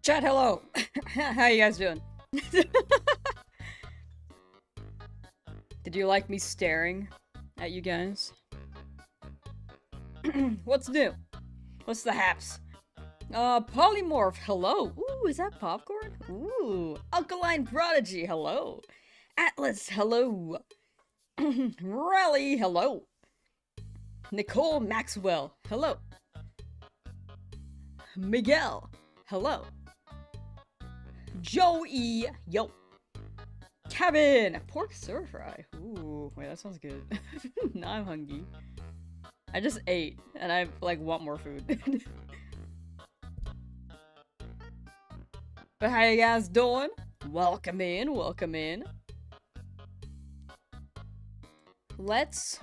Chat, hello! How you guys doing? Did you like me staring at you guys? What's new? What's the haps? Polymorph, hello! Ooh, is that popcorn? Ooh, Alkaline Prodigy, hello! Atlas, hello! Raleigh, hello! Nicole Maxwell, hello! Miguel, hello! Joey, yo! Kevin! Pork stir fry. Ooh, wait, that sounds good. Now I'm hungry. I just ate, and I, like, want more food. But how you guys doing? Welcome in, welcome in. Let's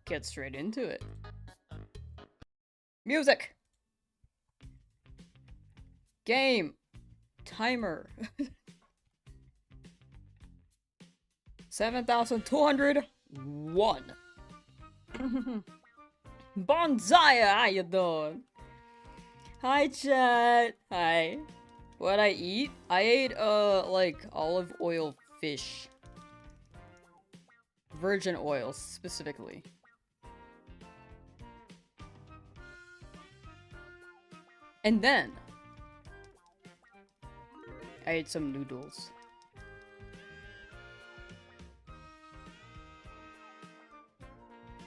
get straight into it. Music! Game! Timer! 7,201. Bonsai, how you doing? Hi, chat. Hi. What'd I eat? I ate, like, olive oil fish. Virgin oil, specifically. And then, I ate some noodles.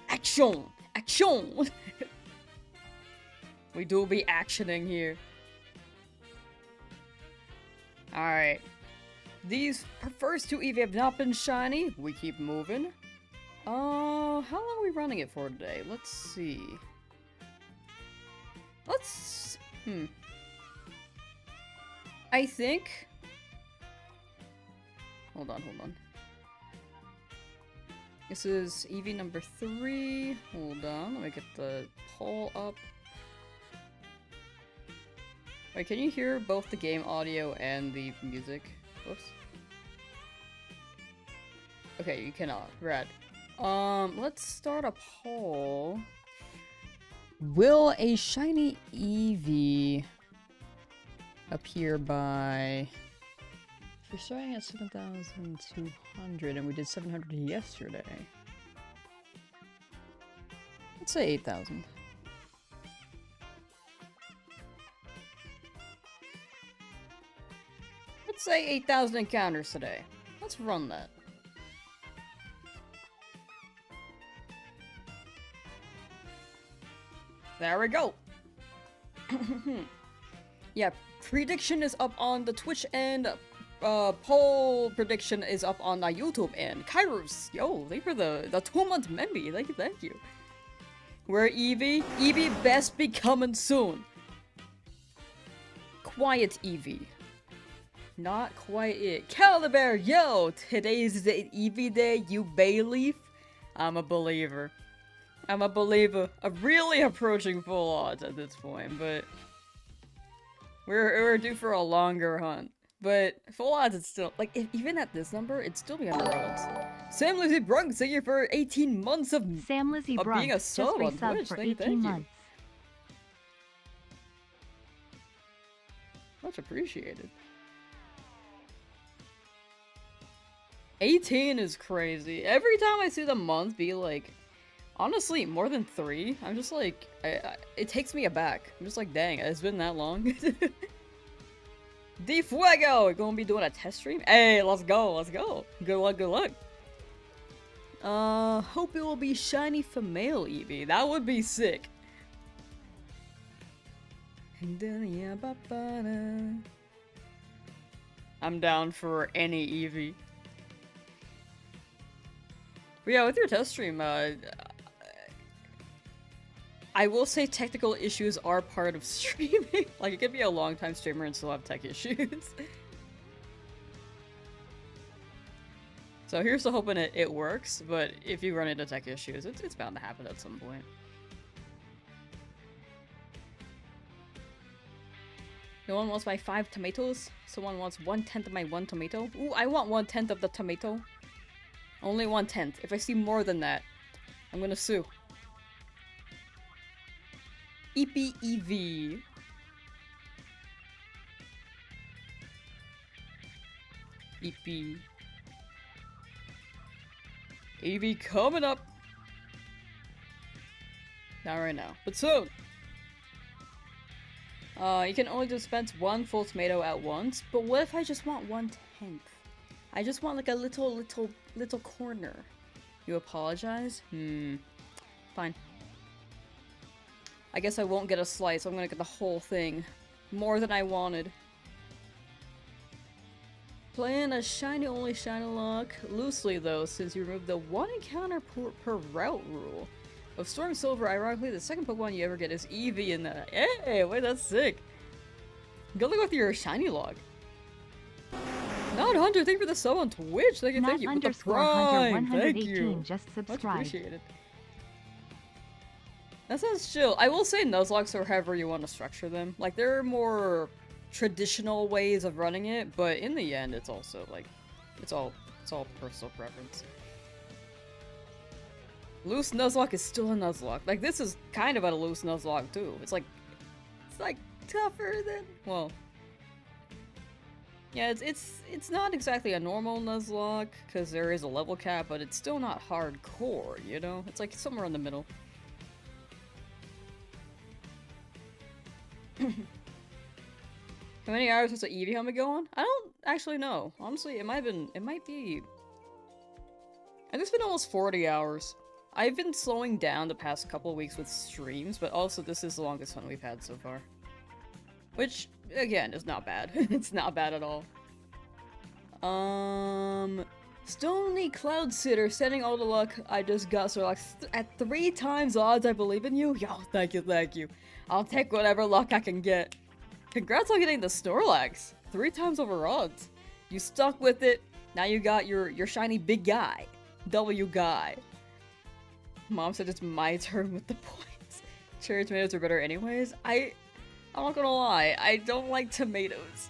Action! Action! We do be actioning here. Alright. These first two Eevee have not been shiny. We keep moving. How long are we running it for today? Let's see. I think... Hold on. This is Eevee number 3. Hold on, let me get the poll up. Wait, can you hear both the game audio and the music? Whoops. Okay, you cannot. Rad. Let's start a poll. Will a shiny Eevee appear by... We're starting at 7,200 and we did 700 yesterday. Let's say 8,000. Let's say 8,000 encounters today. Let's run that. There we go. Yeah, prediction is up on the Twitch and poll prediction is up on the YouTube and Kairos. Yo, thank you for the 2-month memby. Thank you. Where Eevee? Eevee best be coming soon. Quiet Eevee. Not quite it. Caliber, yo! Today's the Eevee day, you Bayleaf. I'm a believer. I'm really approaching full odds at this point, but we're due for a longer hunt. But full odds, it's still like even at this number, it'd still be under odds. Sam Lizzie Brunk, thank you for 18 months of being a sub on Twitch. Thank you. Much appreciated. 18 is crazy. Every time I see the month be like, honestly, more than 3, I'm just like, it takes me aback. I'm just like, dang, it's been that long. Di Fuego! We're gonna be doing a test stream? Hey, let's go. Good luck. Hope it will be shiny female Eevee. That would be sick. I'm down for any Eevee. But yeah, with your test stream, I will say technical issues are part of streaming. Like, you could be a long-time streamer and still have tech issues. So here's to hoping it works, but if you run into tech issues, it's bound to happen at some point. No one wants my 5 tomatoes? Someone wants 1/10 of my 1 tomato? Ooh, I want 1/10 of the tomato. Only 1/10. If I see more than that, I'm gonna sue. Eevee. Eevee. Eevee coming up! Not right now, but soon! You can only dispense one full tomato at once, but what if I just want 1/10? I just want like a little corner. You apologize? Fine. I guess I won't get a slice, I'm gonna get the whole thing. More than I wanted. Playing a shiny only Shinilock loosely though, since you removed the 1 encounter per route rule. Of Storm Silver, ironically, the second Pokemon you ever get is Eevee in that. Hey, wait, that's sick. Good luck with your Shinilock. Not Hunter, thank you for the sub on Twitch. Thank you, thank you. With the Prime, thank you. Just Much subscribed. appreciated. That sounds chill. I will say Nuzlocke or however you want to structure them. Like, there are more traditional ways of running it, but in the end, it's also like, it's all personal preference. Loose Nuzlocke is still a Nuzlocke. Like, this is kind of a loose Nuzlocke too. It's like tougher than, well, yeah, it's not exactly a normal Nuzlocke because there is a level cap, but it's still not hardcore, you know? It's like somewhere in the middle. How many hours does the Eevee helmet go on? I don't actually know. Honestly, it might be. I think it's been almost 40 hours. I've been slowing down the past couple of weeks with streams, but also this is the longest one we've had so far. Which, again, is not bad. It's not bad at all. Stony Cloud Sitter, sending all the luck I just got, so like at 3 times odds I believe in you. Yo, thank you, thank you. I'll take whatever luck I can get. Congrats on getting the Snorlax. 3 times over odds. You stuck with it. Now you got your shiny big guy. W guy. Mom said it's my turn with the points. Cherry tomatoes are better anyways. I'm not gonna lie. I don't like tomatoes.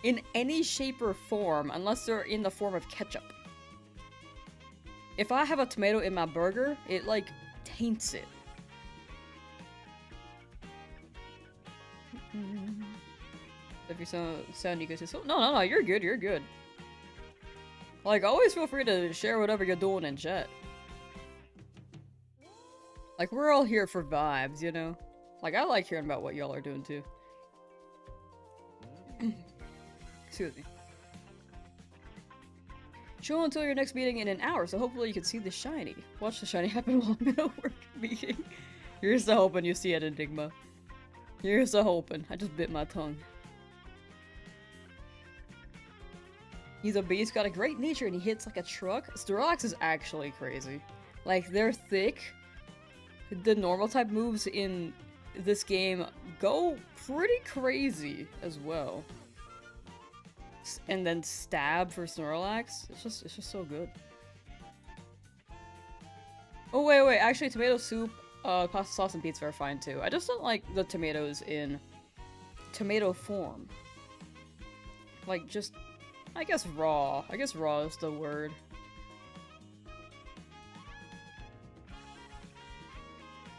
In any shape or form, unless they're in the form of ketchup. If I have a tomato in my burger, it like taints it. If you sound egotistical. No, you're good, you're good. Like, always feel free to share whatever you're doing in chat. Like, we're all here for vibes, you know? Like, I like hearing about what y'all are doing too. Excuse me. Chill until your next meeting in an hour, so hopefully you can see the shiny. Watch the shiny happen while I'm in a work meeting. Here's the hoping you see it, Enigma. Here's the hoping. I just bit my tongue. He's a beast, got a great nature, and he hits like a truck. Snorlax is actually crazy. Like, they're thick. The normal type moves in this game go pretty crazy as well. And then stab for Snorlax. It's just so good. Oh wait, actually tomato soup, pasta sauce and pizza are fine too. I just don't like the tomatoes in tomato form. Like, just, I guess raw. I guess raw is the word.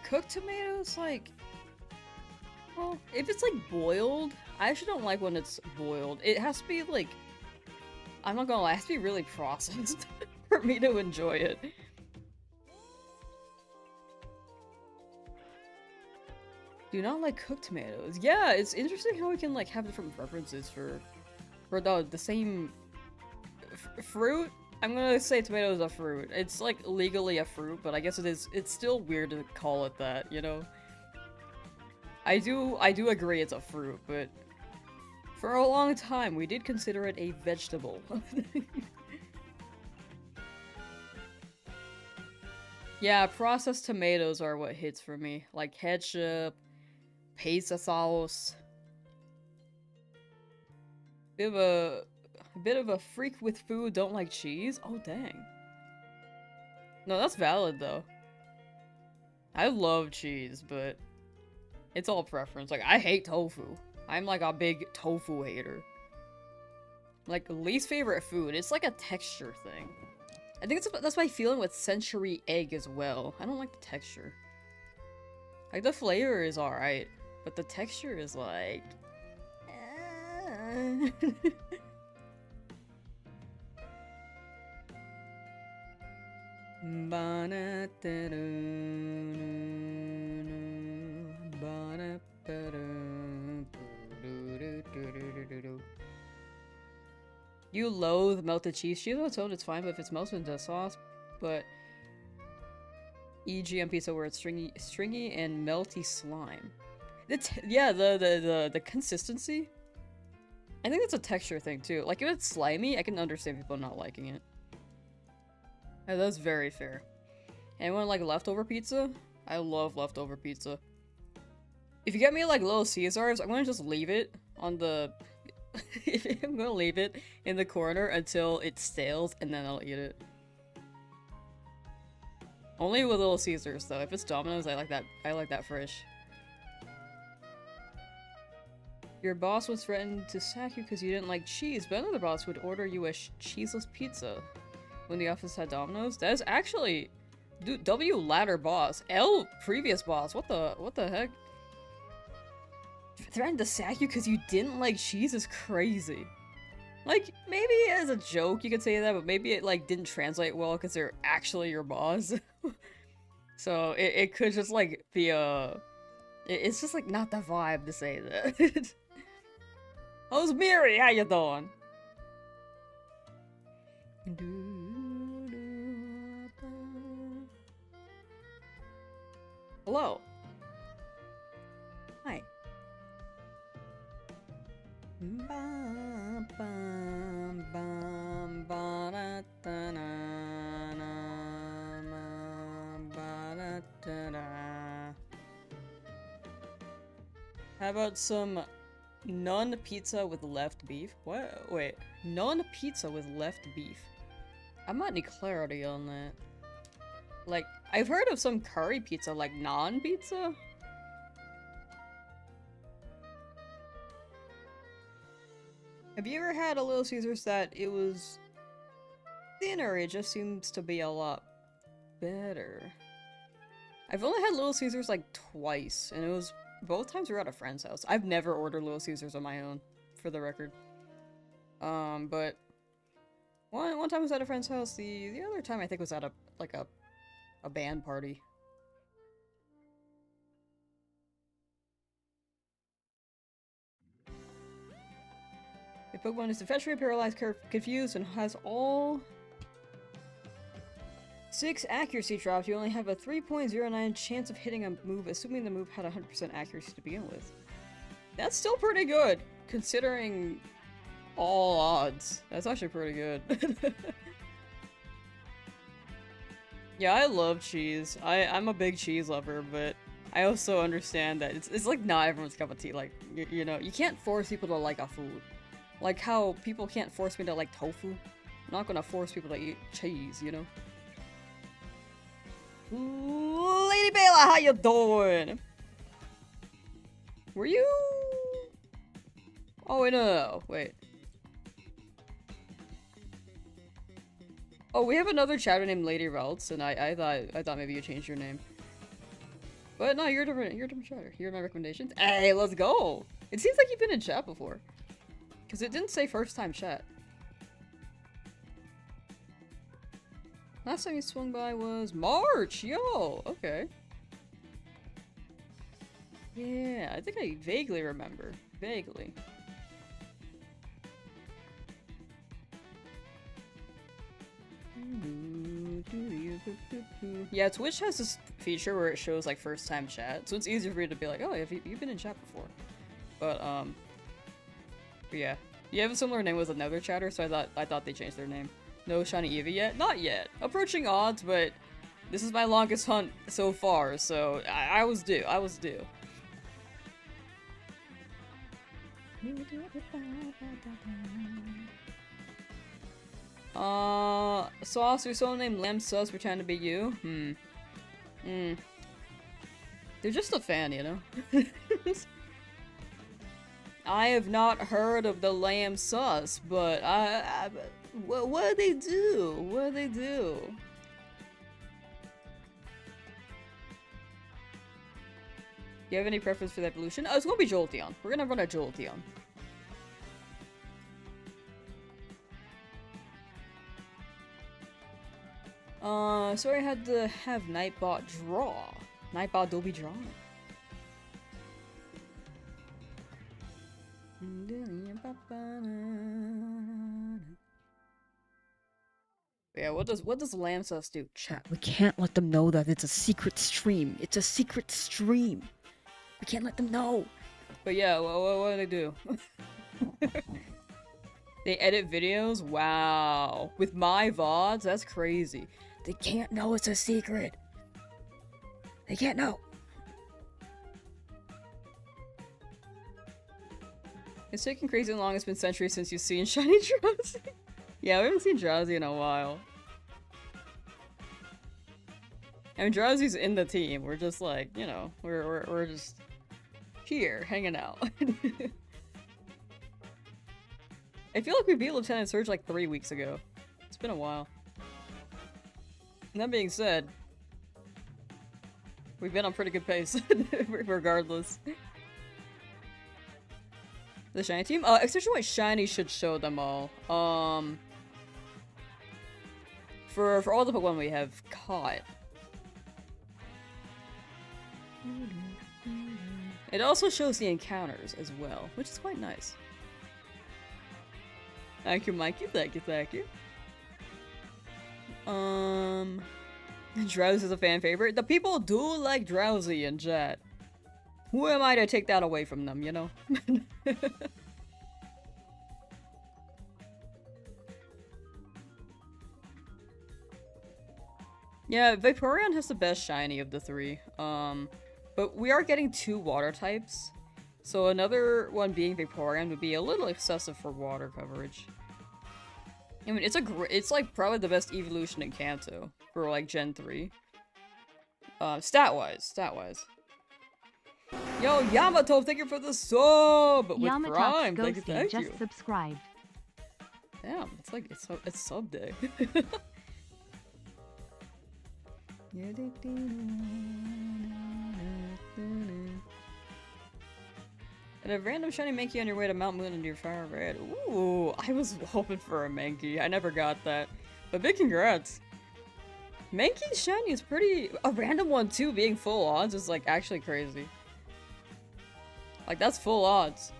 Cooked tomatoes, like, well, if it's like boiled, I actually don't like when it's boiled. It has to be like, I'm not gonna lie, it has to be really processed for me to enjoy it. Do not like cooked tomatoes. Yeah, it's interesting how we can like have different preferences for the same fruit. I'm gonna say tomato is a fruit. It's like legally a fruit, but I guess it's still weird to call it that, you know? I do agree it's a fruit, but for a long time we did consider it a vegetable. Yeah, processed tomatoes are what hits for me. Like ketchup, pasta sauce. Bit of a freak with food, don't like cheese? Oh, dang. No, that's valid, though. I love cheese, but it's all preference. Like, I hate tofu. I'm like a big tofu hater. Like, least favorite food. It's like a texture thing. I think that's my feeling with century egg as well. I don't like the texture. Like, the flavor is alright, but the texture is like... You loathe melted cheese. Cheese on its own, it's fine, but if it's melted into sauce, but e.g. on pizza where it's stringy and melty slime. Yeah, the consistency. I think that's a texture thing too. Like if it's slimy, I can understand people not liking it. Yeah, that's very fair. Anyone like leftover pizza? I love leftover pizza. If you get me like Little Caesars, I'm gonna just leave it on the... I'm gonna leave it in the corner until it stales and then I'll eat it. Only with Little Caesars though. If it's Domino's, I like that fresh. Your boss was threatened to sack you because you didn't like cheese, but another boss would order you a cheeseless pizza when the office had Domino's. That is actually W ladder boss. L previous boss. What the heck? Threatened to sack you because you didn't like cheese is crazy. Like, maybe as a joke you could say that, but maybe it like didn't translate well because they're actually your boss. So it could just like be it's just like not the vibe to say that. How's Miri? How you doing? Hello. Hi. How about some none pizza with left beef? What? Wait, none pizza with left beef. I'm not any clarity on that. Like, I've heard of some curry pizza, like naan pizza. Have you ever had a Little Caesars that it was thinner? It just seems to be a lot better. I've only had Little Caesars like twice, and it was both times we were at a friend's house. I've never ordered Little Caesars on my own, for the record. But one time I was at a friend's house. The other time I think was at a band party. If Pokemon is defensively paralyzed, confused, and has all 6 accuracy drops, you only have a 3.09 chance of hitting a move, assuming the move had 100% accuracy to begin with. That's still pretty good, considering all odds. That's actually pretty good. Yeah, I love cheese. I'm a big cheese lover, but I also understand that it's like not everyone's cup of tea. Like, you know, you can't force people to like a food. Like how people can't force me to like tofu. I'm not gonna force people to eat cheese, you know? Lady Bela, how you doing? Were you... Oh, wait, no, wait. Oh, we have another chatter named Lady Relts, and I thought maybe you changed your name. But no, you're a different chatter. Here are my recommendations. Hey, let's go! It seems like you've been in chat before. Because it didn't say first time chat. Last time you swung by was March! Yo! Okay. Yeah, I think I vaguely remember. Vaguely. Yeah, Twitch has this feature where it shows like first time chat, so it's easier for you to be like, oh, you've been in chat before. But yeah. You have a similar name with another chatter, so I thought they changed their name. No shiny Eevee yet? Not yet. Approaching odds, but this is my longest hunt so far, so I was due. I was due. Sauce, your soul named Lamsauce pretend to be you? They're just a fan, you know? I have not heard of the Lamsauce, but what do they do? What do they do? Do you have any preference for the evolution? Oh, it's gonna be Jolteon. We're gonna run a Jolteon. Sorry I had to have Nightbot draw. Nightbot don't be drawing. Yeah, what does Lamsauce do? Chat, we can't let them know that it's a secret stream. It's a secret stream. We can't let them know. But yeah, what do they do? They edit videos? Wow. With my VODs? That's crazy. They can't know it's a secret. They can't know. It's taking crazy long. It's been centuries since you've seen Shiny Drowzee. Yeah, we haven't seen Drowzee in a while. I mean, Drowzee's in the team. We're just like, you know, we're just here, hanging out. I feel like we beat Lieutenant Surge like 3 weeks ago. It's been a while. And that being said, we've been on pretty good pace, regardless. The Shiny team? Exception White Shiny should show them all. For all the Pokemon we have caught. It also shows the encounters as well, which is quite nice. Thank you, Mikey. Thank you, thank you. Drowzee is a fan favorite. The people do like Drowzee in chat. Who am I to take that away from them, you know? Yeah, Vaporeon has the best shiny of the three. But we are getting 2 water types. So another one being Vaporeon would be a little excessive for water coverage. I mean, it's like probably the best evolution in Kanto for like Gen 3. Stat-wise. Yo, Yamato, thank you for the sub! With Yamato Prime, thank you. Just subscribed. Damn, it's like, it's sub day. And a random shiny Mankey on your way to Mount Moon and your FireRed. Ooh, I was hoping for a Mankey. I never got that. But big congrats. Mankey's shiny is pretty... A random one too, being full odds is like actually crazy. Like that's full odds.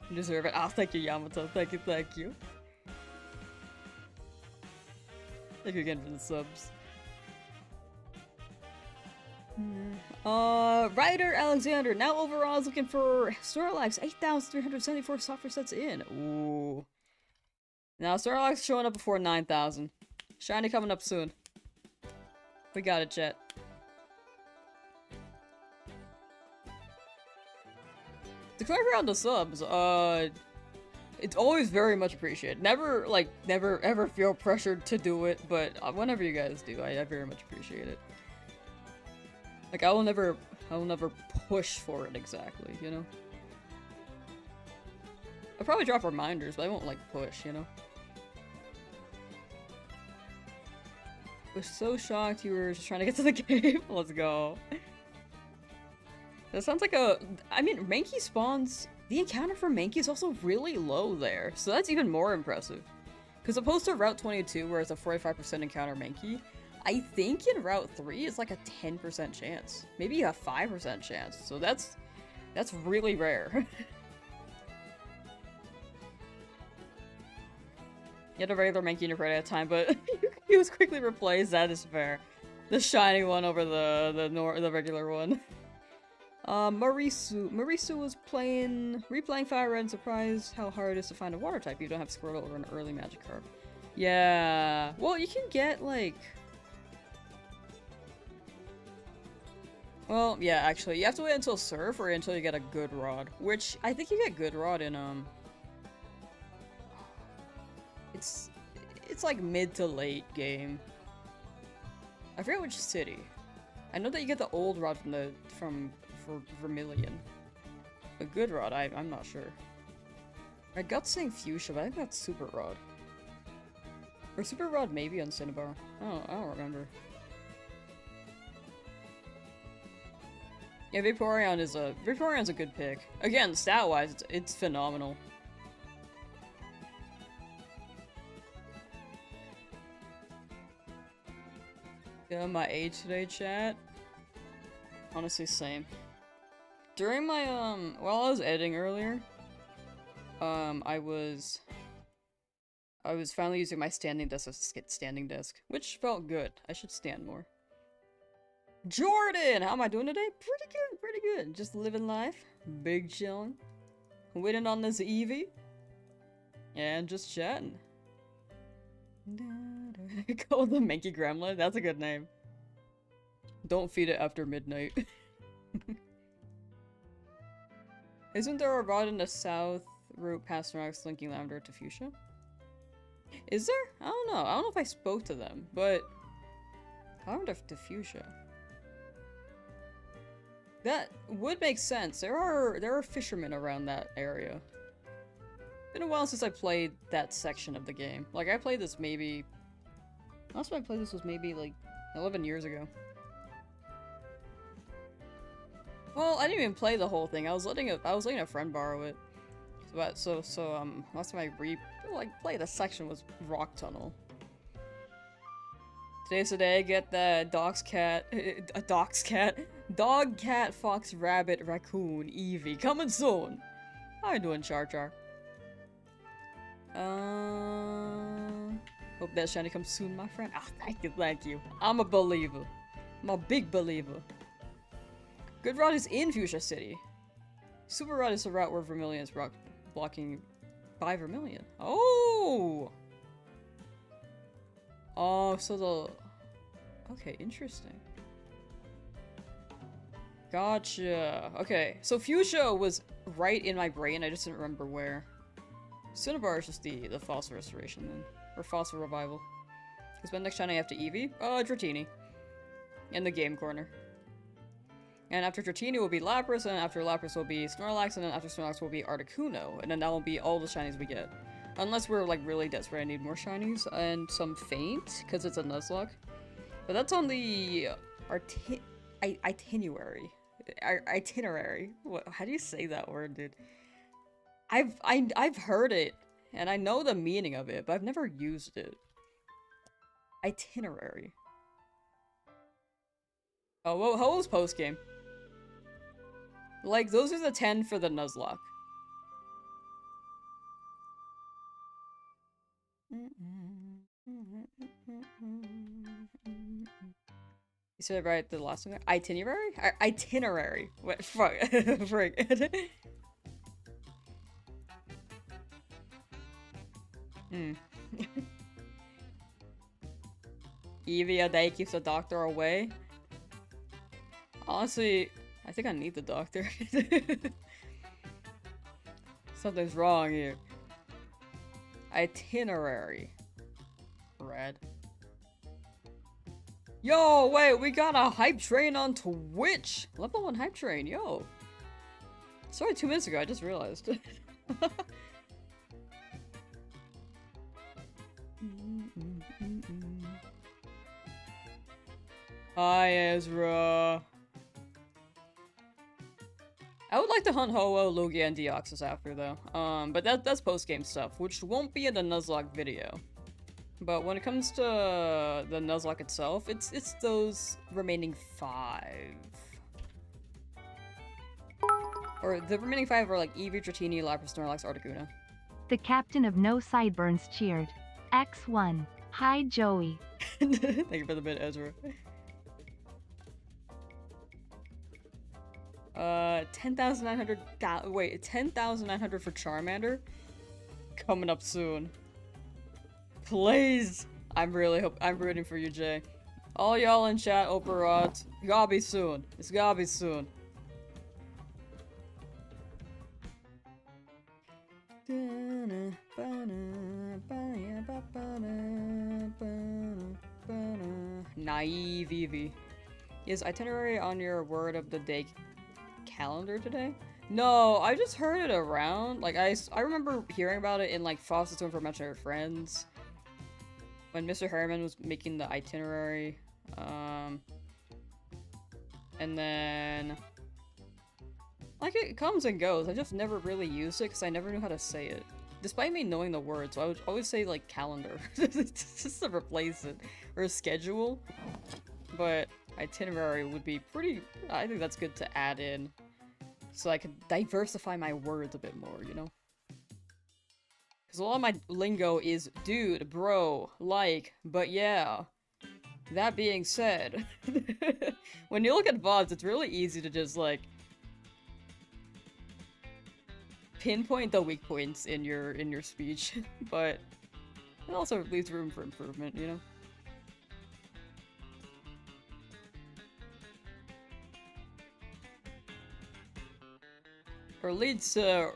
You deserve it. Ah, thank you, Yamato. Thank you, thank you. Thank you again for the subs. Ryder Alexander, now overall is looking for Snorlax, 8,374 software sets in. Ooh. Now Snorlax showing up before 9,000. Shiny coming up soon. We got it, chat. To clarify on the subs, it's always very much appreciated. Never ever feel pressured to do it, but whenever you guys do, I very much appreciate it. Like, I will never push for it exactly, you know? I'll probably drop reminders, but I won't, like, push, you know? Was so shocked you were just trying to get to the cave. Let's go. That sounds like a... I mean, Mankey spawns... The encounter for Mankey is also really low there, so that's even more impressive. Because opposed to Route 22, where it's a 45% encounter Mankey, I think in Route 3 it's like a 10% chance. Maybe a 5% chance. So that's really rare. You had a regular Mankey in your party at a time, but he was quickly replaced. That is fair. The shiny one over the regular one. Marisu was replaying FireRed and surprised how hard it is to find a water type. You don't have Squirtle or an early Magikarp. Yeah. Well, you can get like... Well, yeah, actually, you have to wait until Surf or until you get a good rod, which I think you get good rod in, it's like mid to late game. I forget which city. I know that you get the old rod for Vermilion. A good rod, I'm not sure. My gut's saying Fuchsia, but I think that's Super Rod. Or Super Rod maybe on Cinnabar. I don't remember. Yeah, Vaporeon's a good pick. Again, stat-wise, it's phenomenal. Yeah, my age today, chat. Honestly, same. During my, while I was editing earlier, I was finally using my standing desk as a standing desk, which felt good. I should stand more. Jordan! How am I doing today? Pretty good, pretty good. Just living life. Big chillin'. Waiting on this Eevee. And just chatting. Call the Manky Gremlin? That's a good name. Don't feed it after midnight. Isn't there a route in the south route past Snorlax linking Lavender to Fuchsia? Is there? I don't know. I don't know if I spoke to them, but Lavender to Fuchsia. That would make sense. There are fishermen around that area. Been a while since I played that section of the game. Like, I played this maybe... Last time I played this was maybe, like, 11 years ago. Well, I didn't even play the whole thing. I was letting a friend borrow it. So last time I played a section was Rock Tunnel. Today's the day I get the dog, cat, fox, rabbit, raccoon, Eevee. Coming soon! How you doing, Char Char? Hope that shiny comes soon, my friend. Ah, thank you. I'm a believer. I'm a big believer. Good route is in Fuchsia City. Super route is the route where Vermilion is blocking by Vermilion. Oh! Oh, so the... Okay, interesting. Gotcha. Okay, so Fuchsia was right in my brain, I just didn't remember where. Cinnabar is just the fossil restoration then. Or fossil revival. Because when next time I have to Eevee? Dratini. In the game corner. And after Dratini will be Lapras, and after Lapras will be Snorlax, and then after Snorlax will be Articuno. And then that will be all the shinies we get. Unless we're like really desperate and need more shinies. And some Faint, because it's a Nuzlocke. But that's on the itinerary. Itinerary. What? How do you say that word, dude? I've heard it, and I know the meaning of it, but I've never used it. Itinerary. Oh, well, how was post game? Like, those are the 10 for the Nuzlocke. You said it right the last one? Itinerary? Itinerary. What? Fuck. Frick. Eevee a day keeps the doctor away. Honestly, I think I need the doctor. Something's wrong here. Itinerary. Red. Yo, wait, we got a hype train on Twitch! Level 1 hype train, yo! Sorry, 2 minutes ago, I just realized. Hi, Ezra. I would like to hunt Ho-Oh, Lugia, and Deoxys after, though. But that's post-game stuff, which won't be in the Nuzlocke video. But when it comes to the Nuzlocke itself, it's those remaining 5. Or the remaining 5 are like Eevee, Dratini, Lapras, Snorlax, Articuno. The captain of No Sideburns cheered. X1. Hi, Joey. Thank you for the bit, Ezra. 10,900. Wait, 10,900 for Charmander? Coming up soon. Please! I'm rooting for you, Jay. All y'all in chat, Operot. Gotta be soon. It's gotta be soon. Naive Eevee. Is itinerary on your word of the day calendar today? No, I just heard it around. Like, I remember hearing about it in, like, Foster's Home for Imaginary Friends. When Mr. Harriman was making the itinerary. And then... Like, it comes and goes. I just never really used it because I never knew how to say it. Despite me knowing the words, so I would always say, like, calendar. Just to replace it. Or schedule. but itinerary would be pretty... I think that's good to add in. So I could diversify my words a bit more, you know? Because a lot of my lingo is dude, bro, like, but yeah. That being said, when you look at VODs, it's really easy to just, like, pinpoint the weak points in your speech, but it also leaves room for improvement, you know? Or leads to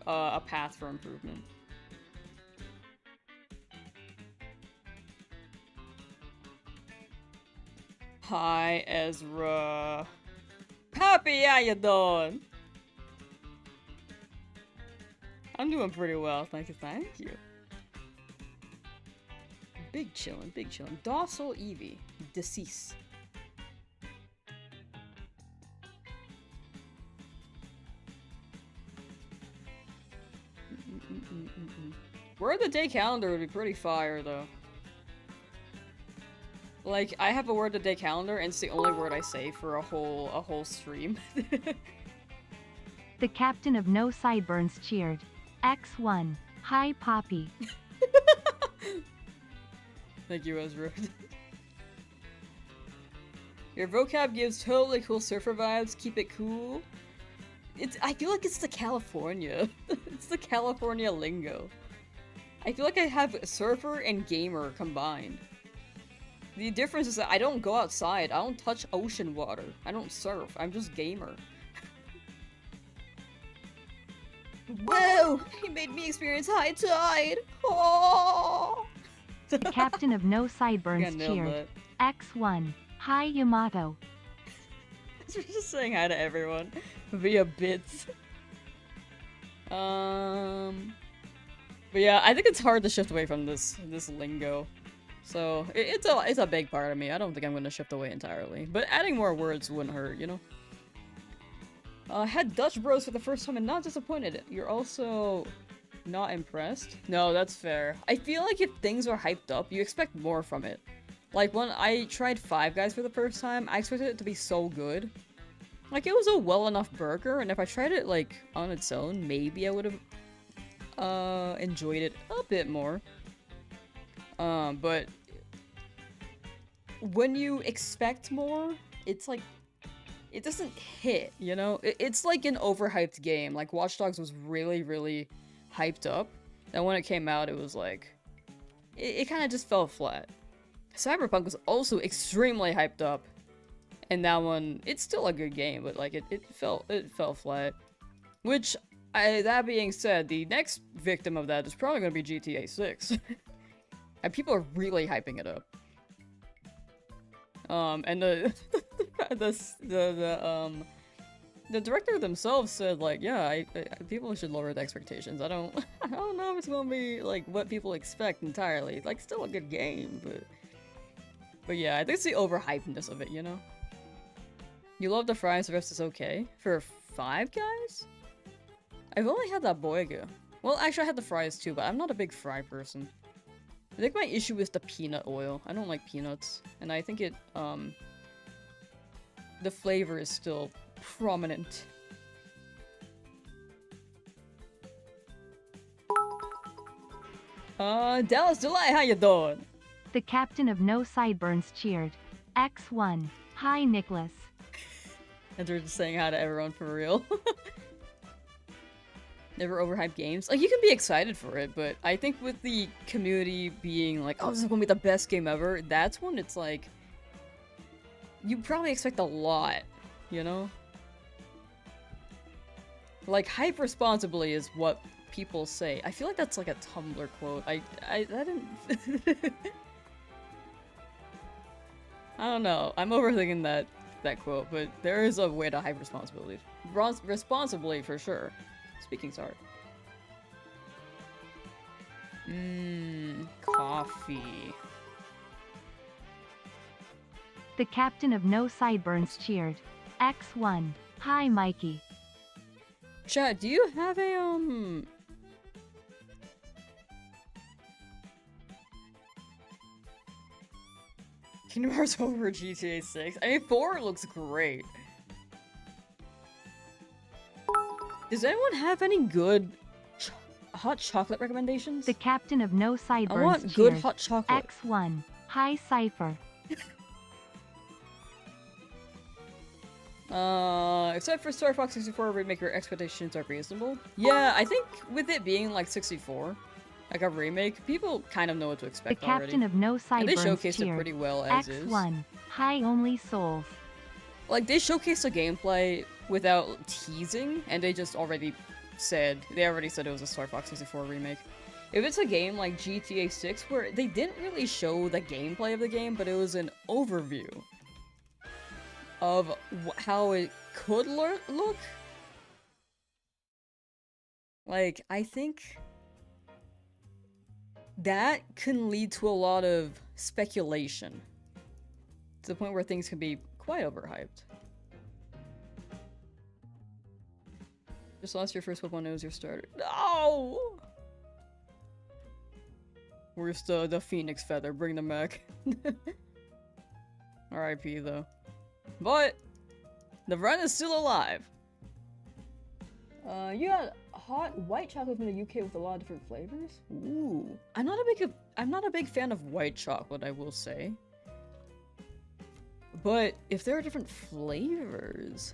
a path for improvement. Hi, Ezra. Happy, how you doing? I'm doing pretty well, thank you, thank you. Big chillin', big chillin'. Docile Eevee. Decease. Word of the day calendar would be pretty fire, though. Like, I have a word of the day calendar, and it's the only word I say for a whole stream. The captain of No Sideburns cheered. X1. Hi, Poppy. Thank you, Ezra. Your vocab gives totally cool surfer vibes. Keep it cool. I feel like it's the California. It's the California lingo. I feel like I have surfer and gamer combined. The difference is that I don't go outside. I don't touch ocean water. I don't surf. I'm just gamer. Whoa! He made me experience high tide! Oh! The captain of No Sideburns cheered. X1. Hi, Yamato. We're just saying hi to everyone via bits. But yeah, I think it's hard to shift away from this lingo. So it's a big part of me. I don't think I'm gonna shift away entirely, but adding more words wouldn't hurt, you know. Had Dutch Bros for the first time and not disappointed. You're also not impressed? No, that's fair. I feel like if things are hyped up, you expect more from it. Like when I tried Five Guys for the first time, I expected it to be so good. Like it was a well enough burger, and if I tried it like on its own, maybe I would have enjoyed it a bit more. But when you expect more, it's like, it doesn't hit, you know? It's like an overhyped game. Like, Watch Dogs was really, really hyped up. And when it came out, it was like, it kind of just fell flat. Cyberpunk was also extremely hyped up. And that one, it's still a good game, but like, it fell flat. Which, that being said, the next victim of that is probably going to be GTA 6. And people are really hyping it up. And the director themselves said like, yeah, people should lower the expectations. I don't know if it's gonna be like what people expect entirely. Like, still a good game, but yeah, I think it's the overhypedness of it, you know. You love the fries, the rest is okay. For Five Guys, I've only had that boiga. Well, actually, I had the fries too, but I'm not a big fry person. I think my issue is the peanut oil. I don't like peanuts, and I think it, the flavor is still prominent. Dallas July, how you doing? The captain of No Sideburns cheered. X1. Hi, Nicholas. And they're just saying hi to everyone for real. Never overhyped games. Like, you can be excited for it, but I think with the community being like, oh, this is gonna be the best game ever, that's when it's like, you probably expect a lot, you know? Like, hype responsibly is what people say. I feel like that's like a Tumblr quote. I didn't... I don't know. I'm overthinking that quote, but there is a way to hype responsibly. Responsibly, for sure. Speaking sorry. Coffee. The captain of No Sideburns cheered. X1. Hi, Mikey. Chat, do you have a, Kingdom Hearts over GTA 6. I mean, 4 looks great. Does anyone have any good hot chocolate recommendations? The captain of No Sideburns I want cheered. good hot chocolate. X1. Hi, Cypher. Except for Star Fox 64 remake, your expectations are reasonable. Yeah, I think with it being like 64, like a remake, people kind of know what to expect The captain already. of No And they Sideburns showcased cheered. it pretty well as X1. is. Hi, Only Souls. Like, they showcased the gameplay without teasing, and they already said it was a Star Fox 64 remake. If it's a game like GTA 6 where they didn't really show the gameplay of the game, but it was an overview of how it could look, like, I think that can lead to a lot of speculation to the point where things can be quite overhyped. Just lost your first Pokemon, knows your starter. No! Where's the Phoenix Feather? Bring them back. R.I.P. though. But the run is still alive. You got hot white chocolate from the UK with a lot of different flavors. Ooh, I'm not a big fan of white chocolate, I will say. But if there are different flavors,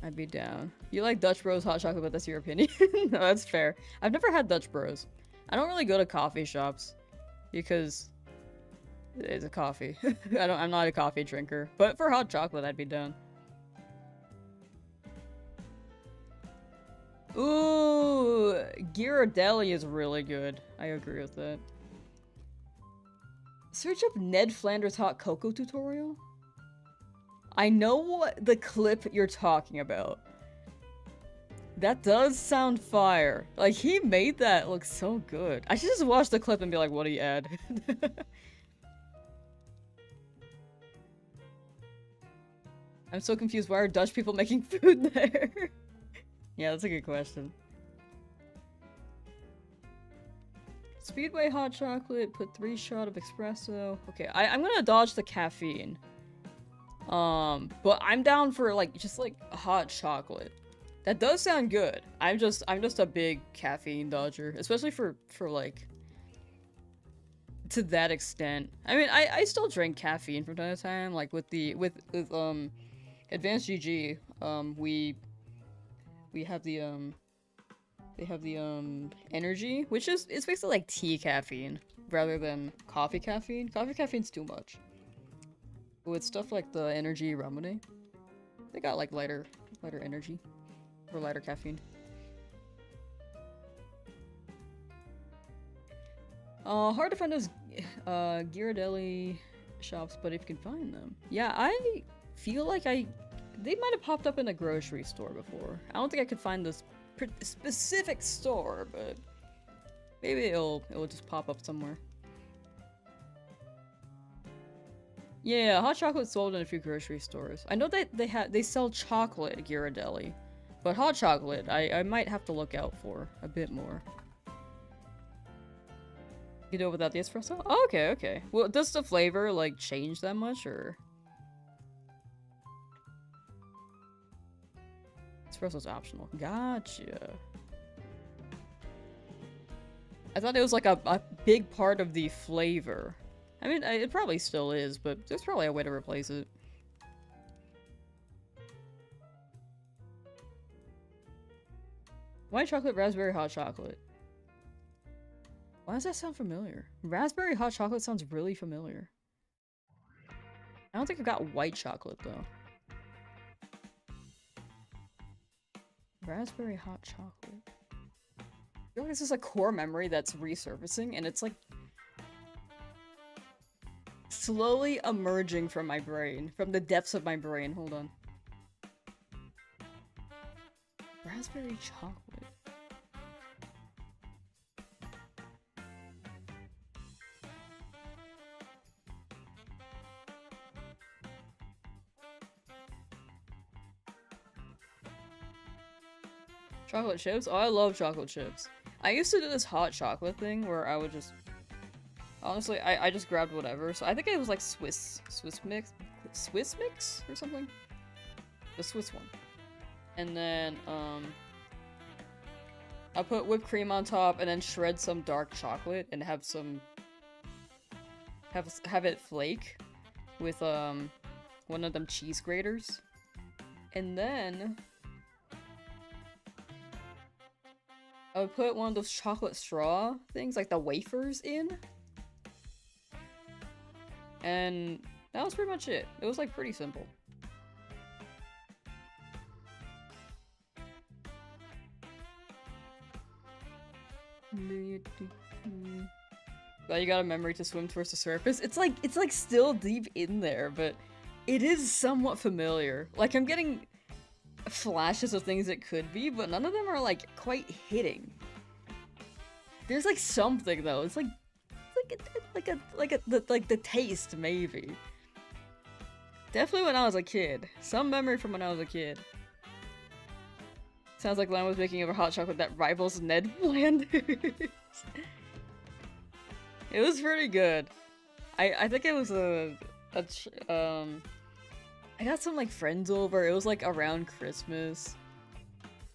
I'd be down. You like Dutch Bros hot chocolate, but that's your opinion. No, that's fair. I've never had Dutch Bros. I don't really go to coffee shops because it's a coffee. I'm not a coffee drinker. But for hot chocolate, I'd be down. Ooh, Ghirardelli is really good. I agree with that. Search up Ned Flanders hot cocoa tutorial. I know the clip you're talking about. That does sound fire. Like, he made that look so good. I should just watch the clip and be like, what do you add? I'm so confused. Why are Dutch people making food there? Yeah, that's a good question. Speedway hot chocolate, put 3 shots of espresso. Okay, I'm gonna dodge the caffeine. But I'm down for just hot chocolate. That does sound good. I'm just a big caffeine dodger, especially for like to that extent. I mean, I still drink caffeine from time to time, like with ADVANCEDGG. We have the they have the energy, which is it's basically like tea caffeine rather than coffee caffeine. Coffee caffeine's too much. With stuff like the energy remedy, they got like lighter energy or lighter caffeine. Hard to find those Ghirardelli shops, but if you can find them. Yeah, I feel like they might have popped up in a grocery store before. I don't think I could find this specific store, but maybe it'll just pop up somewhere. Yeah, hot chocolate sold in a few grocery stores. I know that they sell chocolate at Ghirardelli, but hot chocolate I might have to look out for a bit more. You know, without the espresso? Oh, okay. Well, does the flavor like change that much, or? Espresso's optional. Gotcha. I thought it was like a big part of the flavor. I mean, it probably still is, but there's probably a way to replace it. White chocolate, raspberry, hot chocolate. Why does that sound familiar? Raspberry hot chocolate sounds really familiar. I don't think I've got white chocolate, though. Raspberry hot chocolate. I feel like this is a core memory that's resurfacing, and it's like slowly emerging from my brain, from the depths of my brain. Hold on. Raspberry chocolate. Chocolate chips? Oh, I love chocolate chips. I used to do this hot chocolate thing where I would just Honestly, I just grabbed whatever. So I think it was like Swiss mix or something. The Swiss one. And then I'll put whipped cream on top and then shred some dark chocolate and have some have it flake with one of them cheese graters. And then I would put one of those chocolate straw things, like the wafers, in. And that was pretty much it. It was like pretty simple. But you got a memory to swim towards the surface. It's like still deep in there, but it is somewhat familiar. Like, I'm getting flashes of things it could be, but none of them are like quite hitting. There's like something though. It's like the taste maybe. Definitely when I was a kid. Some memory from when I was a kid. Sounds like Lamb was making a hot chocolate that rivals Ned Flanders. It was pretty good. I think it was I got some like friends over. It was like around Christmas.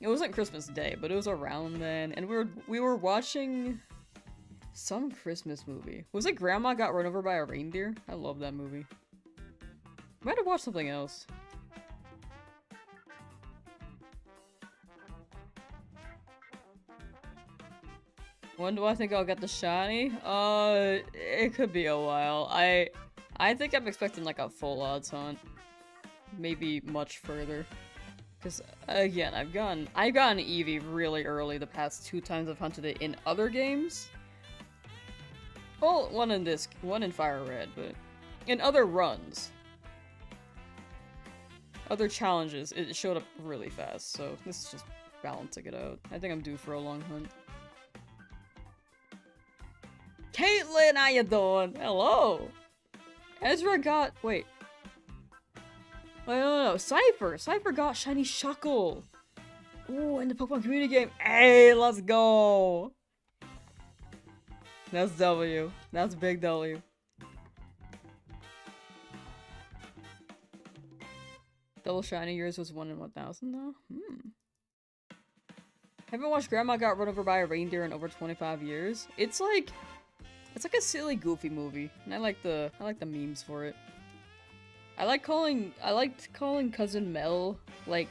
It wasn't Christmas Day, but it was around then, and we were watching some Christmas movie. Was it Grandma Got Run Over by a Reindeer? I love that movie. Might have watched something else. When do I think I'll get the shiny? It could be a while. I think I'm expecting like a full odds hunt. Maybe much further. Because, again, I've gotten Eevee really early the past 2 times I've hunted it in other games. Well, one in FireRed, but in other runs. Other challenges, it showed up really fast, so this is just balancing it out. I think I'm due for a long hunt. Caitlin, how you doing? Hello! Ezra got- wait. No, Cypher! Cypher got Shiny Shuckle! Ooh, in the Pokemon community game. Hey, let's go! That's W. That's big W. Double Shiny, yours was 1 in 1,000 though? Haven't watched Grandma Got Run Over by a Reindeer in over 25 years. It's like a silly, goofy movie, and I like the memes for it. I liked calling Cousin Mel, like,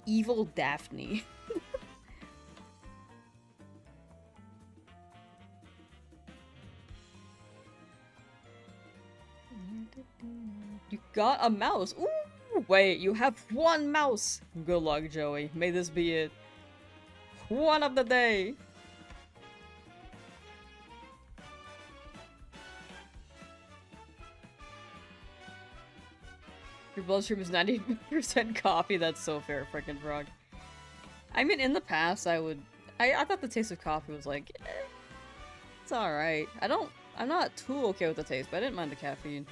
Evil Daphne. You got a mouse! Ooh! Wait, you have 1 mouse! Good luck, Joey. May this be it. One of the day! Your bloodstream is 90% coffee. That's so fair, frickin' frog. I mean, in the past, I thought the taste of coffee was like, it's alright. I'm not too okay with the taste, but I didn't mind the caffeine.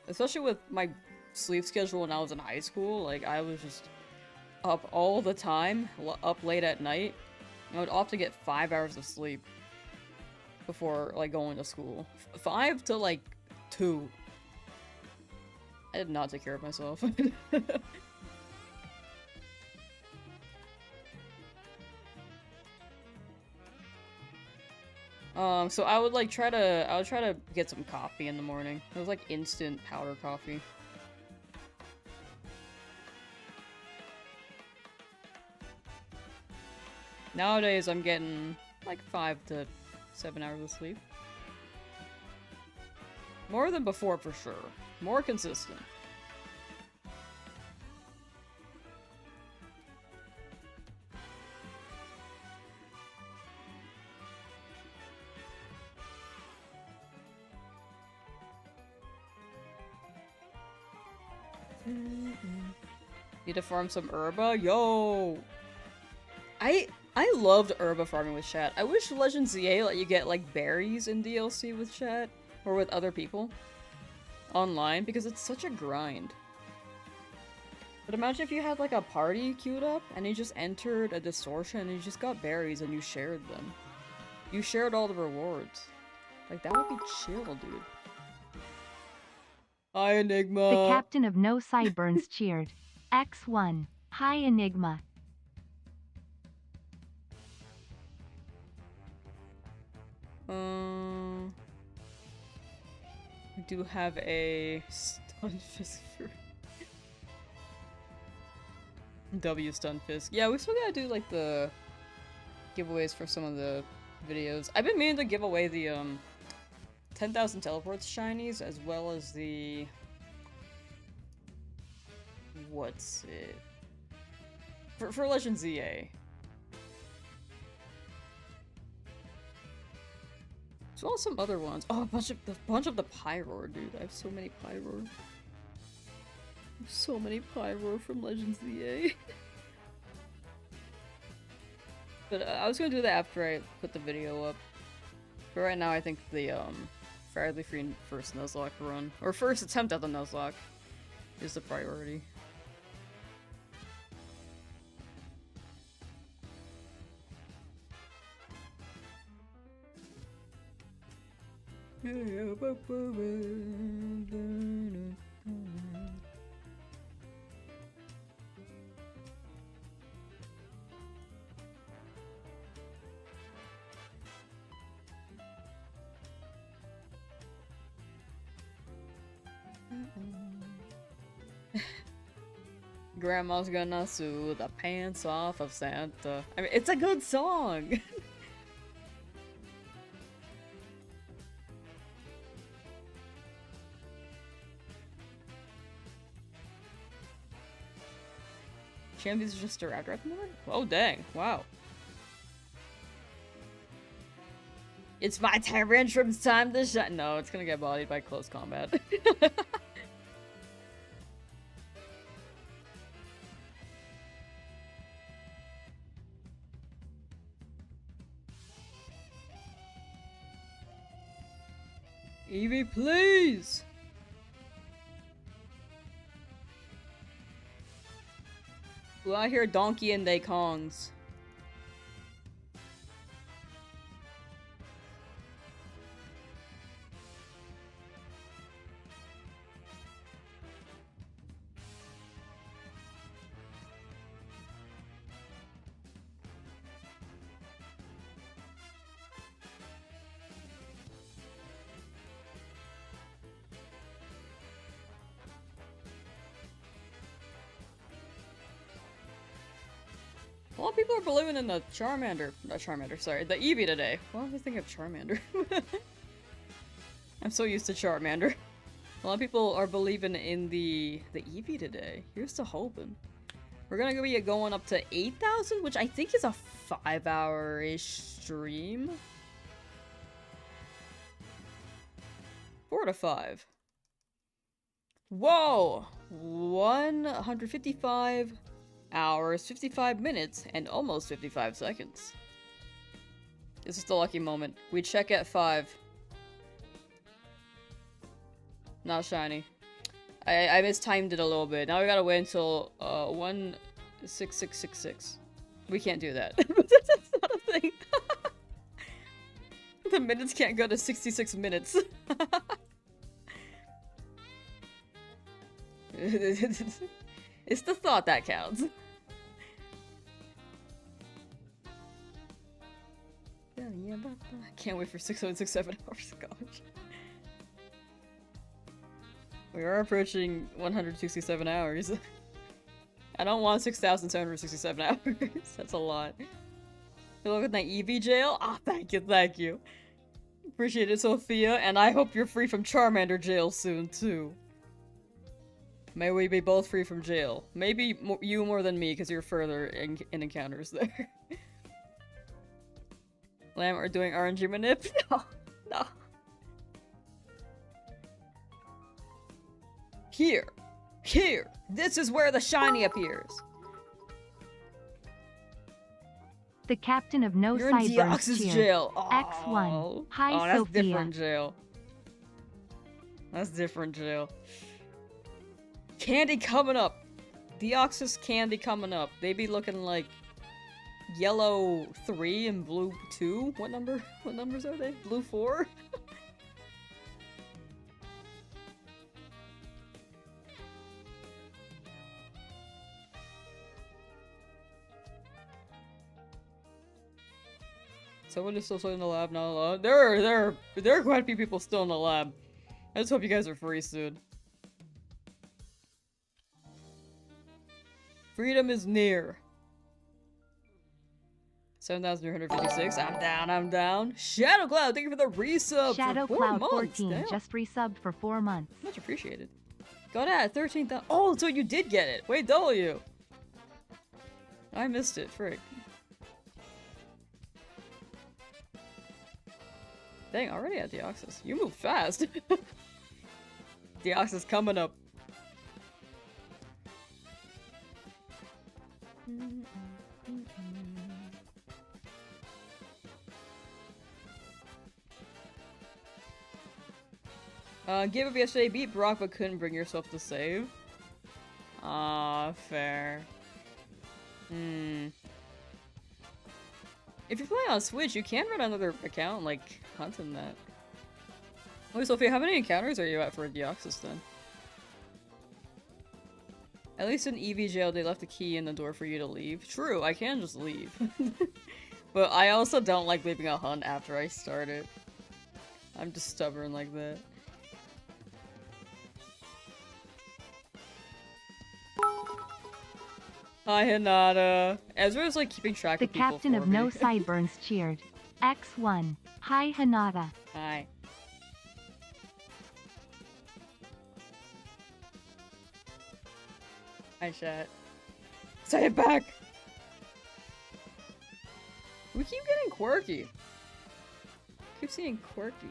Especially with my sleep schedule when I was in high school. Like, I was just up all the time, up late at night. I would often get 5 hours of sleep before, like, going to school. 5 to, like, 2. I did not take care of myself. So I would try to get some coffee in the morning. It was like instant powder coffee. Nowadays I'm getting like 5 to 7 hours of sleep. More than before for sure. More consistent. Need to farm some herba? Yo! I loved herba farming with chat. I wish Legends ZA let you get like berries in DLC with chat or with other people online because it's such a grind. But imagine if you had like a party queued up and you just entered a distortion and you just got berries and you shared them. You shared all the rewards. Like, that would be chill, dude. Hi, Enigma! The captain of no sideburns cheered. X1. Hi, Enigma. We do have a Stunfisk for W Stunfisk. Yeah, we still gotta do like the giveaways for some of the videos. I've been meaning to give away the 10,000 teleports shinies as well as the what's it for Legend ZA. As well as some other ones. Oh, a bunch of the Pyroar, dude. I have so many Pyroar. So many Pyroar from Legends VA. But I was gonna do that after I put the video up. But right now I think the FireRed first Nuzlocke run, or first attempt at the Nuzlocke, is the priority. Grandma's gonna sue the pants off of Santa. I mean, it's a good song! Champions is just a rat mode? Oh dang, wow. It's my Tyrantrum's time to shine. No, it's gonna get bodied by close combat. Eevee, please! Well, I hear Donkey and they Kongs. A lot of people are believing in the Charmander. Not Charmander, sorry. The Eevee today. Why did I think of Charmander? I'm so used to Charmander. A lot of people are believing in the Eevee today. Here's to hoping. We're gonna be going up to 8,000, which I think is a 5-hour-ish stream. 4 to 5. Whoa! 155 hours, 55 minutes, and almost 55 seconds. This is the lucky moment. We check at 5. Not shiny. I mistimed it a little bit. Now we gotta wait until 16666. We can't do that. That's not a thing. The minutes can't go to 66 minutes. It's the thought that counts. Can't wait for 667 hours. Gosh. We are approaching 167 hours. I don't want 6,767 hours. That's a lot. You look at that Eevee jail? Ah, oh, thank you, thank you. Appreciate it, Sophia, and I hope you're free from Charmander jail soon, too. May we be both free from jail. Maybe you more than me, because you're further in encounters there. Lamb are doing RNG manip? No, no. Here. Here. This is where the shiny appears. The captain of no You're in sideburns Deoxys cheered. jail. Oh. X1. Hi, oh, that's Sophia. different jail. That's different jail. Candy coming up. Deoxys candy coming up. They be looking like yellow 3 and blue 2. What number? What numbers are they? Blue 4? Someone is still in the lab, not allowed. There are quite a few people still in the lab. I just hope you guys are free soon. Freedom is near. 7,356. I'm down. Shadow Cloud, thank you for the resub. Shadow for 4 Cloud months. 14 Damn. just resubbed for 4 months. Much appreciated. Got at 13,000. Oh, so you did get it. Wait, W. I missed it. Frick. Dang, already at Deoxys. You move fast. Deoxys coming up. Gave up yesterday, beat Brock, but couldn't bring yourself to save. Ah, fair. If you're playing on Switch, you can run another account, like, hunting that. Wait, Sophie, how many encounters are you at for Deoxys then? At least in Eevee jail, they left a key in the door for you to leave. True, I can just leave. But I also don't like leaving a hunt after I start it. I'm just stubborn like that. Hi, Hinata. Ezra's like keeping track The of people captain for of me. No Sideburns cheered. X1. Hi, Hinata. Hi. Hi, chat. Say it back! We keep getting quirky. Keep seeing quirky.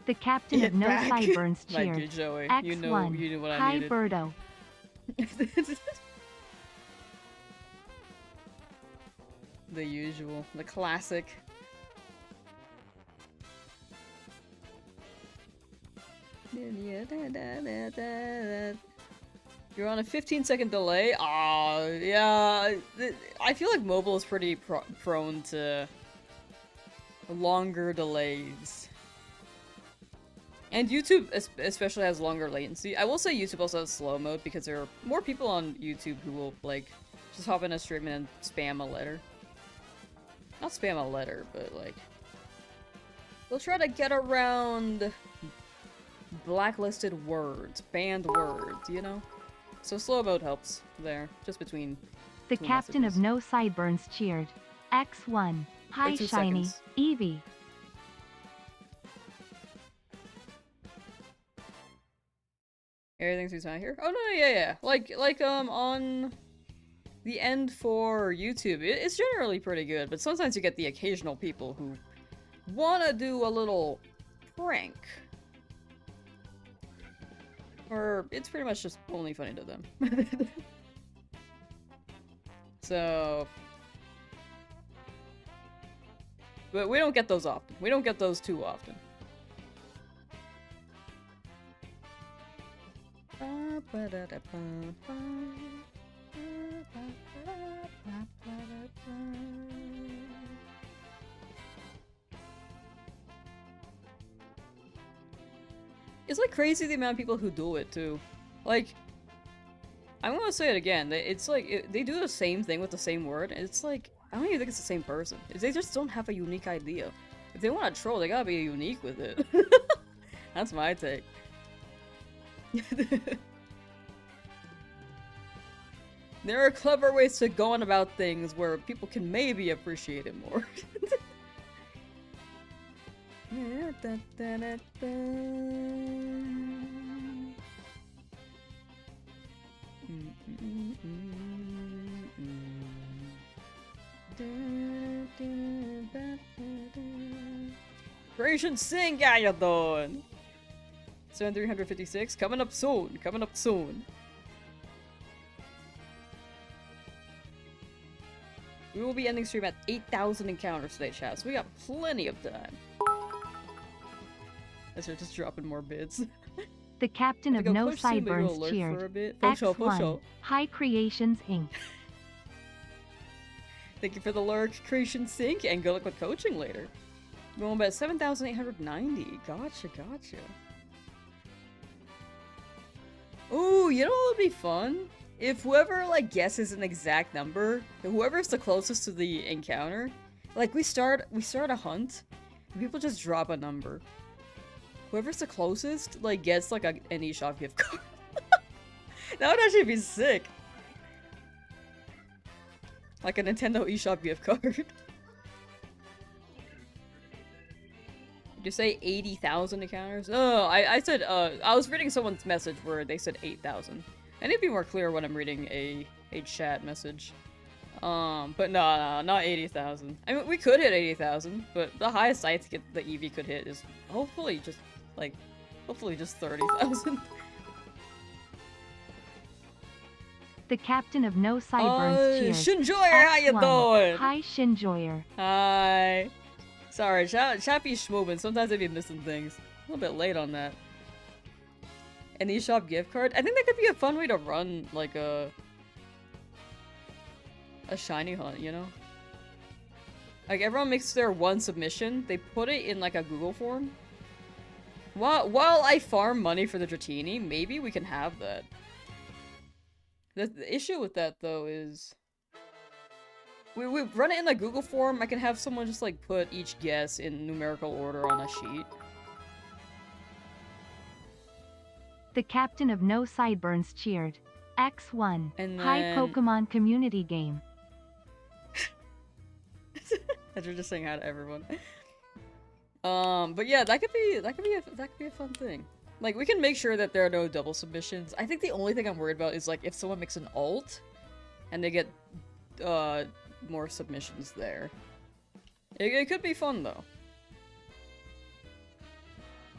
The captain Get of No back. Sideburns Like you, cheered. Joey. X1. You knew what I Hi, needed. Birdo. The usual. The classic. You're on a 15-second delay? Aw, yeah. I feel like mobile is pretty prone to longer delays. And YouTube especially has longer latency. I will say YouTube also has slow mode because there are more people on YouTube who will, like, just hop in a stream and spam a letter. Not spam a letter, but, like, they'll try to get around blacklisted words, banned words, you know? So slow mode helps there, just between The two captain messages. of No Sideburns cheered. X1. Hi, 2 Shiny. seconds. Eevee. Everything's fine here. Oh no, yeah. Like on the end for YouTube, it's generally pretty good, but sometimes you get the occasional people who wanna do a little prank. Or it's pretty much just only funny to them. So, but we don't get those often. We don't get those too often. It's like crazy the amount of people who do it too. Like, I'm gonna say it again. It's like they do the same thing with the same word, and it's like I don't even think it's the same person. They just don't have a unique idea. If they want to troll, they gotta be unique with it. That's my take. There are clever ways to go on about things where people can maybe appreciate it more. Creation Sing, how you doing? 7356, coming up soon, coming up soon. We will be ending stream at 8,000 encounters today, chat, so we got plenty of time. As we're just dropping more bids. The captain of No Sideburns cheered. X1. Hi, Creations Inc. Thank you for the lurk, Creation Sync, and good luck with coaching later. Going about 7,890. Gotcha, gotcha. Ooh, you know what would be fun? If whoever, like, guesses an exact number, whoever's the closest to the encounter, like, we start a hunt, and people just drop a number. Whoever's the closest, like, gets, like, an eShop gift card. That would actually be sick. Like a Nintendo eShop gift card. Did you say 80,000 encounters? Oh, I said, I was reading someone's message where they said 8,000. I need to be more clear when I'm reading a chat message. But no, not 80,000. I mean, we could hit 80,000, but the highest I think the Eevee could hit is hopefully just 30,000. The captain of No Sideburns cheers. Shinjoyer, how you doing? Hi, Shinjoyer. Hi. Sorry, chat be schmoobin'. Sometimes I be missing things. A little bit late on that. An eShop gift card? I think that could be a fun way to run, like, a shiny hunt, you know? Like, everyone makes their one submission, they put it in, like, a Google form. While I farm money for the Dratini, maybe we can have that. The issue with that, though, is... We run it in a Google form, I can have someone just, like, put each guess in numerical order on a sheet. The captain of No Sideburns cheered. X1. And then... Hi, Pokemon community game. As you're just saying hi to everyone. But yeah, that could be a fun thing. Like, we can make sure that there are no double submissions. I think the only thing I'm worried about is, like, if someone makes an alt, and they get, more submissions there. It could be fun, though.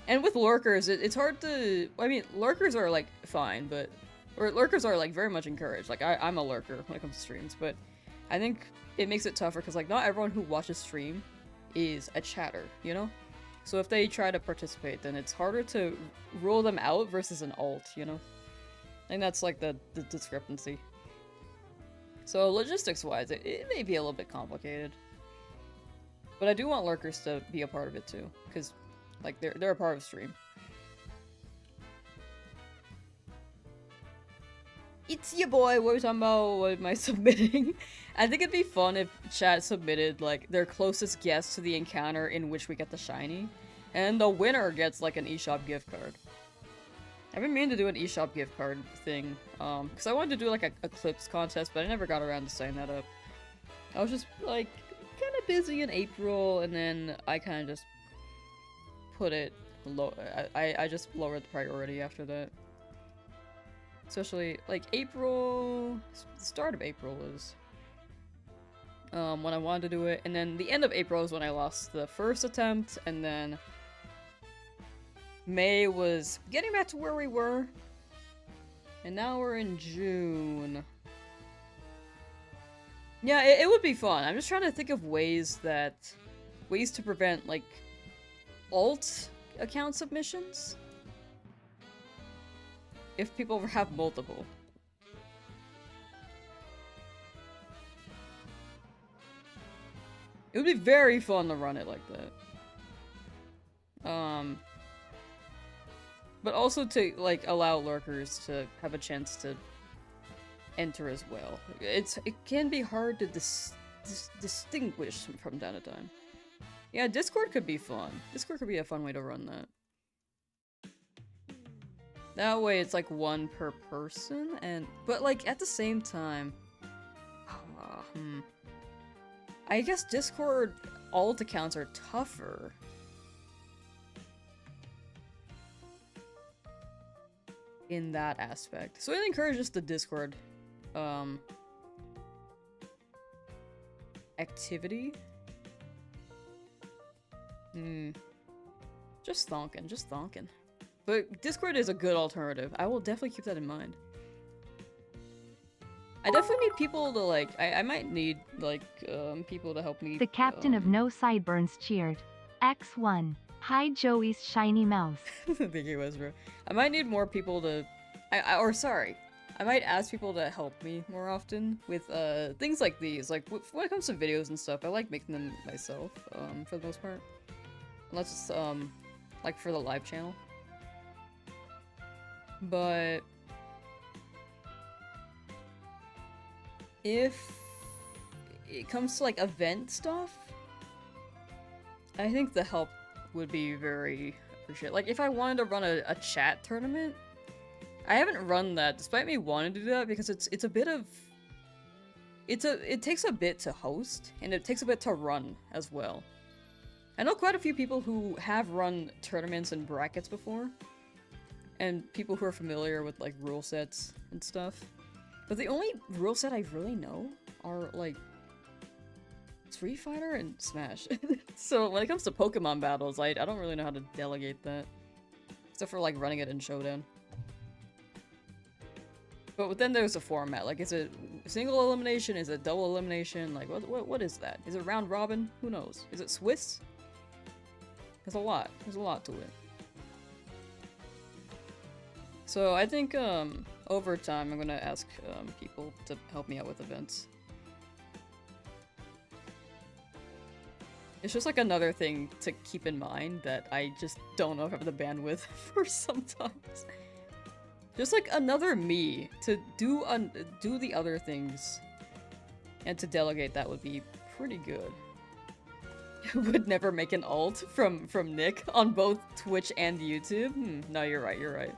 And with lurkers, it's hard to... I mean, lurkers are, like, fine, but... Or lurkers are, like, very much encouraged. Like, I'm a lurker when it comes to streams, but... I think it makes it tougher, because, like, not everyone who watches stream is a chatter, you know? So if they try to participate, then it's harder to rule them out versus an alt, you know? And that's, like, the discrepancy. So logistics-wise, it may be a little bit complicated. But I do want lurkers to be a part of it, too. Because, like, they're a part of stream. It's your boy, what are we talking about? What am I submitting? I think it'd be fun if chat submitted, like, their closest guess to the encounter in which we get the shiny. And the winner gets, like, an eShop gift card. I've been meaning to do an eShop gift card thing, because I wanted to do, like, a clips contest, but I never got around to setting that up. I was just, like, kind of busy in April, and then I kind of just put it low. I just lowered the priority after that. Especially, like, April... The start of April was... when I wanted to do it, and then the end of April is when I lost the first attempt, and then... May was getting back to where we were. And now we're in June. Yeah, it would be fun. I'm just trying to think of ways to prevent, like, alt account submissions. If people have multiple. It would be very fun to run it like that. But also to, like, allow lurkers to have a chance to enter as well. It can be hard to distinguish from time to time. Yeah, Discord could be fun. Discord could be a fun way to run that. That way it's like one per person, but like at the same time, I guess Discord alt accounts are tougher. In that aspect. So it encourages the Discord activity. Just thonkin'. But Discord is a good alternative. I will definitely keep that in mind. I definitely need people to, like, I might need, like, people to help me. The captain of No Sideburns cheered. X1. Hi, Joey's shiny mouse. Thank you, Ezra. I might need more people to... I might ask people to help me more often with, things like these. Like, when it comes to videos and stuff, I like making them myself, for the most part. Unless it's, like, for the live channel. But if it comes to like event stuff, I think the help would be very appreciated. Like if I wanted to run a chat tournament, I haven't run that despite me wanting to do that because it's a bit of it takes a bit to host and it takes a bit to run as well. I know quite a few people who have run tournaments and brackets before, and people who are familiar with like rule sets and stuff. But the only rule set I really know are like Street Fighter and Smash. So when it comes to Pokemon battles, I don't really know how to delegate that. Except for like running it in Showdown. But then there's a format, like is it single elimination, is it double elimination, like what is that? Is it round robin? Who knows? Is it Swiss? There's a lot to it. So I think over time I'm gonna ask people to help me out with events. It's just like another thing to keep in mind that I just don't know if I have the bandwidth for sometimes. Just like another me to do the other things and to delegate that would be pretty good. Would never make an alt from Nick on both Twitch and YouTube. No, you're right. You're right.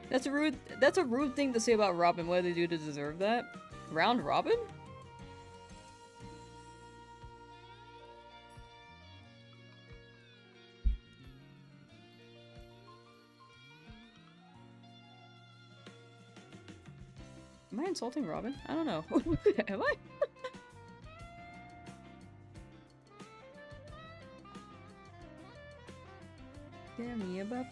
That's a rude thing to say about Robin. What did they do to deserve that? Round Robin? Am I insulting Robin? I don't know. Am I? Tell me about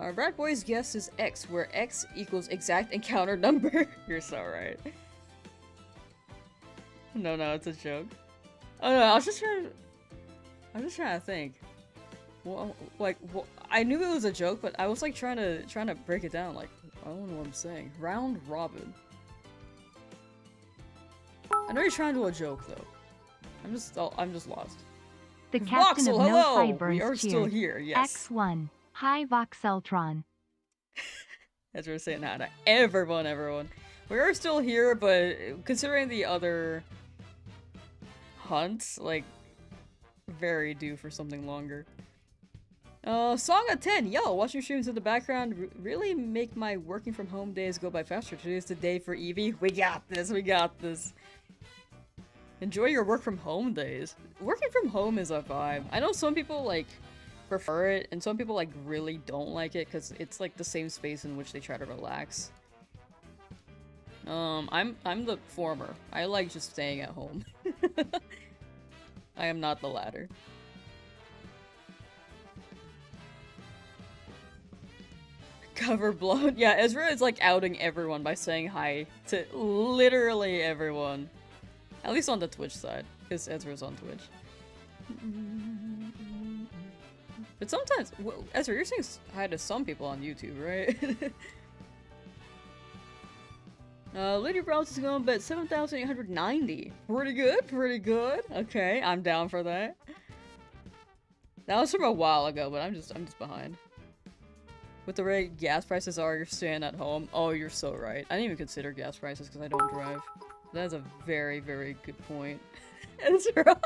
our Rat Boy's guess is X, where X equals exact encounter number. You're so right. No, it's a joke. Oh no, I was just trying to think. Well, like, I knew it was a joke, but I was like trying to break it down. Like, I don't know what I'm saying. Round Robin. I know you're trying to do a joke though. I'm just lost. The captain Voxel, of hello! No Sideburns We are still here, yes. X1. Hi, Voxeltron. As we're saying hi to everyone. We are still here, but considering the other hunts, like, very due for something longer. Song of 10. Yo, watching streams in the background really make my working from home days go by faster. Today's the day for Eevee. We got this. Enjoy your work from home days. Working from home is a vibe. I know some people like prefer it, and some people like really don't like it because it's like the same space in which they try to relax. I'm the former. I like just staying at home. I am not the latter. Cover blown. Yeah, Ezra is like outing everyone by saying hi to literally everyone. At least on the Twitch side, because Ezra's on Twitch. But sometimes, well, Ezra, you're saying hi to some people on YouTube, right? Lady Browns is going, but 7,890. Pretty good. Okay, I'm down for that. That was from a while ago, but I'm just behind. With the rate gas prices are, you're staying at home. Oh, you're so right. I didn't even consider gas prices because I don't drive. That's a very, very good point. Ezra.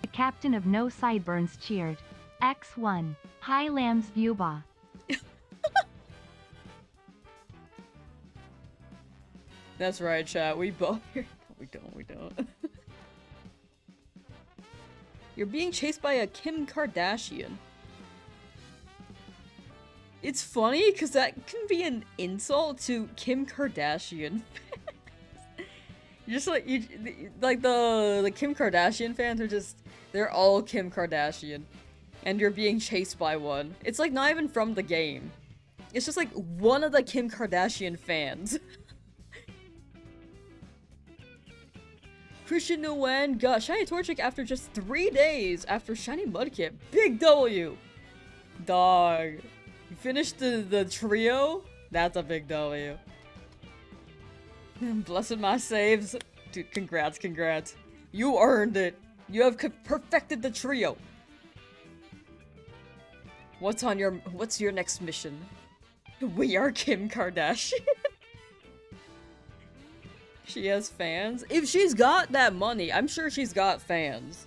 The captain of No Sideburns cheered. X1. Hi, Lambs Buba. That's right, chat. We both. We don't. You're being chased by a Kim Kardashian. It's funny because that can be an insult to Kim Kardashian. Just like the Kim Kardashian fans are they're all Kim Kardashian, and you're being chased by one. It's like not even from the game. It's just like one of the Kim Kardashian fans. Christian Nguyen got Shiny Torchic after just 3 days after Shiny Mudkip. Big W! Dog. You finished the trio? That's a big W. Blessed my saves. Dude, congrats. You earned it. You have perfected the trio. What's your next mission? We are Kim Kardashian. She has fans? If she's got that money, I'm sure she's got fans.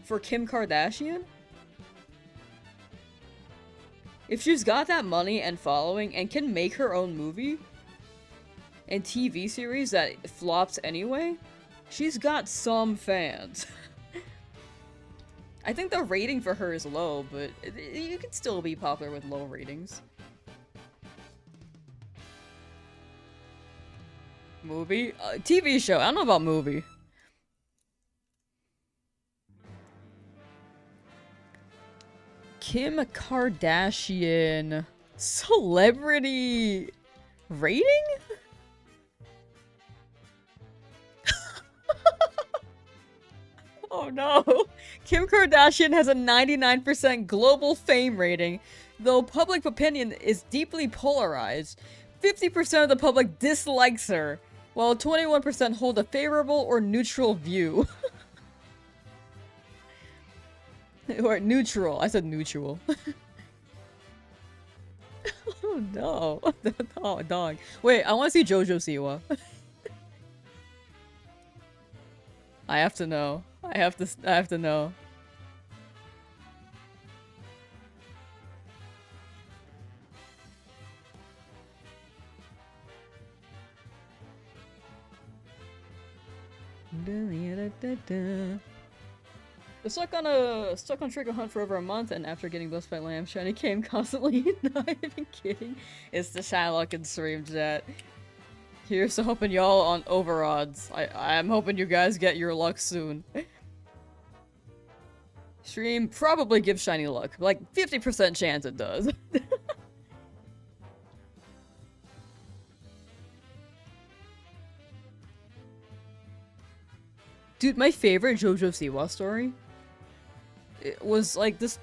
For Kim Kardashian? If she's got that money and following and can make her own movie and TV series that flops anyway, she's got some fans. I think the rating for her is low, but you can still be popular with low ratings. Movie? TV show. I don't know about movie. Kim Kardashian celebrity rating? Oh no. Kim Kardashian has a 99% global fame rating, though public opinion is deeply polarized. 50% of the public dislikes her, while 21% hold a favorable or neutral view. Or neutral. I said neutral. Oh no. Oh, dog. Wait, I want to see JoJo Siwa. I have to know. I have to know. Stuck on Trigger Hunt for over a month, and after getting blessed by Lamb, Shiny came constantly. Not even kidding. It's the Shylock and stream chat. Here's to hoping y'all on overodds. I'm hoping you guys get your luck soon. Stream probably gives Shiny luck. Like 50% chance it does. Dude, my favorite JoJo Siwa story, it was like this.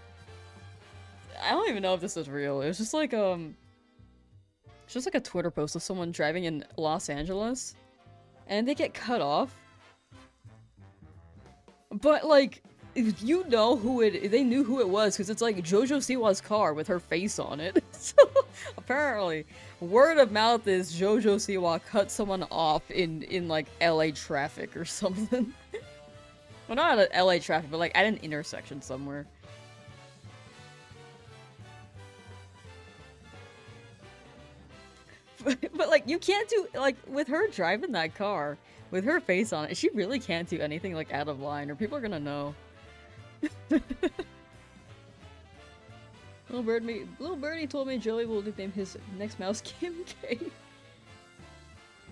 I don't even know if this is real. It was just like it's just like a Twitter post of someone driving in Los Angeles, and they get cut off. But like, if you know who they knew who it was because it's like JoJo Siwa's car with her face on it. So apparently, word of mouth is JoJo Siwa cut someone off in like LA traffic or something. Well, not at LA traffic, but like at an intersection somewhere. But like, you can't do, like, with her driving that car, with her face on it, she really can't do anything like out of line, or people are gonna know. Little birdie told me Joey will nickname his next mouse Kim K.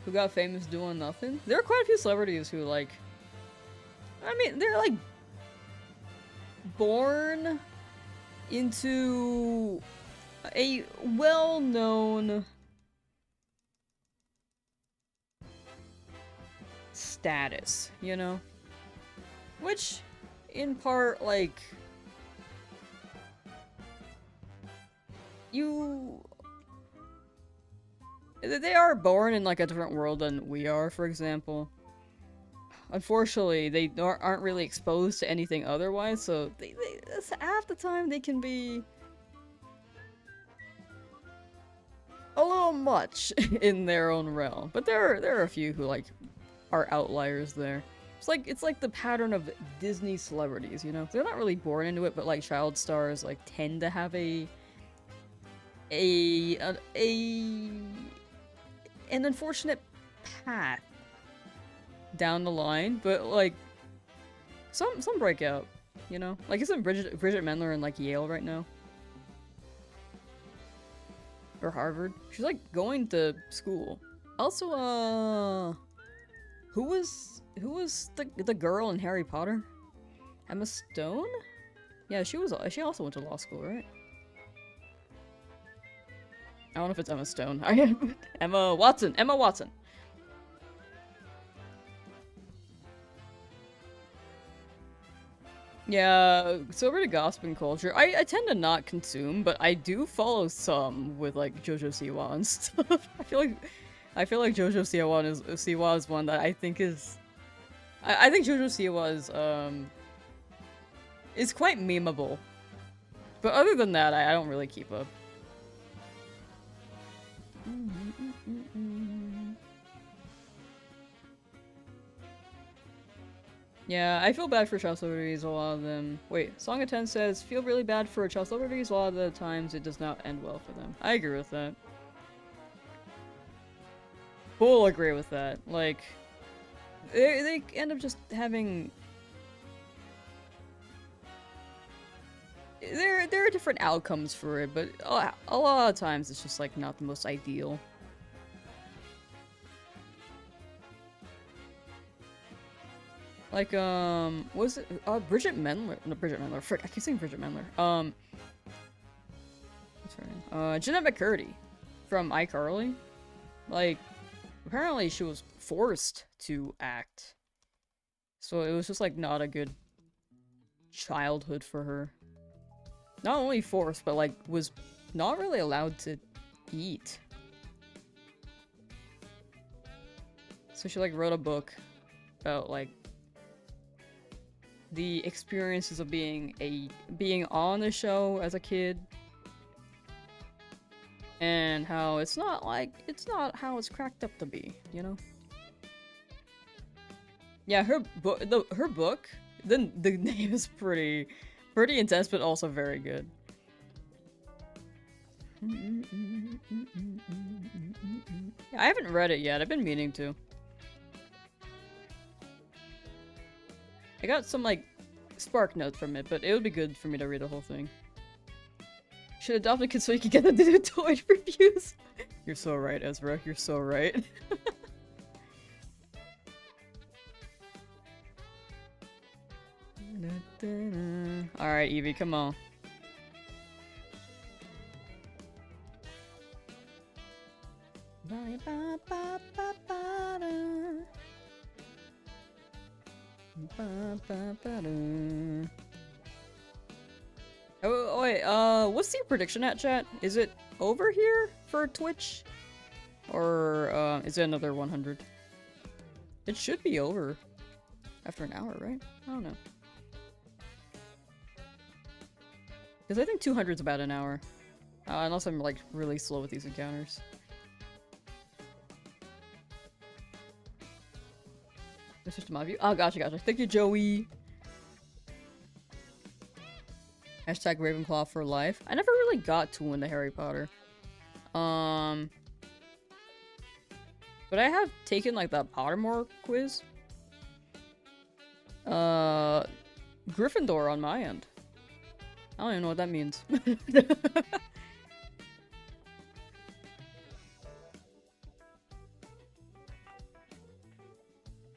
Who got famous doing nothing. There are quite a few celebrities who, like, I mean, they're like born into a well-known status, you know? Which, in part, like, they are born in, like, a different world than we are, for example. Unfortunately, they aren't really exposed to anything otherwise, so half the time they can be a little much in their own realm. But there are a few who, like, are outliers there. It's like the pattern of Disney celebrities, you know? They're not really born into it, but like child stars like tend to have an unfortunate path down the line, but like some break out, you know? Like, isn't Bridget Mendler in like Yale right now? Or Harvard? She's like going to school. Also, who was the girl in Harry Potter? Emma Stone? Yeah, she also went to law school, right? I don't know if it's Emma Stone. Emma Watson. Emma Watson. Yeah, celebrity gossip and culture. I tend to not consume, but I do follow some with like JoJo Siwa and stuff. I feel like JoJo Siwa is one that I think is. I think JoJo Siwa is quite memeable. But other than that, I don't really keep up. Yeah, I feel bad for child celebrities, a lot of them. Wait, Song of 10 says, feel really bad for child celebrities, a lot of the times it does not end well for them. I agree with that. Full agree with that. Like, they end up just having... There are different outcomes for it, but a lot of times it's just, like, not the most ideal. Like, was it, Bridget Mendler? No, Bridget Mendler. Frick, I keep saying Bridget Mendler. What's her name? Jeanette McCurdy from iCarly. Like, apparently she was forced to act. So it was just, like, not a good childhood for her. Not only forced, but, like, was not really allowed to eat. So she, like, wrote a book about, like, the experiences of being on the show as a kid, and how it's not how it's cracked up to be, you know? Yeah, her book, the name is pretty intense, but also very good. Yeah, I haven't read it yet. I've been meaning to. I got some, like, spark notes from it, but it would be good for me to read the whole thing. Should adopt a kid so you can get them to do toy reviews. You're so right, Ezra. You're so right. Alright, Eevee, come on. Oh, wait, what's the prediction at, chat? Is it over here for Twitch? Or, is it another 100? It should be over after an hour, right? I don't know. Because I think 200 is about an hour. Unless I'm, like, really slow with these encounters. Let's switch to my view. Oh, gotcha. Thank you, Joey. Hashtag Ravenclaw for life. I never really got too into Harry Potter. But I have taken, like, that Pottermore quiz. Gryffindor on my end. I don't even know what that means.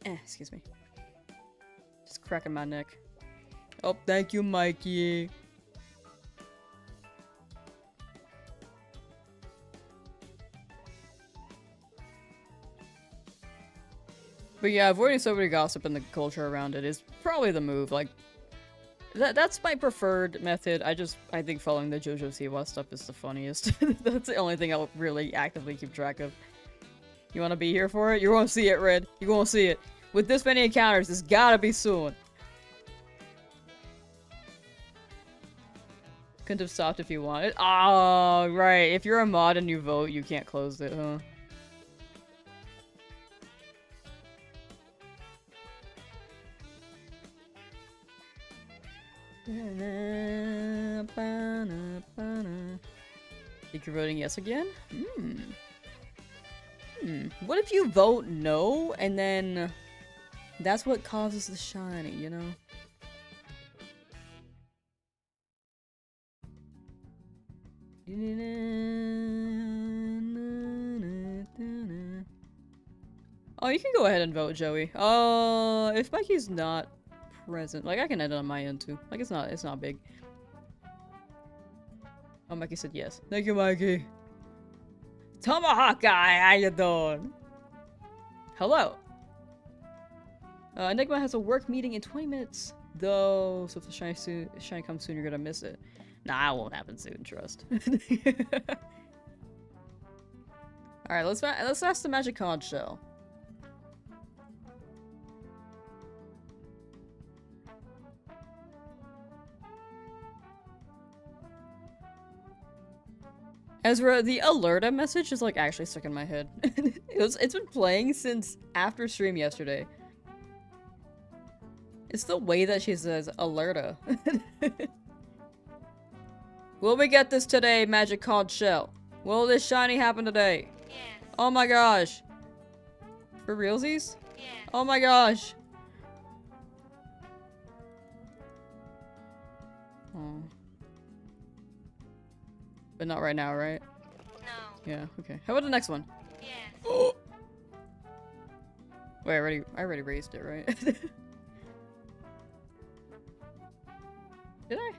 Excuse me. Just cracking my neck. Oh, thank you, Mikey. But yeah, avoiding celebrity gossip and the culture around it is probably the move. Like, that's my preferred method. I think following the JoJo Siwa stuff is the funniest. That's the only thing I'll really actively keep track of. You want to be here for it? You won't see it, Red. You won't see it. With this many encounters, it's gotta be soon. Couldn't have stopped if you wanted. Oh, right. If you're a mod and you vote, you can't close it, huh? Think you're voting yes again? What if you vote no, and then that's what causes the shiny, you know? Oh, you can go ahead and vote, Joey. If Mikey's not present, like, I can edit on my end too. Like, it's not big. Oh, Mikey said yes. Thank you, Mikey. Tomahawk guy, how you doing? Hello. Enigma has a work meeting in 20 minutes, though, so if the shiny comes soon, you're gonna miss it. Nah, it won't happen soon, trust. Alright, let's ask the Magic Conch shell. Ezra, the alerta message is like actually stuck in my head. It's been playing since after stream yesterday. It's the way that she says alerta. Will we get this today, Magic Conch Shell? Will this shiny happen today? Yes. Oh my gosh. For realsies? Yes. Oh my gosh. Oh. But not right now, right? No. Yeah, okay. How about the next one? Yes. Wait, I already raised it, right? Did I?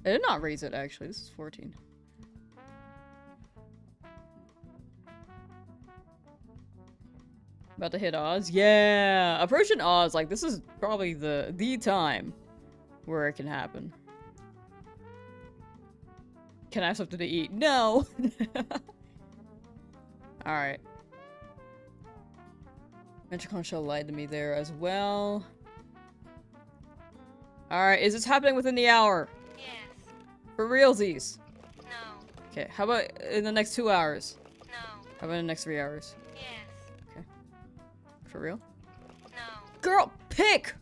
I did not raise it, actually. This is 14. About to hit Oz? Yeah! Approaching Oz, like, this is probably the time where it can happen. Can I have something to eat? No! Alright. Magikarp Shell lied to me there as well. Alright, is this happening within the hour? Yes. For realsies? No. Okay, how about in the next 2 hours? No. How about in the next 3 hours? Yes. Okay. For real? No. Girl, pick!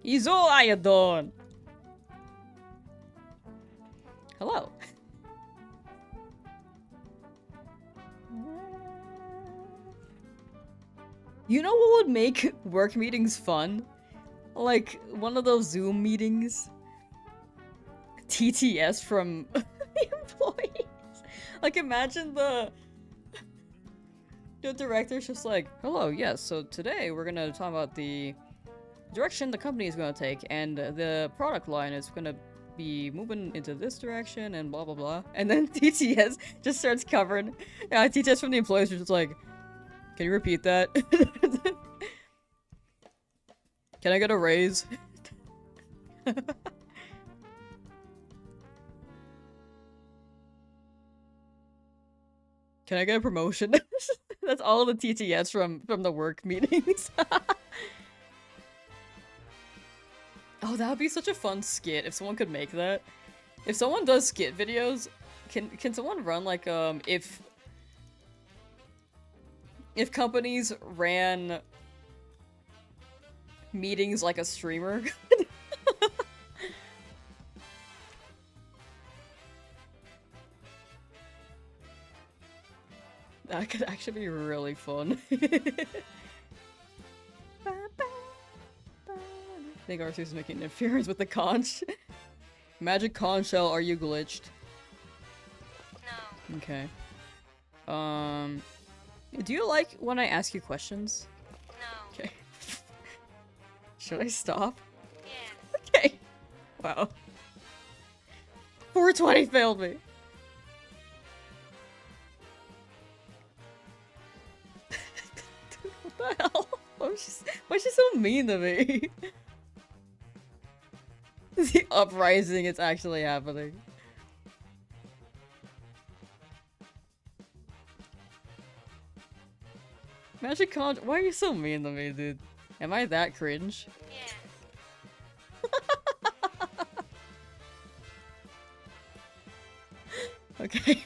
Izo Ayadon! Hello. You know what would make work meetings fun? Like, one of those Zoom meetings? TTS from the employees. Like, imagine the director's just like, hello, yes, so today we're gonna talk about the direction the company is gonna take, and the product line is gonna be moving into this direction, and blah blah blah. And then TTS just starts covering. Yeah, TTS from the employees are just like, can you repeat that? Can I get a raise? Can I get a promotion? That's all the TTS from the work meetings. Oh, that would be such a fun skit if someone could make that. If someone does skit videos, can someone run like if companies ran meetings like a streamer? That could actually be really fun. I think Arceus is making interference with the conch. Magic conch shell, are you glitched? No. Okay. Do you like when I ask you questions? No. Okay. Should I stop? Yes. Okay. Wow. 420 failed me. Dude, what the hell? Why is she so mean to me? The uprising, it's actually happening. Magic Conch, why are you so mean to me, dude? Am I that cringe? Yes. Okay.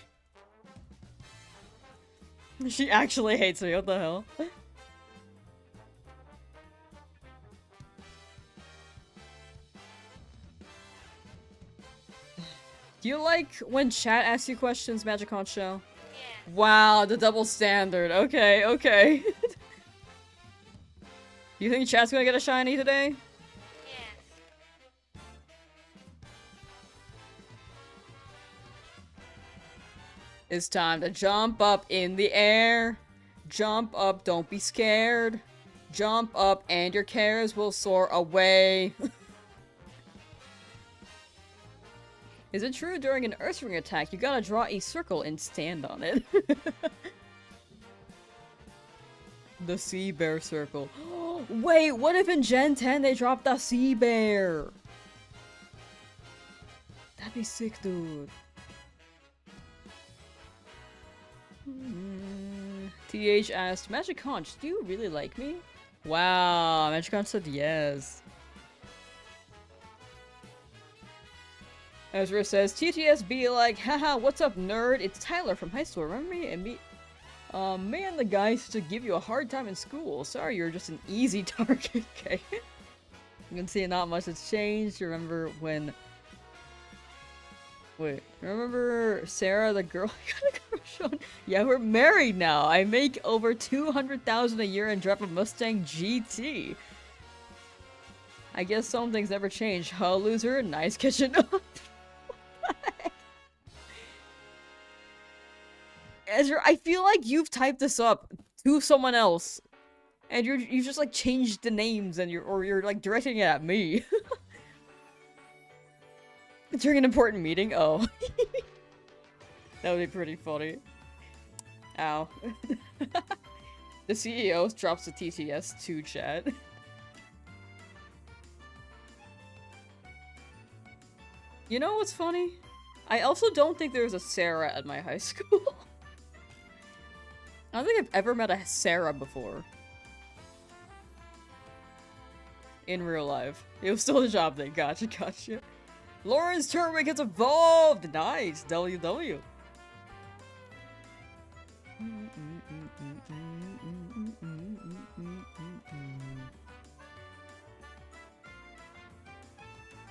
She actually hates me, what the hell? Do you like when chat asks you questions, Magic Conch Shell? Yes. Wow, the double standard. Okay, okay. You think chat's gonna get a shiny today? Yes. It's time to jump up in the air. Jump up, don't be scared. Jump up and your cares will soar away. Is it true during an Earth Ring attack you gotta draw a circle and stand on it? The Sea Bear circle. Wait, what if in Gen 10 they dropped the Sea Bear? That'd be sick, dude. TH asked, Magic Conch, do you really like me? Wow, Magic Conch said yes. Ezra says, TTS be like, haha, what's up, nerd? It's Tyler from high school, remember me? And me, man, the guy used to give you a hard time in school. Sorry, you're just an easy target. Okay. You can see not much has changed. Remember when... Wait, remember Sarah, the girl I got a crush on? Yeah, we're married now. I make over 200,000 a year and drive a Mustang GT. I guess some things never change. Huh, loser? Nice catching up. Ezra, I feel like you've typed this up to someone else, and you just like changed the names, and you're like directing it at me. During an important meeting? Oh. That would be pretty funny. Ow. The CEO drops the TTS to chat. You know what's funny? I also don't think there's a Sarah at my high school. I don't think I've ever met a Sarah before. In real life. It was still a job thing. Gotcha, gotcha. Lauren's turn gets evolved! Nice! WW.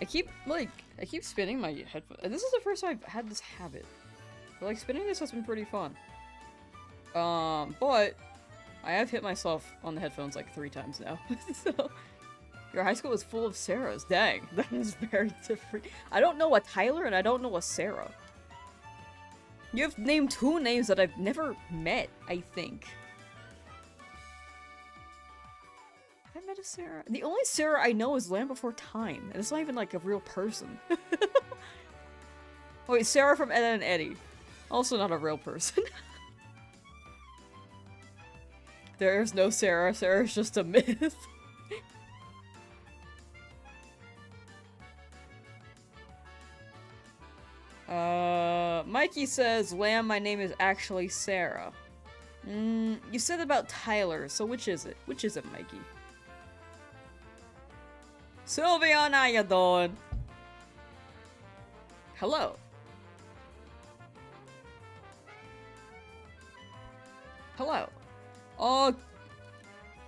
I keep spinning my headphones. And this is the first time I've had this habit. But like, spinning this has been pretty fun. But I have hit myself on the headphones like 3 times now. So, your high school is full of Sarahs. Dang, that is very different. I don't know a Tyler and I don't know a Sarah. You have named 2 names that I've never met, I think. Have I met a Sarah? The only Sarah I know is Land Before Time, and it's not even like a real person. Wait, Sarah from Ed and Eddie. Also not a real person. There's no Sarah. Sarah's just a myth. Mikey says, Lamb, my name is actually Sarah. You said about Tyler, so which is it? Which is it, Mikey? Sylveon, how you doing? Hello. Hello.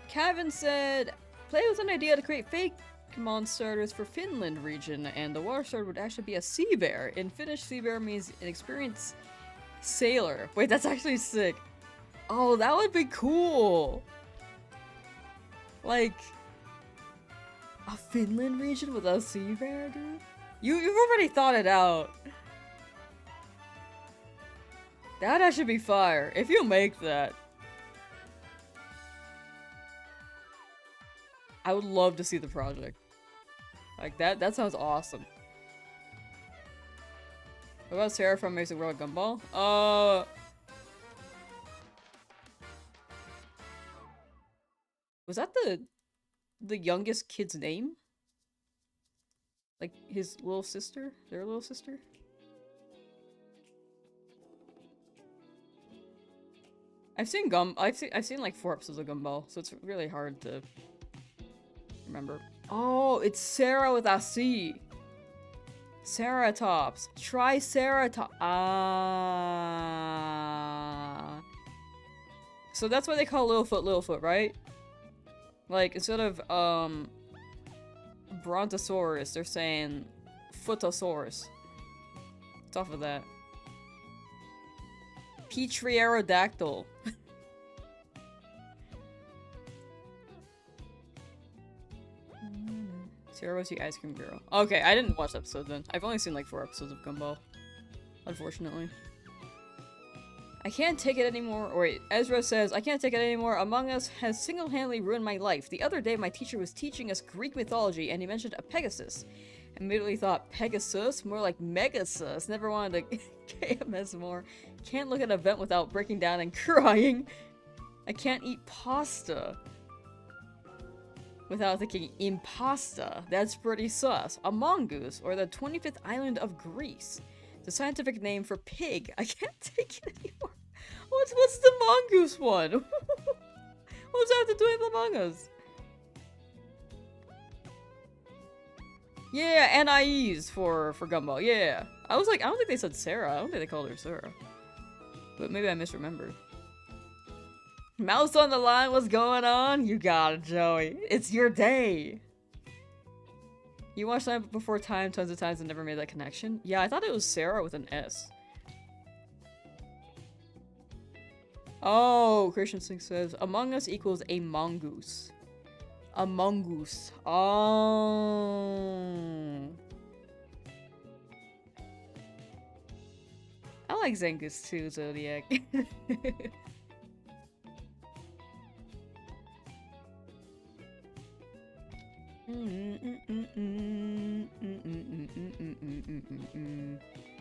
Kevin said, play with an idea to create fake Pokemon starters for Finland region, and the water starter would actually be a sea bear. In Finnish, sea bear means an experienced sailor. Wait, that's actually sick. Oh, that would be cool. Like, a Finland region with a sea bear, dude? You've already thought it out. That'd actually be fire. If you make that. I would love to see the project. Like, that sounds awesome. What about Sarah from Amazing World Gumball? Was that the youngest kid's name? Like, his little sister? Their little sister? I've seen like 4 episodes of Gumball, so it's really hard to remember. Oh, it's Sarah with a C. Ceratops. Triceratops. Ah. So that's why they call Littlefoot, right? Like, instead of, Brontosaurus, they're saying Footosaurus. It's off of that. Petrierodactyl. Sarah was the ice cream girl. Okay, I didn't watch the episode then. I've only seen like 4 episodes of Gumball. Unfortunately. I can't take it anymore. Or wait, Ezra says, I can't take it anymore. Among Us has single-handedly ruined my life. The other day, my teacher was teaching us Greek mythology and he mentioned a Pegasus. I immediately thought, Pegasus? More like Megasus. Never wanted to KMS more. Can't look at an event without breaking down and crying. I can't eat pasta without thinking impasta. That's pretty sus. A mongoose, or the 25th island of Greece. The scientific name for pig. I can't take it anymore. What's the mongoose one? What's that to do with Among Us? Yeah, NIEs for Gumball. Yeah. I was like, I don't think they said Sarah. I don't think they called her Sarah. But maybe I misremembered. Mouse on the line, what's going on? You got it, Joey. It's your day. You watched Land Before Time tons of times and never made that connection? Yeah, I thought it was Sarah with an S. Oh, Christian Singh says, Among Us equals a mongoose. A mongoose. Oh. I like Zengus too, Zodiac.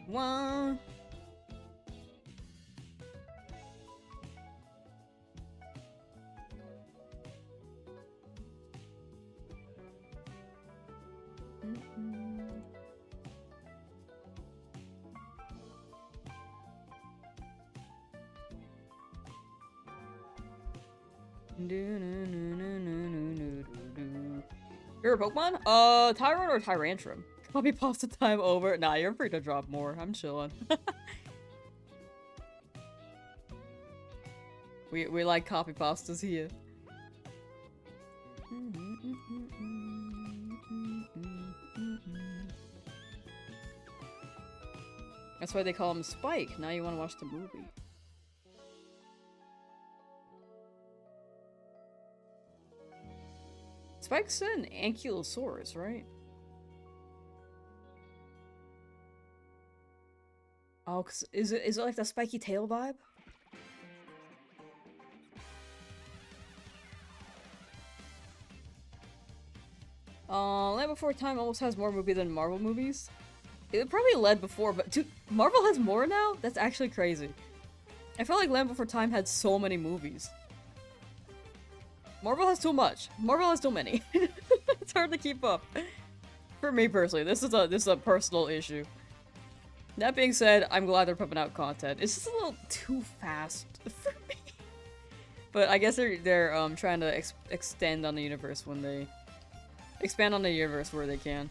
One. You're a Pokemon? Tyrant or Tyrantrum? Copy pasta time over. Nah, you're free to drop more. I'm chilling. we like copy pastas here. That's why they call him Spike. Now you want to watch the movie. Spike's an Ankylosaurus, right? Oh, is it like the spiky tail vibe? Land Before Time almost has more movie than Marvel movies. It probably led before, but dude, Marvel has more now? That's actually crazy. I felt like Land Before Time had so many movies. Marvel has too much. Marvel has too many. It's hard to keep up. For me personally, this is a personal issue. That being said, I'm glad they're pumping out content. It's just a little too fast for me. But I guess they're trying to extend on the universe when they expand on the universe where they can,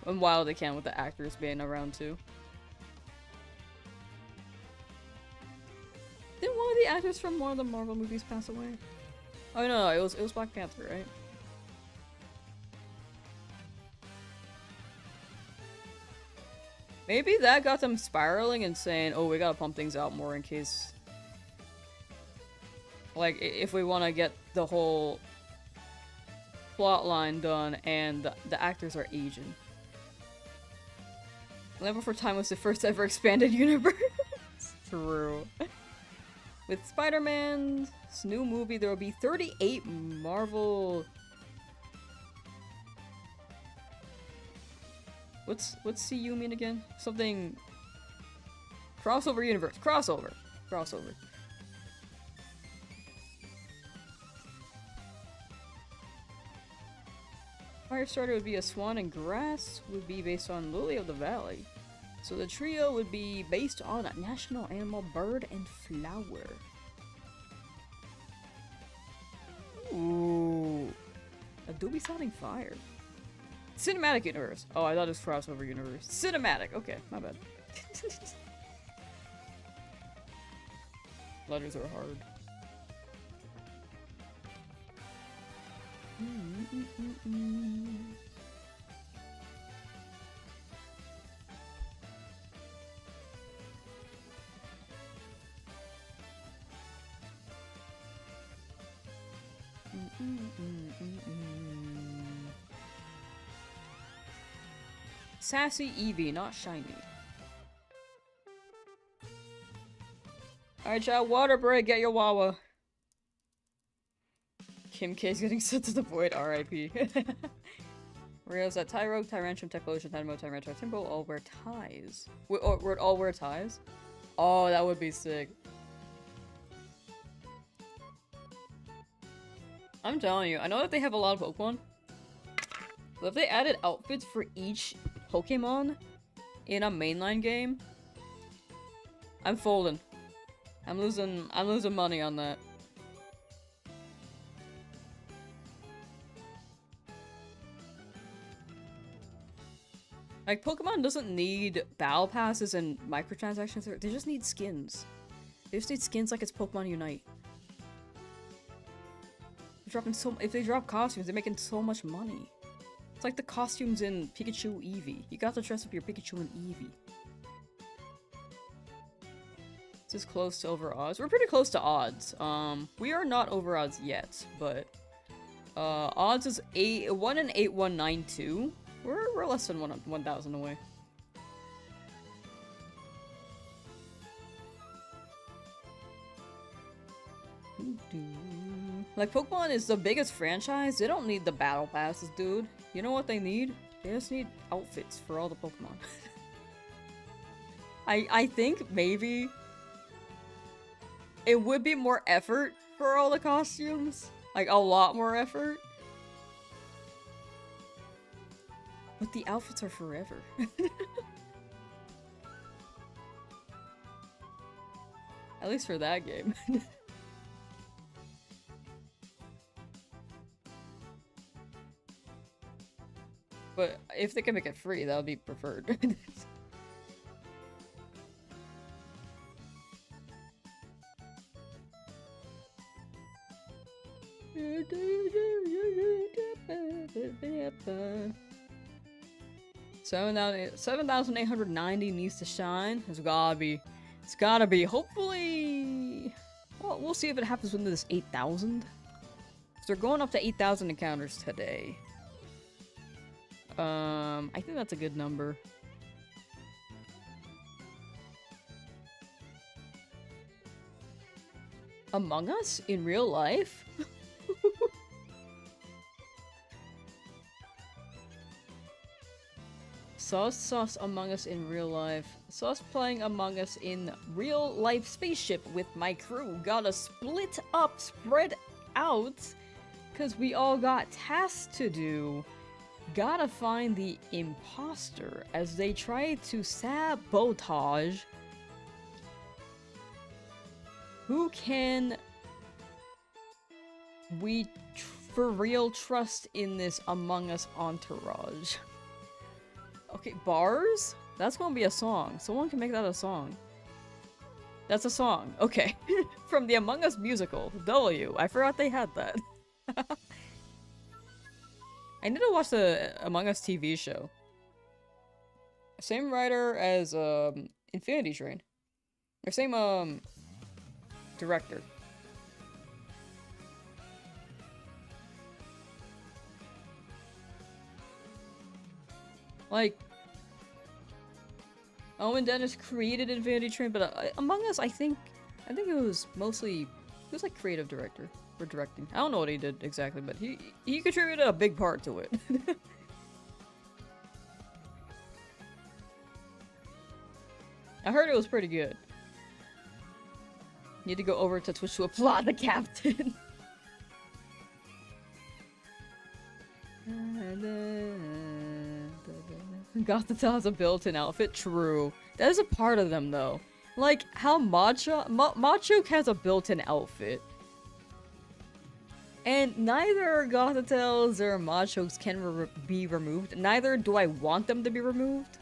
and while they can with the actors being around too. Didn't one of the actors from one of the Marvel movies pass away? Oh no, it was Black Panther, right? Maybe that got them spiraling and saying, oh, we gotta pump things out more in case, like, if we want to get the whole plot line done and the actors are Asian. Land Before Time was the first ever expanded universe. True. With Spider-Man's new movie, there will be 38 Marvel... What's CU mean again? Something... Crossover universe. Crossover. Firestarter would be a swan, and grass would be based on Lily of the Valley. So the trio would be based on a national animal, bird, and flower. Ooh. A doobie sounding fire. Cinematic universe. Oh, I thought it was crossover universe. Cinematic. Okay, my bad. Letters are hard. Sassy Eevee, not shiny. Alright, child, water break, get your Wawa. Kim K's getting sent to the void, RIP. Rio's at Tyrogue, Tyrantrum, Techlotion, Tynamo, Tyrantrum, Timbo all wear ties. Would all wear ties? Oh, that would be sick. I'm telling you, I know that they have a lot of Pokemon. But if they added outfits for each Pokemon in a mainline game, I'm folding. I'm losing money on that. Like, Pokemon doesn't need battle passes and microtransactions, they just need skins. They just need skins like it's Pokemon Unite. If they drop costumes, they're making so much money. It's like the costumes in Pikachu Eevee. You got to dress up your Pikachu and Eevee. This is close to over odds. We're pretty close to odds. We are not over odds yet, but odds is 1 in 8192. We're less than 1,000 away. Like, Pokemon is the biggest franchise. They don't need the battle passes, dude. You know what they need? They just need outfits for all the Pokemon. I think maybe it would be more effort for all the costumes. Like, a lot more effort. But the outfits are forever. At least for that game. But if they can make it free, that would be preferred. $7,890 needs to shine. It's gotta be. Hopefully, well, we'll see if it happens within this 8,000. They're going up to 8,000 encounters today. I think that's a good number. Among Us in real life? Sauce Among Us in real life. Sauce playing Among Us in real life spaceship with my crew. Gotta split up, spread out, cause we all got tasks to do. Gotta find the imposter as they try to sabotage. Who can we for real trust in this Among Us entourage? Okay, bars? That's gonna be a song. Someone can make that a song. That's a song. Okay. From the Among Us musical. W. I forgot they had that. I need to watch the Among Us TV show. Same writer as Infinity Train. Or same director. Like, Owen Dennis created Infinity Train, but Among Us, I think it was like creative director for directing. I don't know what he did exactly, but he contributed a big part to it. I heard it was pretty good. Need to go over to Twitch to applaud the captain. Gothita has a built-in outfit. True. That is a part of them, though. Like, how Machoke has a built-in outfit. And neither Gothitels or Machokes can be removed. Neither do I want them to be removed.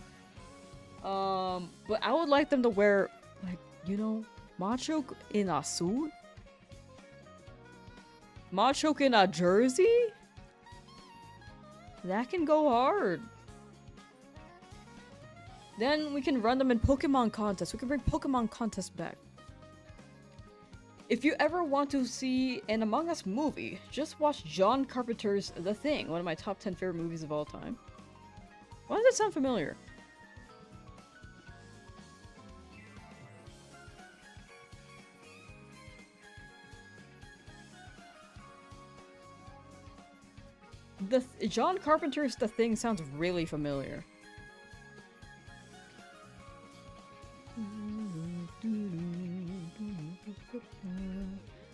But I would like them to wear, like, you know, Machoke in a suit? Machoke in a jersey? That can go hard. Then we can run them in Pokemon contests. We can bring Pokemon contests back. If you ever want to see an Among Us movie, just watch John Carpenter's The Thing, one of my top 10 favorite movies of all time. Why does that sound familiar? John Carpenter's The Thing sounds really familiar.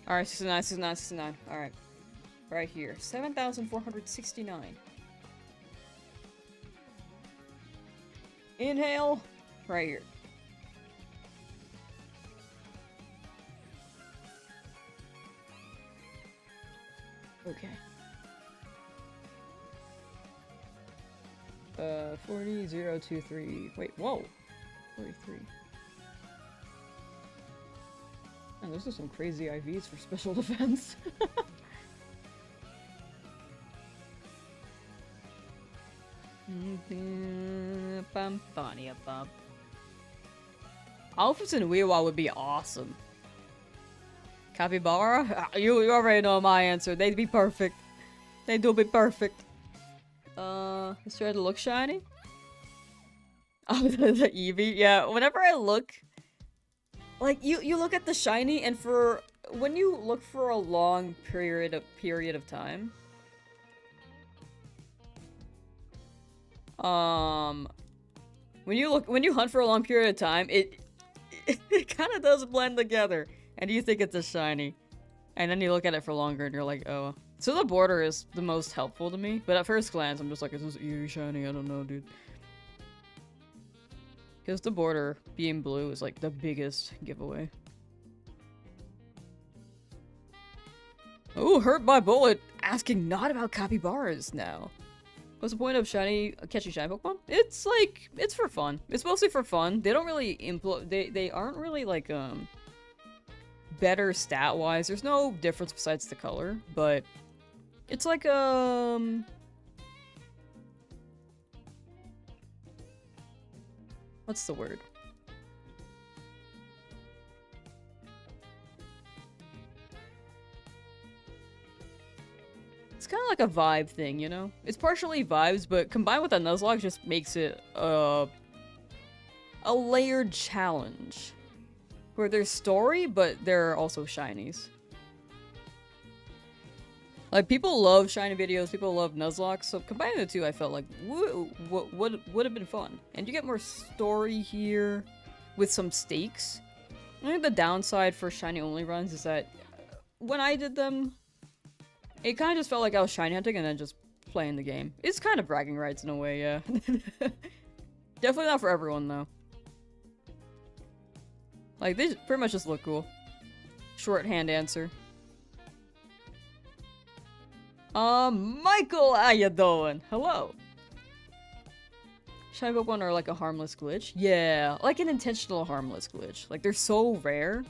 Alright, 69. Alright. Right here. 7,469. Inhale. Right here. 40023. Wait, whoa. 43. And those are some crazy IVs for special defense. Outfits in Weewa would be awesome. Capybara? You already know my answer. They'd be perfect. They do be perfect. Let's try to look shiny. Oh, the Eevee? Yeah, whenever I look... Like, you look at the shiny, and for... When you look for a long period of time... When you hunt for a long period of time, it kind of does blend together. And you think it's a shiny. And then you look at it for longer, and you're like, oh... So the border is the most helpful to me, but at first glance, I'm just like, is this Eevee shiny? I don't know, dude. Because the border being blue is like the biggest giveaway. Oh, hurt by bullet. Asking not about capybaras now. What's the point of catching shiny Pokemon? It's like, it's for fun. It's mostly for fun. They don't really they aren't really like, better stat-wise. There's no difference besides the color, but it's like, what's the word? It's kind of like a vibe thing, you know? It's partially vibes, but combined with a Nuzlocke just makes it, a layered challenge. Where there's story, but there are also shinies. Like, people love shiny videos, people love Nuzlocke, so combining the two, I felt like, would have been fun. And you get more story here, with some stakes. I think the downside for shiny only runs is that, when I did them, it kind of just felt like I was shiny hunting and then just playing the game. It's kind of bragging rights in a way, yeah. Definitely not for everyone, though. Like, they pretty much just look cool. Shorthand answer. Michael, how you doing? Hello. Shiny Pokemon are like a harmless glitch. Yeah, like an intentional harmless glitch. Like, they're so rare.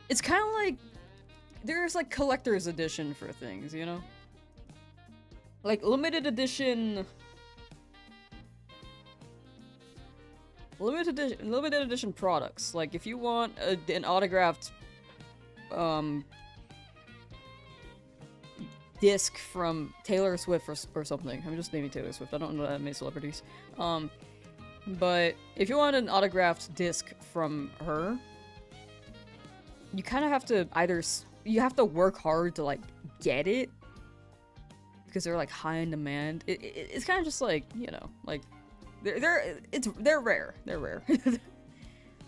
It's kind of like... There's, like, collector's edition for things, you know? Like, limited edition products. Like, if you want an autographed disc from Taylor Swift or something. I'm just naming Taylor Swift. I don't know that many celebrities. But if you want an autographed disc from her, you kind of have to you have to work hard to, like, get it. Because they're, like, high in demand. It's kind of just like, you know, like, they're rare. They're rare.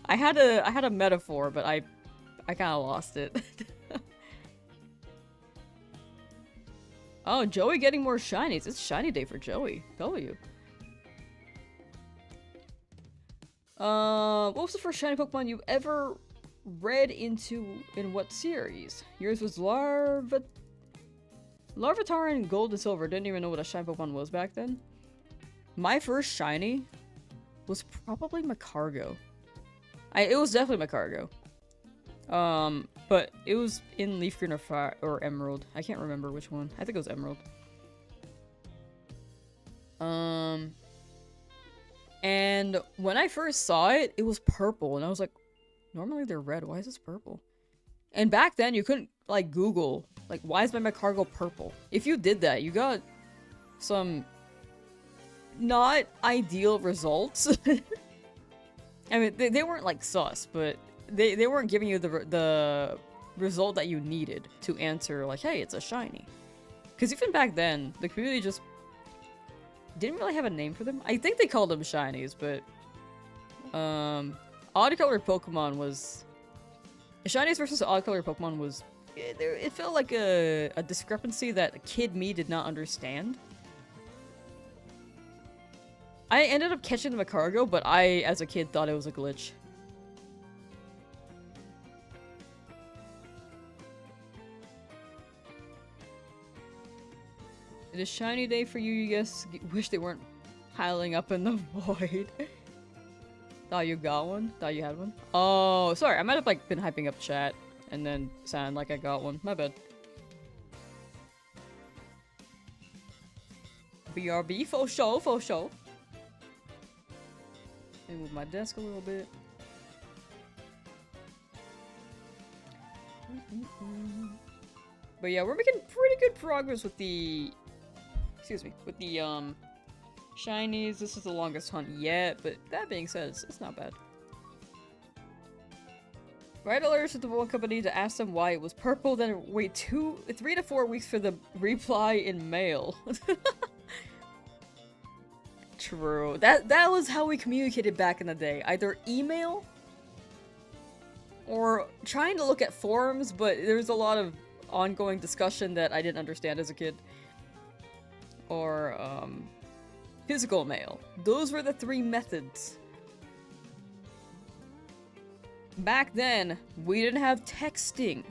I had a metaphor, but I kind of lost it. Oh, Joey getting more shinies. It's shiny day for Joey. W. What was the first shiny Pokemon you ever read into in what series? Yours was Larvitar in Gold and Silver. Didn't even know what a shiny Pokemon was back then. My first shiny was probably Macargo. It was definitely Macargo. But it was in LeafGreen or Emerald. I can't remember which one. I think it was Emerald. And when I first saw it, it was purple, and I was like, normally they're red. Why is this purple? And back then, you couldn't, like, Google, like, why is my Macargo purple? If you did that, you got some not ideal results. I mean, they weren't, like, sus, but they weren't giving you the result that you needed to answer, like, hey, it's a shiny. Because even back then, the community just didn't really have a name for them. I think they called them shinies, but odd-colored Pokemon was... Shinies versus odd-colored Pokemon was... It felt like a discrepancy that kid me did not understand. I ended up catching the Macargo, but I, as a kid, thought it was a glitch. It is shiny day for you, you guys. Wish they weren't piling up in the void. Thought you got one? Thought you had one? Oh, sorry. I might have like been hyping up chat and then sound like I got one. My bad. BRB, faux show, faux show. Let me move my desk a little bit. But yeah, we're making pretty good progress with the... Excuse me. With the, shinies. This is the longest hunt yet, but that being said, it's not bad. Write a letter to the World Company to ask them why it was purple, then wait 3 to 4 weeks for the reply in mail. True. That was how we communicated back in the day. Either email or trying to look at forums, but there's a lot of ongoing discussion that I didn't understand as a kid. Or, physical mail. Those were the 3 methods. Back then, we didn't have texting.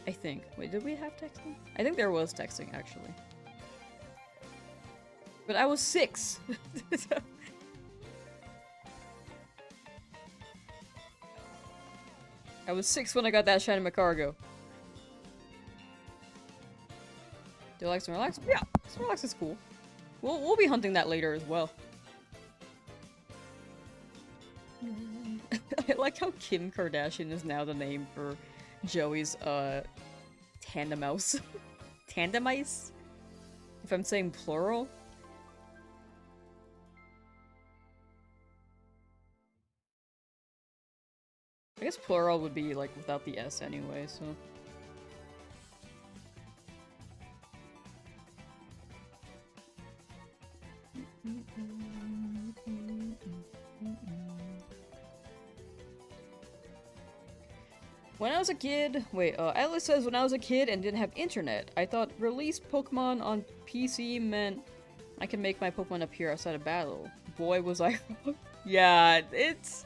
I think. Wait, did we have texting? I think there was texting, actually. But I was 6. I was 6 when I got that shiny Magikarp. Do you like Snorlax? Yeah, Snorlax is cool. We'll be hunting that later as well. I like how Kim Kardashian is now the name for Joey's, Tandemouse. Tandemice? If I'm saying plural? I guess plural would be, like, without the S anyway, so... When I was a kid, Atlas says when I was a kid and didn't have internet, I thought release Pokemon on PC meant I can make my Pokemon appear outside of battle. Boy, was I yeah, it's...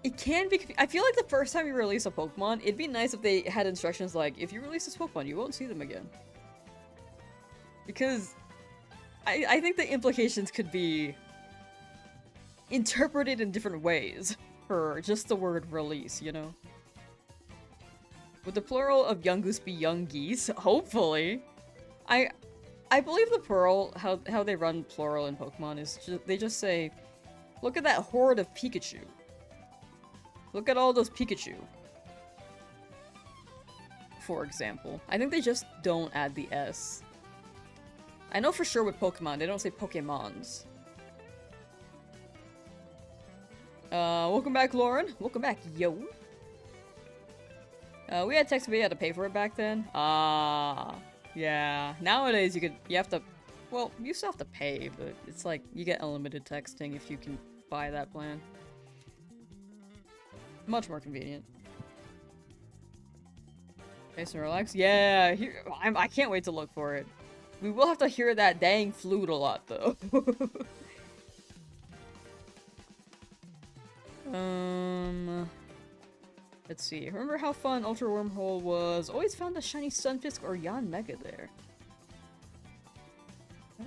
It can be... I feel like the first time you release a Pokemon, it'd be nice if they had instructions like, if you release this Pokemon, you won't see them again. Because I think the implications could be interpreted in different ways for just the word release, you know? Would the plural of young goose be young geese? Hopefully. I believe the plural, how they run plural in Pokemon is they just say, look at that horde of Pikachu. Look at all those Pikachu. For example. I think they just don't add the S. I know for sure with Pokemon, they don't say Pokemons. Welcome back, Lauren. Welcome back, yo. We had text, but you had to pay for it back then. Yeah. Nowadays, you have to, well, you still have to pay, but it's like, you get unlimited texting if you can buy that plan. Much more convenient. Nice and relax. Yeah, I can't wait to look for it. We will have to hear that dang flute a lot, though. Let's see. Remember how fun Ultra Wormhole was? Always found a shiny Sunfisk or Yanmega there.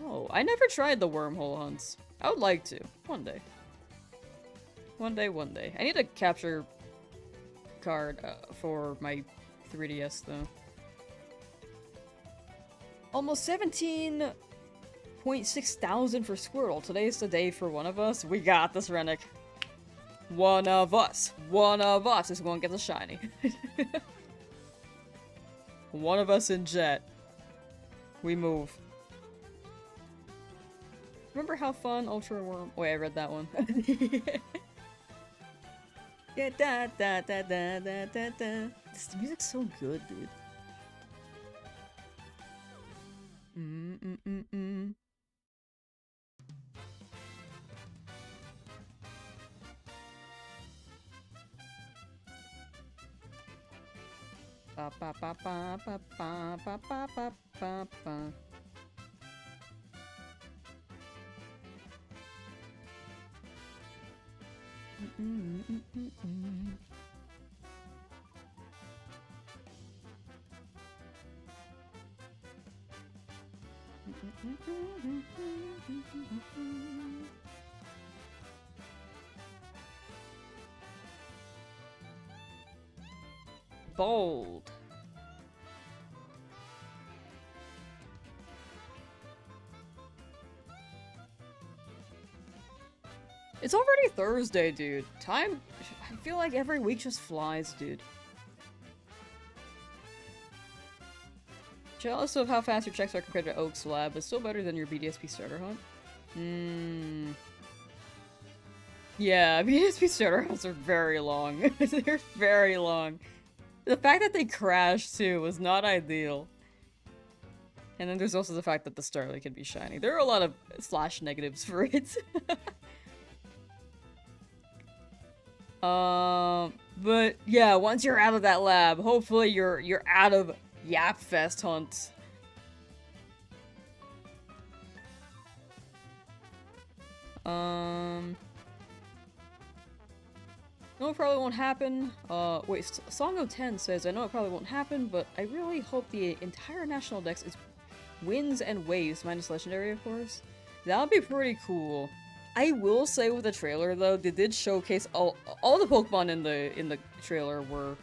Oh, I never tried the wormhole hunts. I would like to. One day. One day. I need a capture card for my 3DS, though. Almost 17.6 thousand for Squirtle. Today's the day for one of us. We got this, Rennick. One of us is going to get the shiny. One of us in Jet. We move. Remember how fun Ultra Worm... Wait, I read that one. Yeah, da da da da da da da. This music's so good, dude. Ba ba ba ba ba ba ba ba ba ba ba. Bold. It's already Thursday, dude. Time, I feel like every week just flies, dude. Jealous of how fast your checks are compared to Oak's lab, but still better than your BDSP starter hunt. Yeah, BDSP starter hunts are very long. They're very long. The fact that they crashed too was not ideal. And then there's also the fact that the Starly can be shiny. There are a lot of slash negatives for it. But yeah, once you're out of that lab, hopefully you're out of Yapfest hunts. No, it probably won't happen. Wait, Song010 says, I know it probably won't happen, but I really hope the entire national dex is wins and waves, minus legendary, of course. That would be pretty cool. I will say with the trailer though, they did showcase all the Pokemon in the trailer were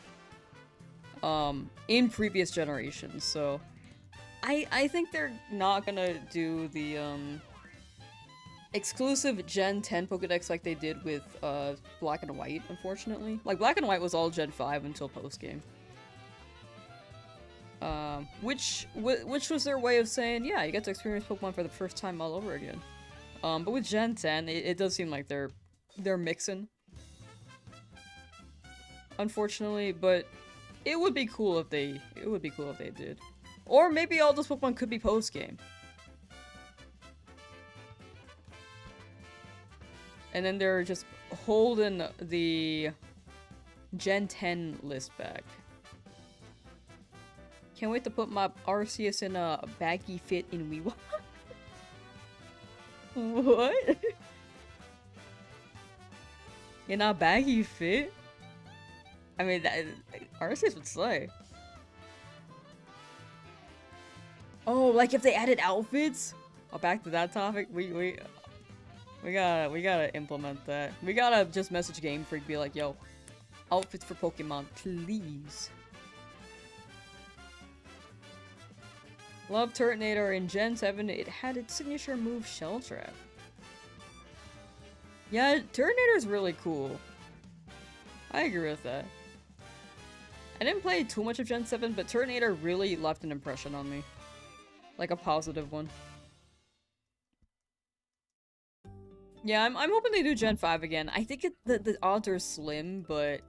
in previous generations, so I think they're not gonna do the exclusive Gen 10 Pokedex like they did with Black and White, unfortunately. Like Black and White was all Gen 5 until post-game. Which was their way of saying, yeah, you get to experience Pokemon for the first time all over again. But with Gen 10, it does seem like they're mixing. Unfortunately, but it would be cool if they did. Or maybe all those Pokemon could be post-game. And then they're just holding the Gen 10 list back. Can't wait to put my Arceus in a baggy fit in Weewaa. What? In a baggy fit? I mean, Arceus would slay. Oh, like if they added outfits? Oh, back to that topic. We gotta implement that. We gotta just message Game Freak, be like, yo, outfits for Pokemon, please. Love Turtonator in Gen 7, it had its signature move Shell Trap. Yeah, Turtonator's really cool. I agree with that. I didn't play too much of Gen 7, but Turtonator really left an impression on me. Like a positive one. Yeah, I'm hoping they do Gen 5 again. I think the odds are slim, but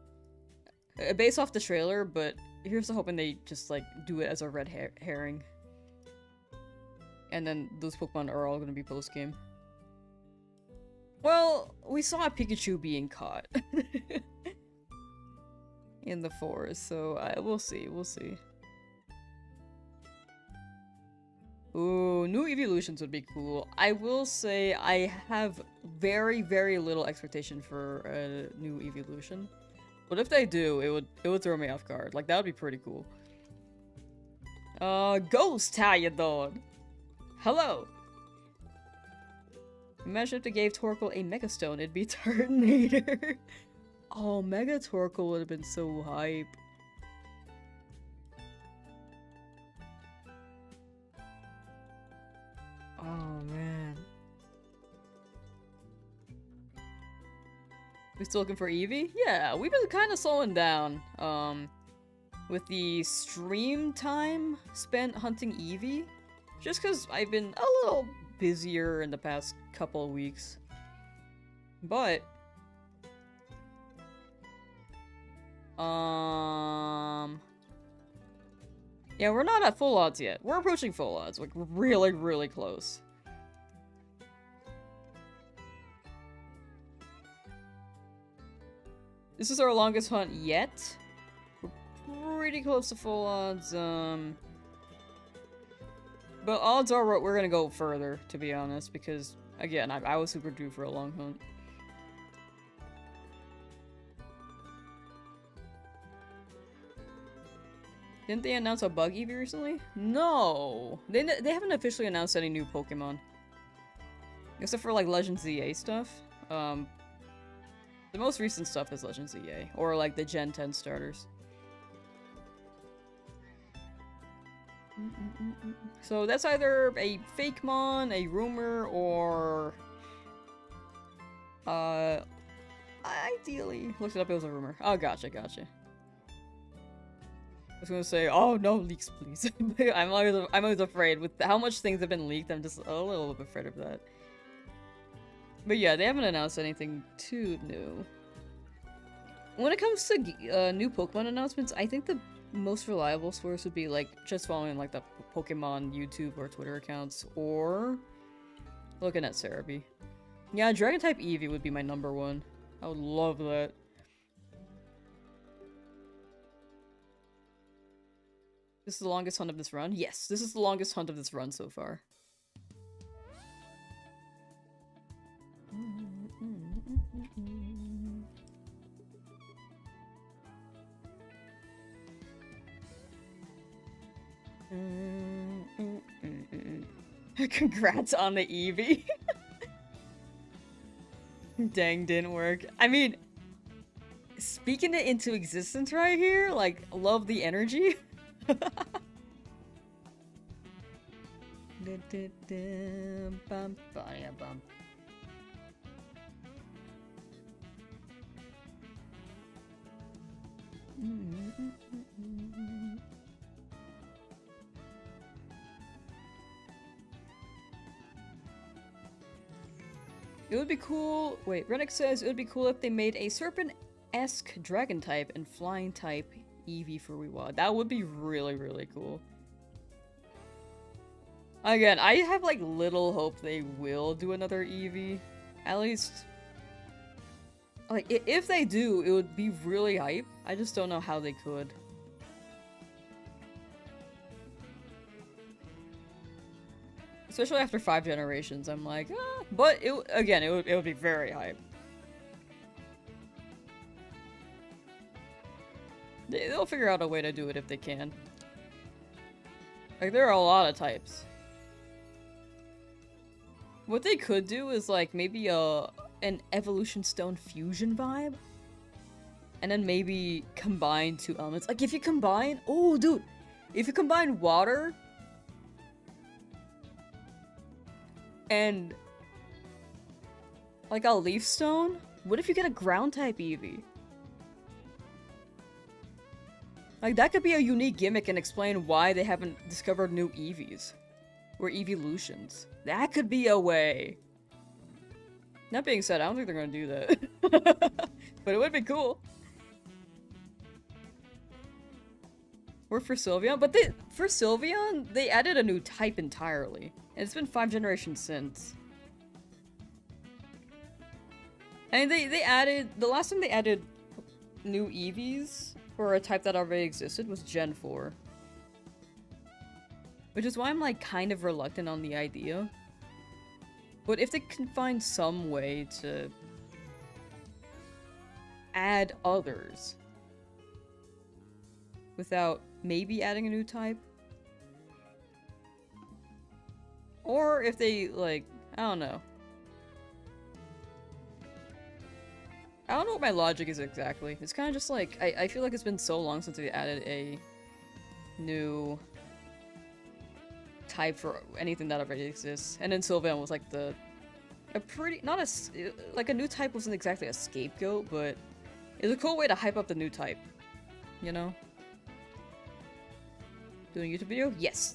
based off the trailer, but here's the hoping they just like do it as a red herring. And then those Pokemon are all gonna be post-game. Well, we saw a Pikachu being caught in the forest, so we'll see, we'll see. Ooh, new evolutions would be cool. I will say I have very, very little expectation for a new evolution. But if they do, it would throw me off guard. Like, that would be pretty cool. Ghost, how you doing? Hello! Imagine if they gave Torkoal a Megastone, it'd be Turtonator. Oh, Mega Torkoal would have been so hype. Oh, man. We still looking for Eevee? Yeah, we've been kind of slowing down, with the stream time spent hunting Eevee. Just because I've been a little busier in the past couple of weeks. But yeah, we're not at full odds yet. We're approaching full odds, like really, really close. This is our longest hunt yet. We're pretty close to full odds, but odds are we're gonna go further, to be honest, because, again, I was super due for a long hunt. Didn't they announce a bug Eevee recently? No! They haven't officially announced any new Pokemon. Except for, like, Legends ZA stuff. The most recent stuff is Legends ZA, or, like, the Gen 10 starters. So that's either a fake mon, a rumor, or ideally looked it up, it was a rumor. Oh, gotcha. I was gonna say, oh no, leaks please. I'm always afraid with how much things have been leaked. I'm just a little bit afraid of that. But yeah, they haven't announced anything too new. When it comes to new Pokemon announcements, I think the most reliable source would be like just following like the Pokemon YouTube or Twitter accounts, or looking at Cerebi. Yeah, Dragon type Eevee would be my number one. I would love that. This is the longest hunt of this run? Yes, this is the longest hunt of this run so far. Congrats on the Eevee. Dang, didn't work. I mean, speaking it into existence right here, like, love the energy. It would be cool. Wait, Rennick says it would be cool if they made a serpent-esque dragon type and flying type Eevee for Weewaa. That would be really, really cool. Again, I have like little hope they will do another Eevee. At least, like, if they do, it would be really hype. I just don't know how they could. Especially after 5 generations, I'm like, ah. But again, it would be very hype. They'll figure out a way to do it if they can. Like, there are a lot of types. What they could do is like maybe an Evolution Stone fusion vibe, and then maybe combine 2 elements. Like if you combine, oh dude, if you combine water and like a leaf stone, what if you get a ground type Eevee? Like that could be a unique gimmick and explain why they haven't discovered new Eevees or evolutions. That could be a way. That being said, I don't think they're gonna do that. But it would be cool. Or for Sylveon, but for Sylveon, they added a new type entirely. And it's been 5 generations since. And they added, the last time they added new Eevees for a type that already existed was Gen 4. Which is why I'm like kind of reluctant on the idea. But if they can find some way to add others without maybe adding a new type, or if they like, I don't know what my logic is exactly. It's kind of just like I feel like it's been so long since they added a new type for anything that already exists, and then Sylveon was like like a new type wasn't exactly a scapegoat, but it's a cool way to hype up the new type, you know? Doing a YouTube video? Yes,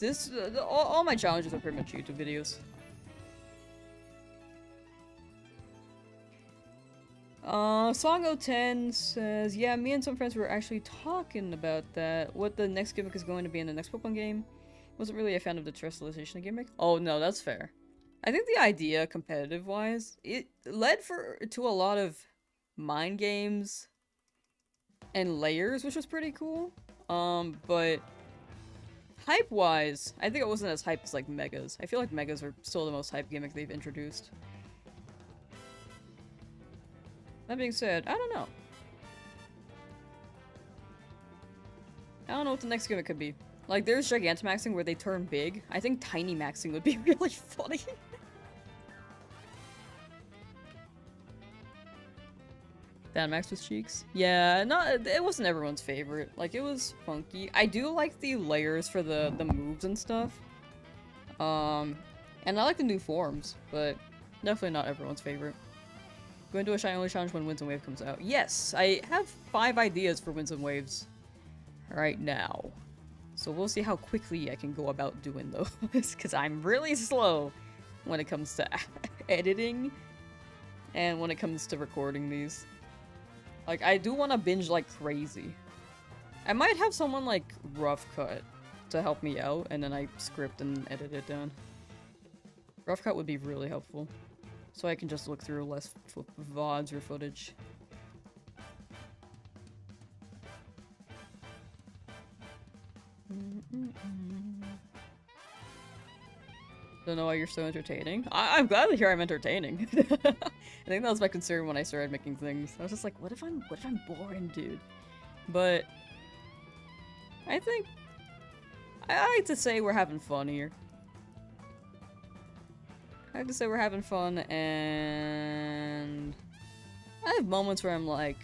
all my challenges are pretty much YouTube videos. Song010 says, yeah, me and some friends were actually talking about that, what the next gimmick is going to be in the next Pokemon game. Wasn't really a fan of the terrestrialization gimmick. Oh no, that's fair. I think the idea, competitive-wise, it led to a lot of mind games and layers, which was pretty cool. But hype-wise, I think it wasn't as hype as like Megas. I feel like Megas are still the most hype gimmick they've introduced. That being said, I don't know. I don't know what the next gimmick could be. Like, there's Gigantamaxing where they turn big. I think Tiny Maxing would be really funny. Max with cheeks. Yeah, it wasn't everyone's favorite. Like, it was funky. I do like the layers for the moves and stuff. And I like the new forms, but definitely not everyone's favorite. Going to a Shiny Only challenge when Winds and Wave comes out. Yes, I have 5 ideas for Winds and Waves right now. So we'll see how quickly I can go about doing those, because I'm really slow when it comes to editing and when it comes to recording these. Like, I do want to binge like crazy. I might have someone like rough cut to help me out, and then I script and edit it down. Rough cut would be really helpful, so I can just look through less VODs or footage. Don't know why you're so entertaining. I'm glad to hear I'm entertaining. I think that was my concern when I started making things. I was just like, what if I'm boring, dude? But I think I like to say we're having fun here. I like to say we're having fun, and I have moments where I'm like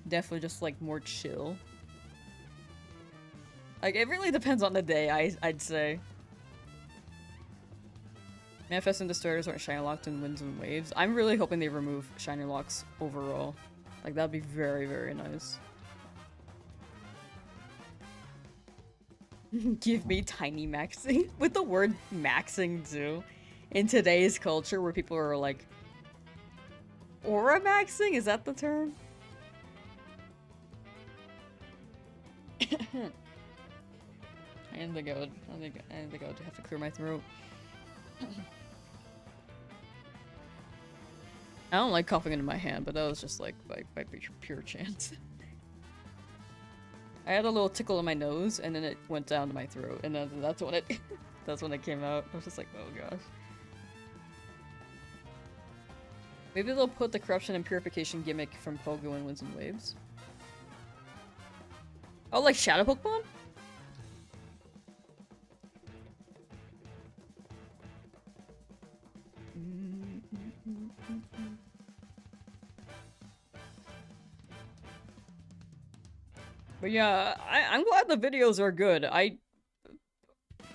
definitely just like more chill. Like, it really depends on the day, I'd say. Manifesting Destroyers aren't Shiny Locked in Winds and Waves. I'm really hoping they remove Shiny Locks overall. Like, that'd be very, very nice. Give me tiny maxing. With the word maxing, too. In today's culture, where people are like... Aura maxing? Is that the term? I didn't think I would have to clear my throat. I don't like coughing into my hand, but that was just like by pure chance. I had a little tickle in my nose, and then it went down to my throat, and then that's when it that's when it came out. I was just like, oh gosh. Maybe they'll put the corruption and purification gimmick from Pogo in Winds and Waves. Oh, like Shadow Pokemon? But yeah, I'm glad the videos are good.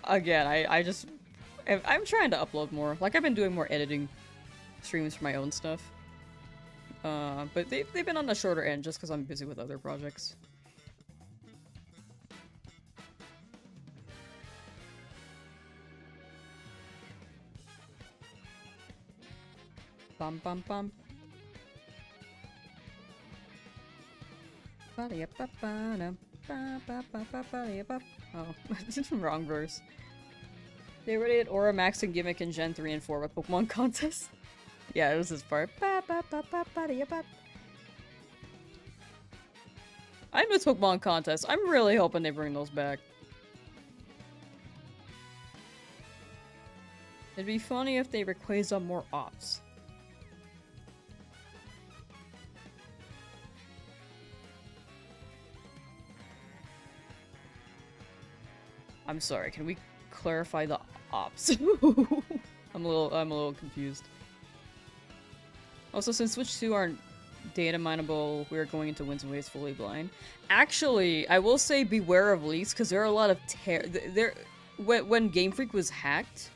Again, I'm trying to upload more. Like, I've been doing more editing streams for my own stuff. But they've been on the shorter end just because I'm busy with other projects. Bum bum bum. Oh, wrong verse. They already had Aura Max and Gimmick in Gen 3 and 4 with Pokemon Contest. Yeah, it was this part. I miss Pokemon Contest. I'm really hoping they bring those back. It'd be funny if they Rayquaza more ops. I'm sorry, can we clarify the ops? I'm a little confused. Also, since Switch 2 aren't data mineable, we're going into Winds and Waves fully blind. Actually, I will say beware of leaks, because there are a lot of when Game Freak was hacked,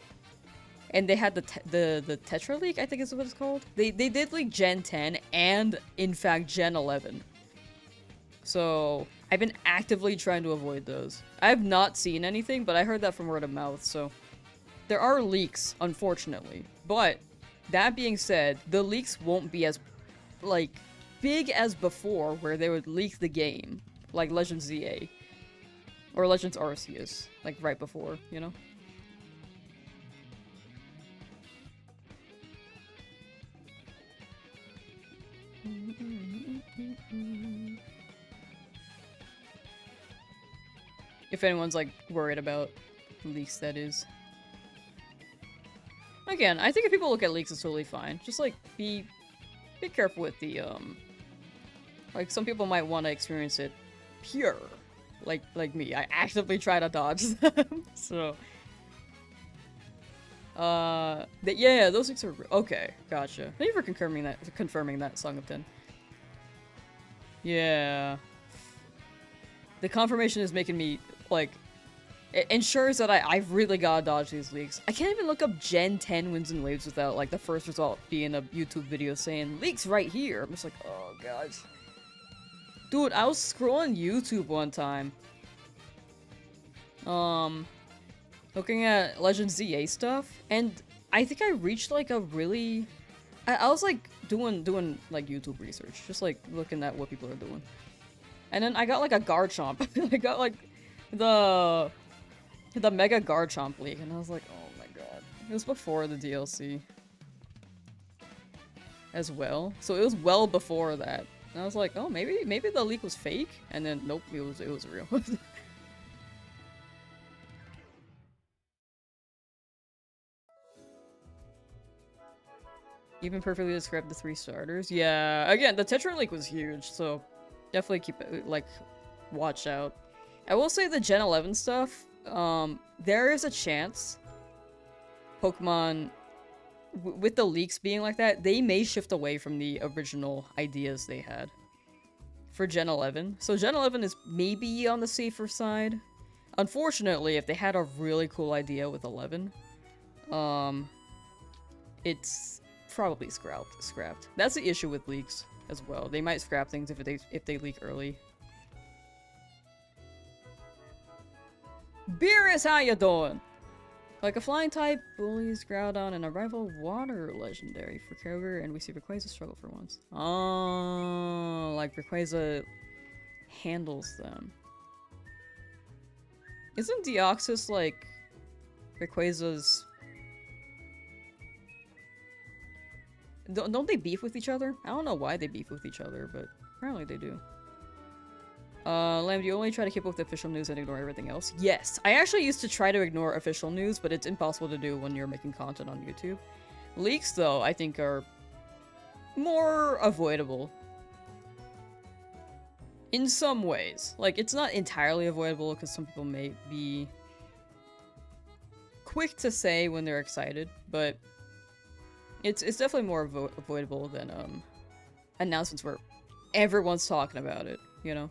and they had the Tetra leak, I think is what it's called. They did leak Gen 10 and, in fact, Gen 11. So I've been actively trying to avoid those. I have not seen anything, but I heard that from word of mouth, so there are leaks, unfortunately. But that being said, the leaks won't be as like big as before, where they would leak the game, like Legends ZA or Legends Arceus, like right before, you know? If anyone's like worried about leaks, that is. Again, I think if people look at leaks, it's totally fine. Just like be careful with the like some people might want to experience it pure, like me. I actively try to dodge them. So yeah, those leaks are okay. Gotcha. Thank you for confirming that. Song of 10. Yeah. The confirmation is making me, like, it ensures that I've really gotta dodge these leaks. I can't even look up Gen 10 wins and waves without, like, the first result being a YouTube video saying, leaks right here. I'm just like, oh, guys. Dude, I was scrolling YouTube one time. Looking at Legend ZA stuff, and I think I reached, like, a really... I was, like, doing, like, YouTube research. Just, like, looking at what people are doing. And then I got, like, a Garchomp. I got, like, the Mega Garchomp leak, and I was like, oh my god. It was before the DLC. As well. So it was well before that. And I was like, oh, maybe the leak was fake? And then, nope, it was real. Even perfectly described the 3 starters. Yeah, again, the Tetra leak was huge, so definitely keep it, like, watch out. I will say the Gen 11 stuff, there is a chance Pokemon, with the leaks being like that, they may shift away from the original ideas they had for Gen 11. So Gen 11 is maybe on the safer side. Unfortunately, if they had a really cool idea with 11, it's probably scrapped. That's the issue with leaks as well. They might scrap things if they leak early. Beerus, how you doing? Like a flying type, bullies Groudon, and a rival water legendary for Kyogre, and we see Rayquaza struggle for once. Oh, like Rayquaza handles them. Isn't Deoxys like Rayquaza's... Don't they beef with each other? I don't know why they beef with each other, but apparently they do. Lamb, do you only try to keep up with the official news and ignore everything else? Yes. I actually used to try to ignore official news, but it's impossible to do when you're making content on YouTube. Leaks, though, I think are more avoidable. In some ways. Like, it's not entirely avoidable, because some people may be quick to say when they're excited, but it's definitely more avoidable than, announcements where everyone's talking about it, you know?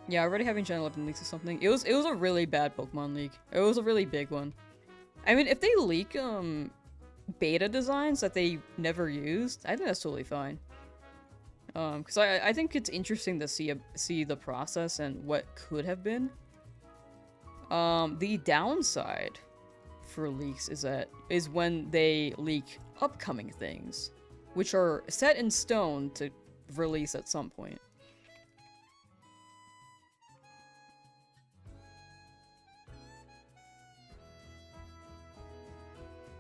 Yeah, already having Gen 11 leaks or something. It was a really bad Pokemon leak. It was a really big one. I mean, if they leak, beta designs that they never used, I think that's totally fine. Because I think it's interesting to see the process and what could have been. The downside for leaks is when they leak upcoming things, which are set in stone to release at some point.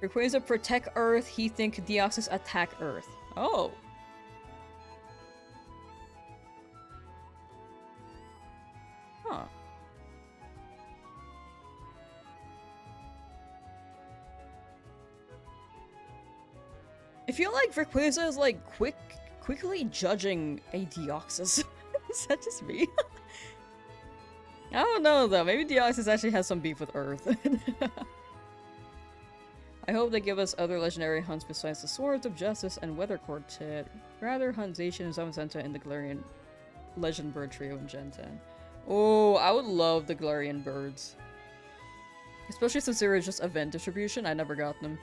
Rayquaza protect Earth, he think Deoxys attack Earth. Oh. Huh. I feel like Rayquaza is like quickly judging a Deoxys. Is that just me? I don't know though, maybe Deoxys actually has some beef with Earth. I hope they give us other legendary hunts besides the Swords of Justice and Weather Quartet. Rather hunt Zacian and Zamazenta in the Galarian Legend Bird Trio in Gen 10. Oh, I would love the Galarian birds. Especially since they were just event distribution, I never got them.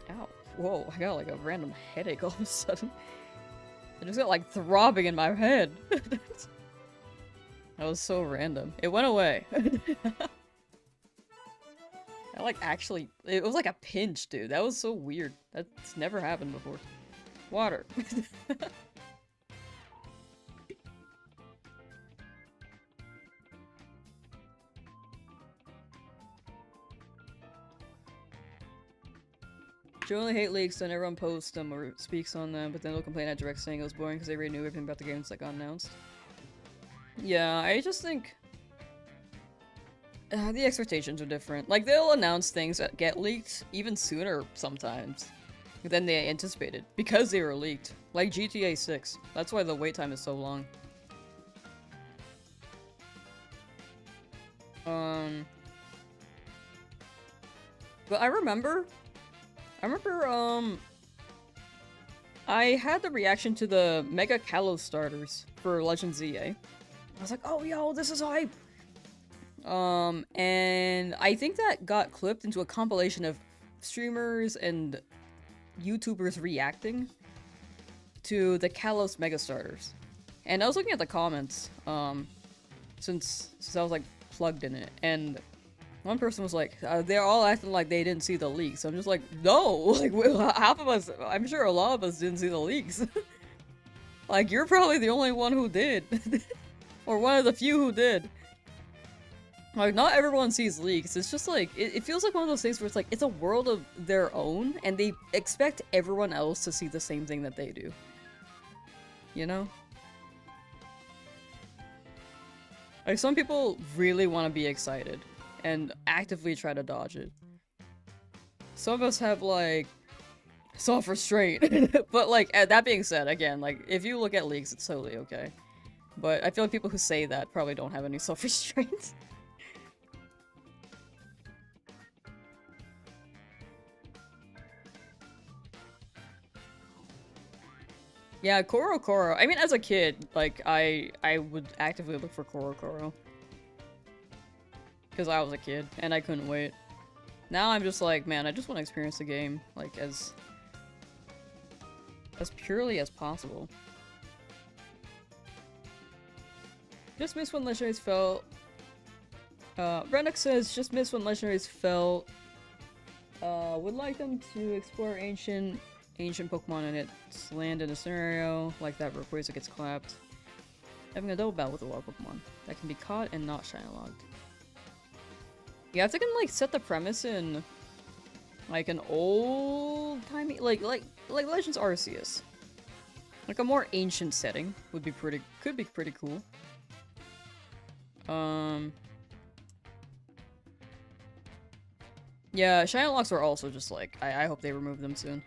Ow. Whoa, I got like a random headache all of a sudden. I just got like throbbing in my head. That was so random. It went away. I like actually, it was like a pinch, dude. That was so weird. That's never happened before. Water. Generally hate leaks, then everyone posts them or speaks on them, but then they'll complain at direct saying it was boring because they already knew everything about the games that got announced. Yeah, I just think the expectations are different. Like, they'll announce things that get leaked even sooner sometimes than they anticipated because they were leaked. Like GTA 6. That's why the wait time is so long. But I remember, I had the reaction to the Mega Kalos starters for Legend ZA. I was like, oh yo, this is hype! And I think that got clipped into a compilation of streamers and YouTubers reacting to the Kalos Mega starters. And I was looking at the comments, since I was like plugged in it, and one person was like, they're all acting like they didn't see the leaks. I'm just like, no! Like, half of us, I'm sure a lot of us didn't see the leaks. Like, you're probably the only one who did. Or one of the few who did. Like, not everyone sees leaks. It's just like, it feels like one of those things where it's like, it's a world of their own, and they expect everyone else to see the same thing that they do. You know? Like, some people really want to be excited and actively try to dodge it. Some of us have, like, self-restraint. But, like, that being said, again, like, if you look at leaks, it's totally okay. But I feel like people who say that probably don't have any self-restraint. Yeah, Koro. I mean, as a kid, like, I would actively look for Koro. Because I was a kid, and I couldn't wait. Now I'm just like, man, I just want to experience the game, like, as purely as possible. Just miss when legendaries felt. Rennox says, just miss when legendaries felt. Would like them to explore ancient Pokemon and its land in a scenario like that where Rayquaza gets clapped. Having a double battle with a wild Pokemon that can be caught and not shiny logged. Yeah, if they can like set the premise in like an old timey like Legends Arceus. Like a more ancient setting would be could be pretty cool. Yeah, shiny locks are also just like I hope they remove them soon.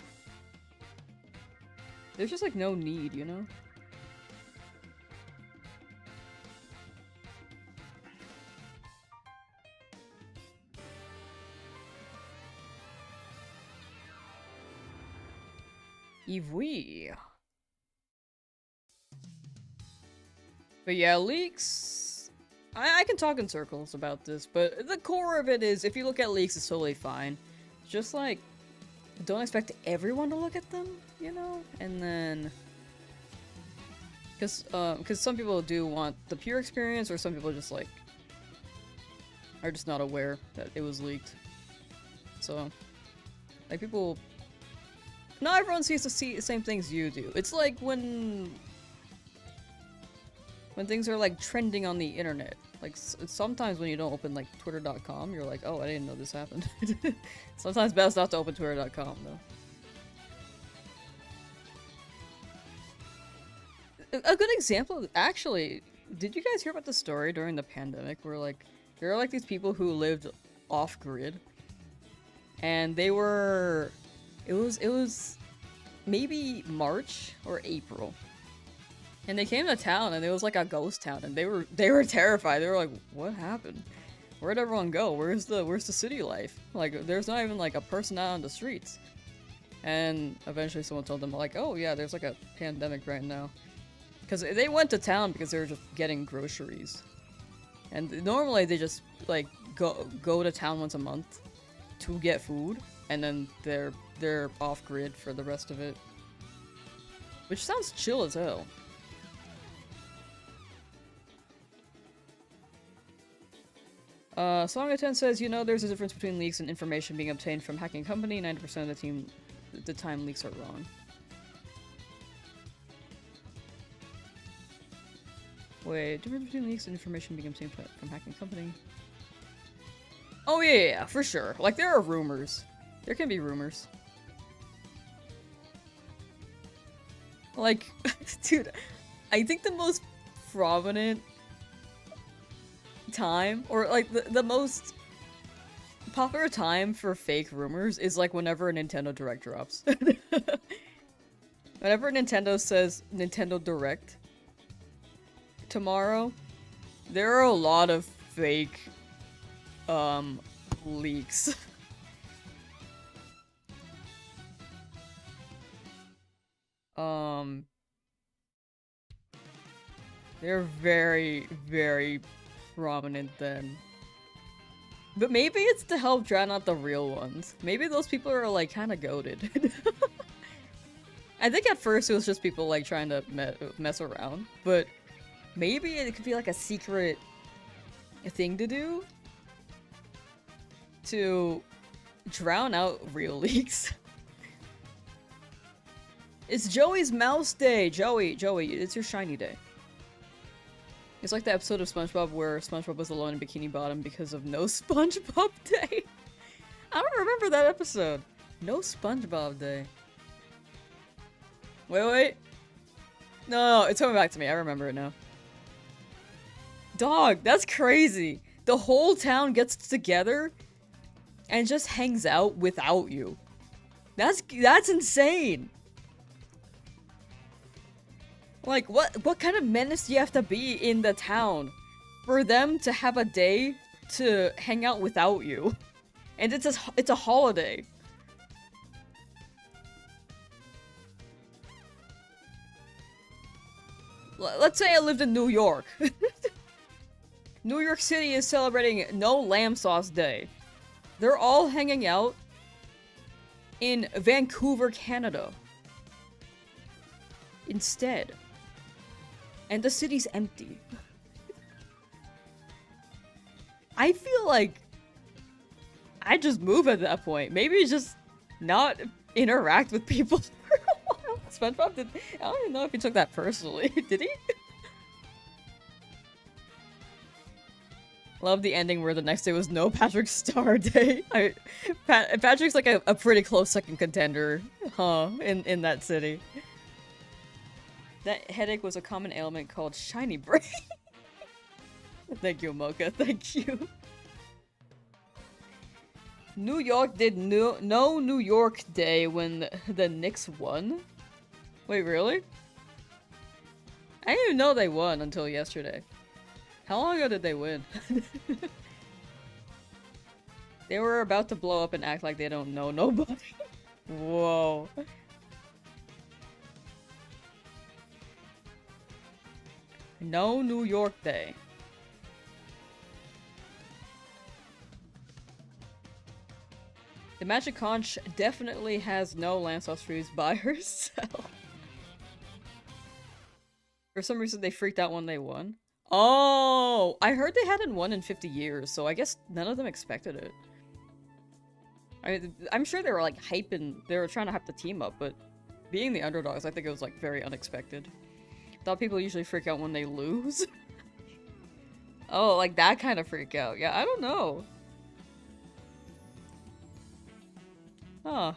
There's just like no need, you know? Eevee. But yeah, leaks. I can talk in circles about this, but the core of it is if you look at leaks, it's totally fine. Just like, don't expect everyone to look at them, you know? And then, because some people do want the pure experience, or some people just like are just not aware that it was leaked. So, like people, not everyone sees the same things you do. It's like when things are like trending on the internet. Like sometimes when you don't open like twitter.com, you're like, oh, I didn't know this happened. Sometimes best not to open twitter.com though. A good example, actually, did you guys hear about the story during the pandemic where like there are like these people who lived off grid, and they were, it was maybe March or April. And they came to town, and it was like a ghost town, and they were terrified. They were like, "What happened? Where'd everyone go? Where's the city life? Like, there's not even like a person out on the streets." And eventually, someone told them like, "Oh yeah, there's like a pandemic right now," because they went to town because they were just getting groceries, and normally they just like go to town once a month to get food, and then they're off grid for the rest of it, which sounds chill as hell. Song 10 says, you know, there's a difference between leaks and information being obtained from hacking company. 90% of the time leaks are wrong. Wait, difference between leaks and information being obtained from hacking company? Oh yeah, for sure. Like, there are rumors. There can be rumors. Like, dude, I think the most prominent time, or like the most popular time for fake rumors is like whenever a Nintendo Direct drops. Whenever Nintendo says Nintendo Direct tomorrow, there are a lot of fake leaks. They're very, very prominent then. But maybe it's to help drown out the real ones. Maybe those people are like kind of goated. I think at first it was just people like trying to mess around, but maybe it could be like a secret thing to do to drown out real leaks. It's Joey's mouse day! Joey, it's your shiny day. It's like the episode of SpongeBob where SpongeBob was alone in Bikini Bottom because of no SpongeBob day. I don't remember that episode. No SpongeBob day. Wait. No, it's coming back to me. I remember it now. Dog, that's crazy. The whole town gets together and just hangs out without you. That's insane. Like, what kind of menace do you have to be in the town for them to have a day to hang out without you? And it's a holiday. Let's say I lived in New York. New York City is celebrating No Lamsauce Day. They're all hanging out in Vancouver, Canada. Instead. And the city's empty. I feel like I'd just move at that point. Maybe just not interact with people for a while. SpongeBob did. I don't even know if he took that personally. Did he? Love the ending where the next day was no Patrick Star Day. Patrick's like a pretty close second contender, huh? In that city. That headache was a common ailment called shiny brain. Thank you, Mocha. Thank you. New York did no New York Day when the Knicks won? Wait, really? I didn't even know they won until yesterday. How long ago did they win? They were about to blow up and act like they don't know nobody. Whoa. No New York Day. The Magic Conch definitely has no Lamsauce trees by herself. For some reason they freaked out when they won. Oh! I heard they hadn't won in 50 years, so I guess none of them expected it. I'm sure they were like hyping, they were trying to hype the team up, but being the underdogs, I think it was like very unexpected. Thought people usually freak out when they lose. Oh, like that kind of freak out. Yeah, I don't know. Huh.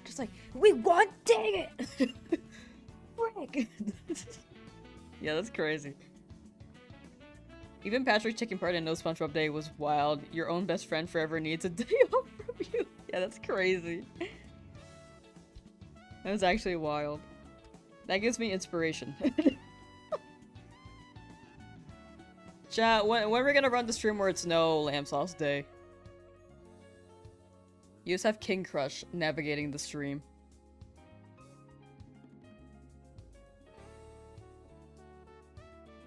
Just like, we won, dang it! Frick! Yeah, that's crazy. Even Patrick taking part in No SpongeBob Day was wild. Your own best friend forever needs a day off from you. Yeah, that's crazy. That was actually wild. That gives me inspiration. Chat, when are we gonna run the stream where it's no Lamsauce Day? You just have King Crush navigating the stream.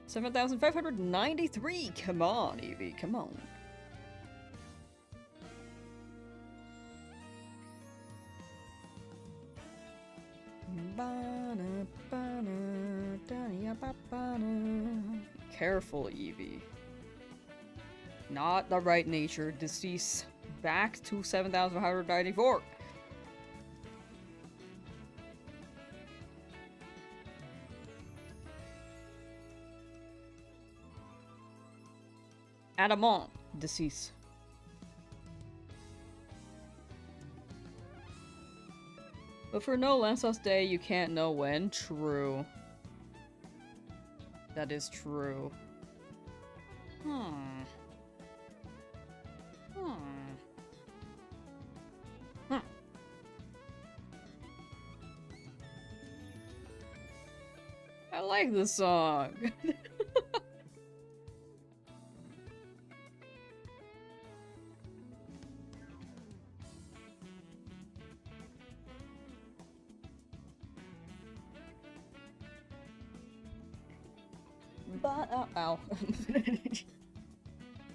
$7,593! Come on, Eevee, come on. Careful, Eevee. Not the right nature. Decease. Back to 7,594. Adamant. Decease. But for no Lamsauce Day, you can't know when. True. That is true. I like this song. Ow.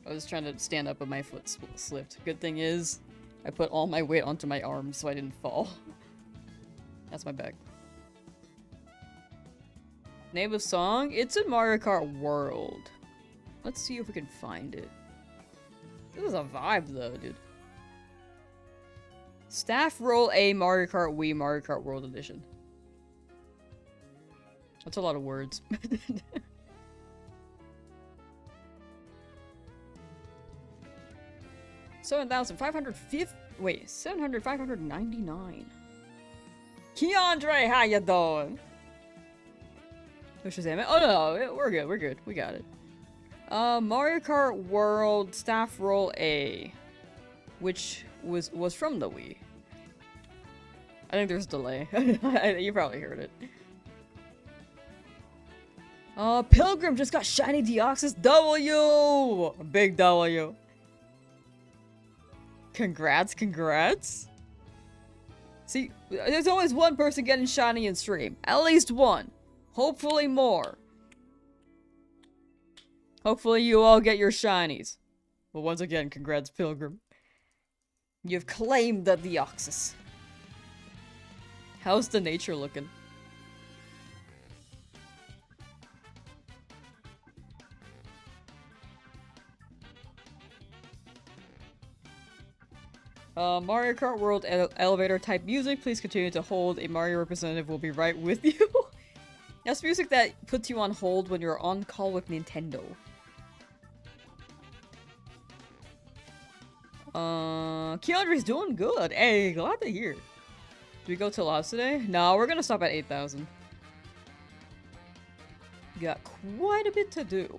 I was trying to stand up but my foot slipped. Good thing is, I put all my weight onto my arms so I didn't fall. That's my back. Name of song? It's in Mario Kart World. Let's see if we can find it. This is a vibe though, dude. Staff Roll A Mario Kart Wii Mario Kart World Edition. That's a lot of words. 7,550. Wait, 599. Keandre, how you doing? No Shazam. Oh no, we're good. We're good. We got it. Mario Kart World Staff Roll A, which was from the Wii. I think there's a delay. You probably heard it. Pilgrim just got Shiny Deoxys W! Big W. Congrats, congrats. See, there's always one person getting shiny in stream. At least one. Hopefully more. Hopefully you all get your shinies. But once again, congrats, Pilgrim. You've claimed the Deoxys. How's the nature looking? Mario Kart World elevator type music. Please continue to hold. A Mario representative will be right with you. That's music that puts you on hold when you're on call with Nintendo. Keandre's doing good. Hey, glad to hear. Do we go to Lost today? No, we're gonna stop at 8,000. Got quite a bit to do.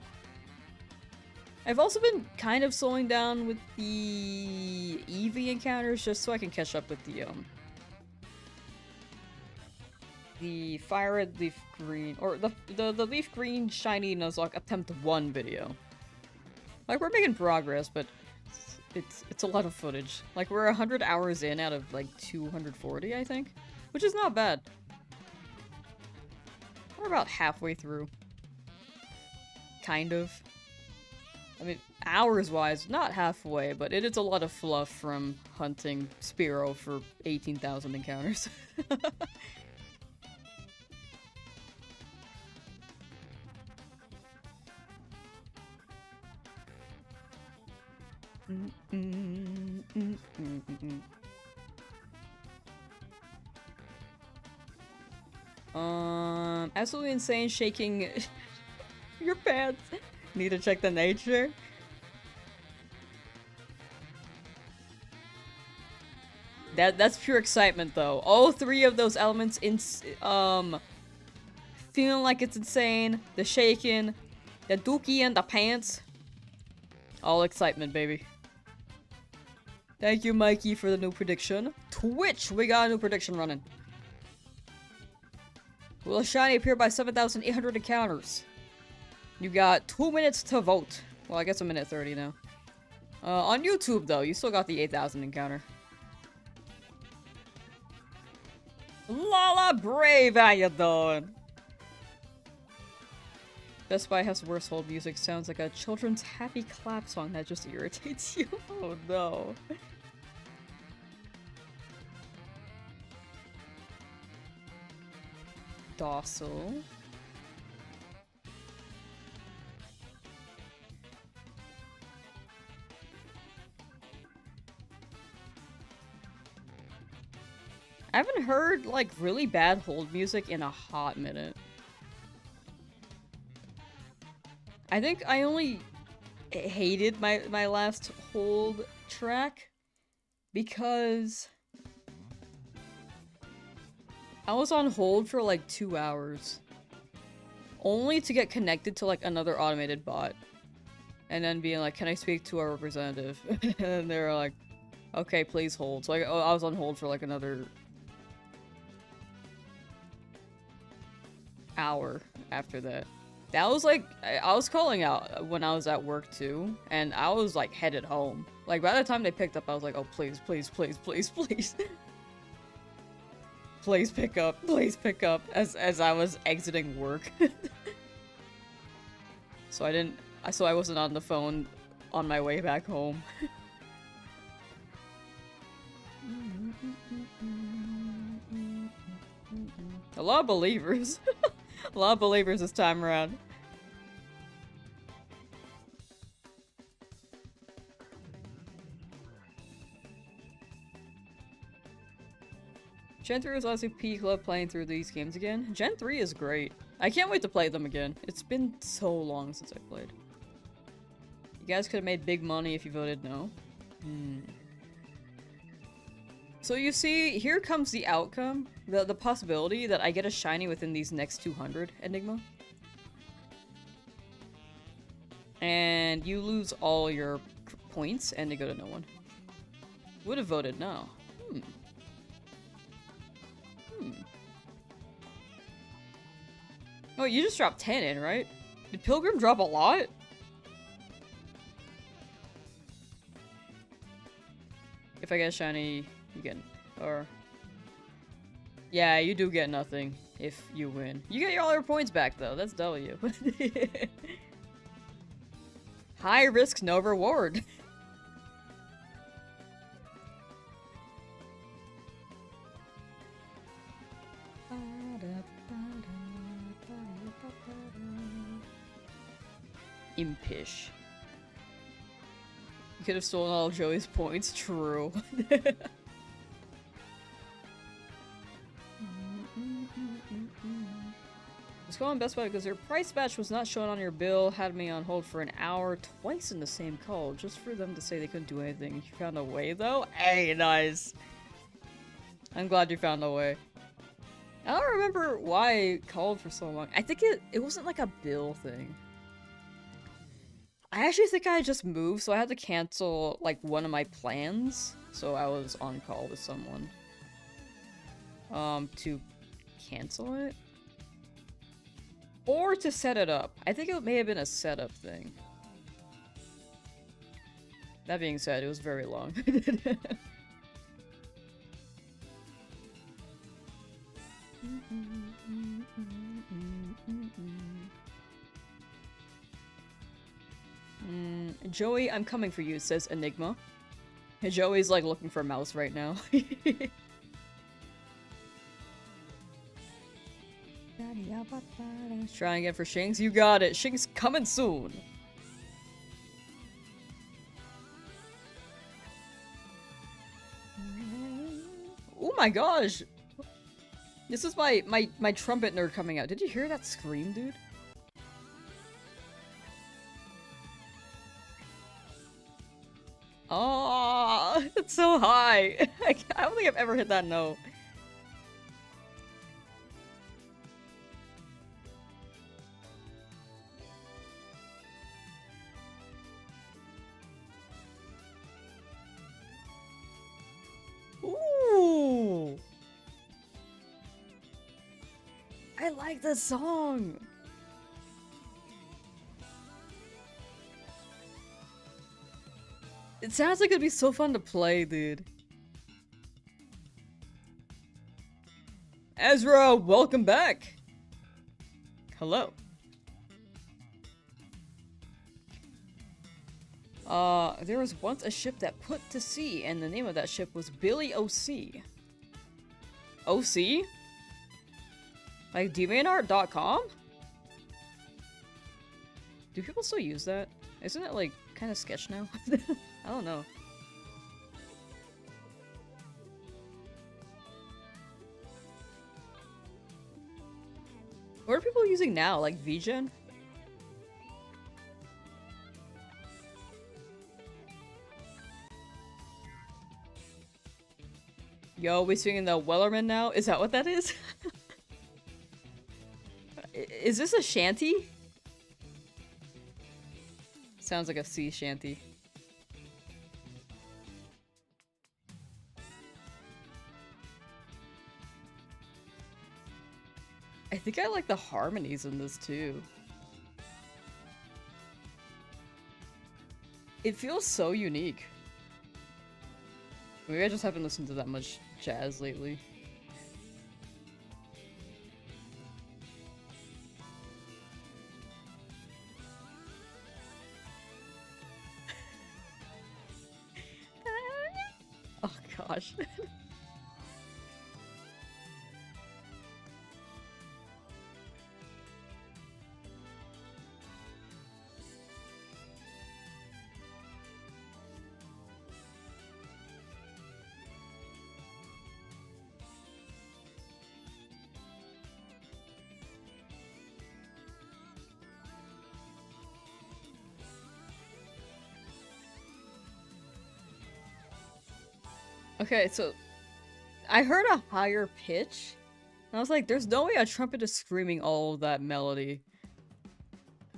I've also been kind of slowing down with the Eevee encounters just so I can catch up with the FireRed LeafGreen, or the LeafGreen Shiny Nuzlocke Attempt 1 video. Like, we're making progress, but it's a lot of footage. Like, we're 100 hours in out of, like, 240, I think? Which is not bad. We're about halfway through. Kind of. I mean, hours-wise, not halfway, but it is a lot of fluff from hunting Spearow for 18,000 encounters. Absolutely insane shaking your pants. Need to check the nature. That's pure excitement though. All three of those elements feeling like it's insane, the shaking, the dookie and the pants. All excitement, baby. Thank you, Mikey, for the new prediction. Twitch, we got a new prediction running. Will a shiny appear by 7,800 encounters? You got 2 minutes to vote. Well, I guess a minute 30 now. On YouTube, though, you still got the 8,000 encounter. Lala Brave, how you doing? Best Buy has worse hold music. Sounds like a children's happy clap song that just irritates you. Oh no. Docile. I haven't heard, like, really bad hold music in a hot minute. I think I only hated my last hold track because I was on hold for, like, 2 hours. Only to get connected to, like, another automated bot. And then being like, can I speak to our representative? And they were like, okay, please hold. So I was on hold for, like, another hour after that. That was like, I was calling out when I was at work too, and I was like headed home. Like by the time they picked up, I was like, oh please, please, please, please, please. Please pick up as I was exiting work. So I wasn't on the phone on my way back home. A lot of believers. A lot of believers this time around. Gen 3 was honestly peak. Love playing through these games again. Gen 3 is great. I can't wait to play them again. It's been so long since I played. You guys could have made big money if you voted no. So you see, here comes the outcome. The possibility that I get a shiny within these next 200, Enigma. And you lose all your points and they go to no one. Would have voted no. Oh, you just dropped 10 in, right? Did Pilgrim drop a lot? If I get a shiny, you get... or... Yeah, you do get nothing if you win. You get all your points back, though. That's W. High risk, no reward. Impish. You could have stolen all of Joey's points. True. Let's go on Best Buy because your price match was not shown on your bill. Had me on hold for an hour twice in the same call just for them to say they couldn't do anything. You found a way though? Hey, nice. I'm glad you found a way. I don't remember why I called for so long. I think it wasn't like a bill thing. I actually think I just moved, so I had to cancel, like, one of my plans. So I was on call with someone. To cancel it? Or to set it up. I think it may have been a setup thing. That being said, it was very long. Joey, I'm coming for you, says Enigma. Joey's like looking for a mouse right now. Trying again for Shinx. You got it. Shinx coming soon. Oh my gosh. This is my trumpet nerd coming out. Did you hear that scream, dude? Oh, it's so high. I don't think I've ever hit that note. Ooh. I like this song. It sounds like it'd be so fun to play, dude. Ezra, welcome back. Hello. There was once a ship that put to sea, and the name of that ship was Billy OC. OC? Like DeviantArt.com? Do people still use that? Isn't it like kind of sketch now? I don't know. What are people using now? Like VGen? Yo, we singing the Wellerman now? Is that what that is? Is this a shanty? Sounds like a sea shanty. I think I like the harmonies in this too. It feels so unique. Maybe I just haven't listened to that much jazz lately. Oh gosh. Okay, so I heard a higher pitch, and I was like, there's no way a trumpet is screaming all of that melody.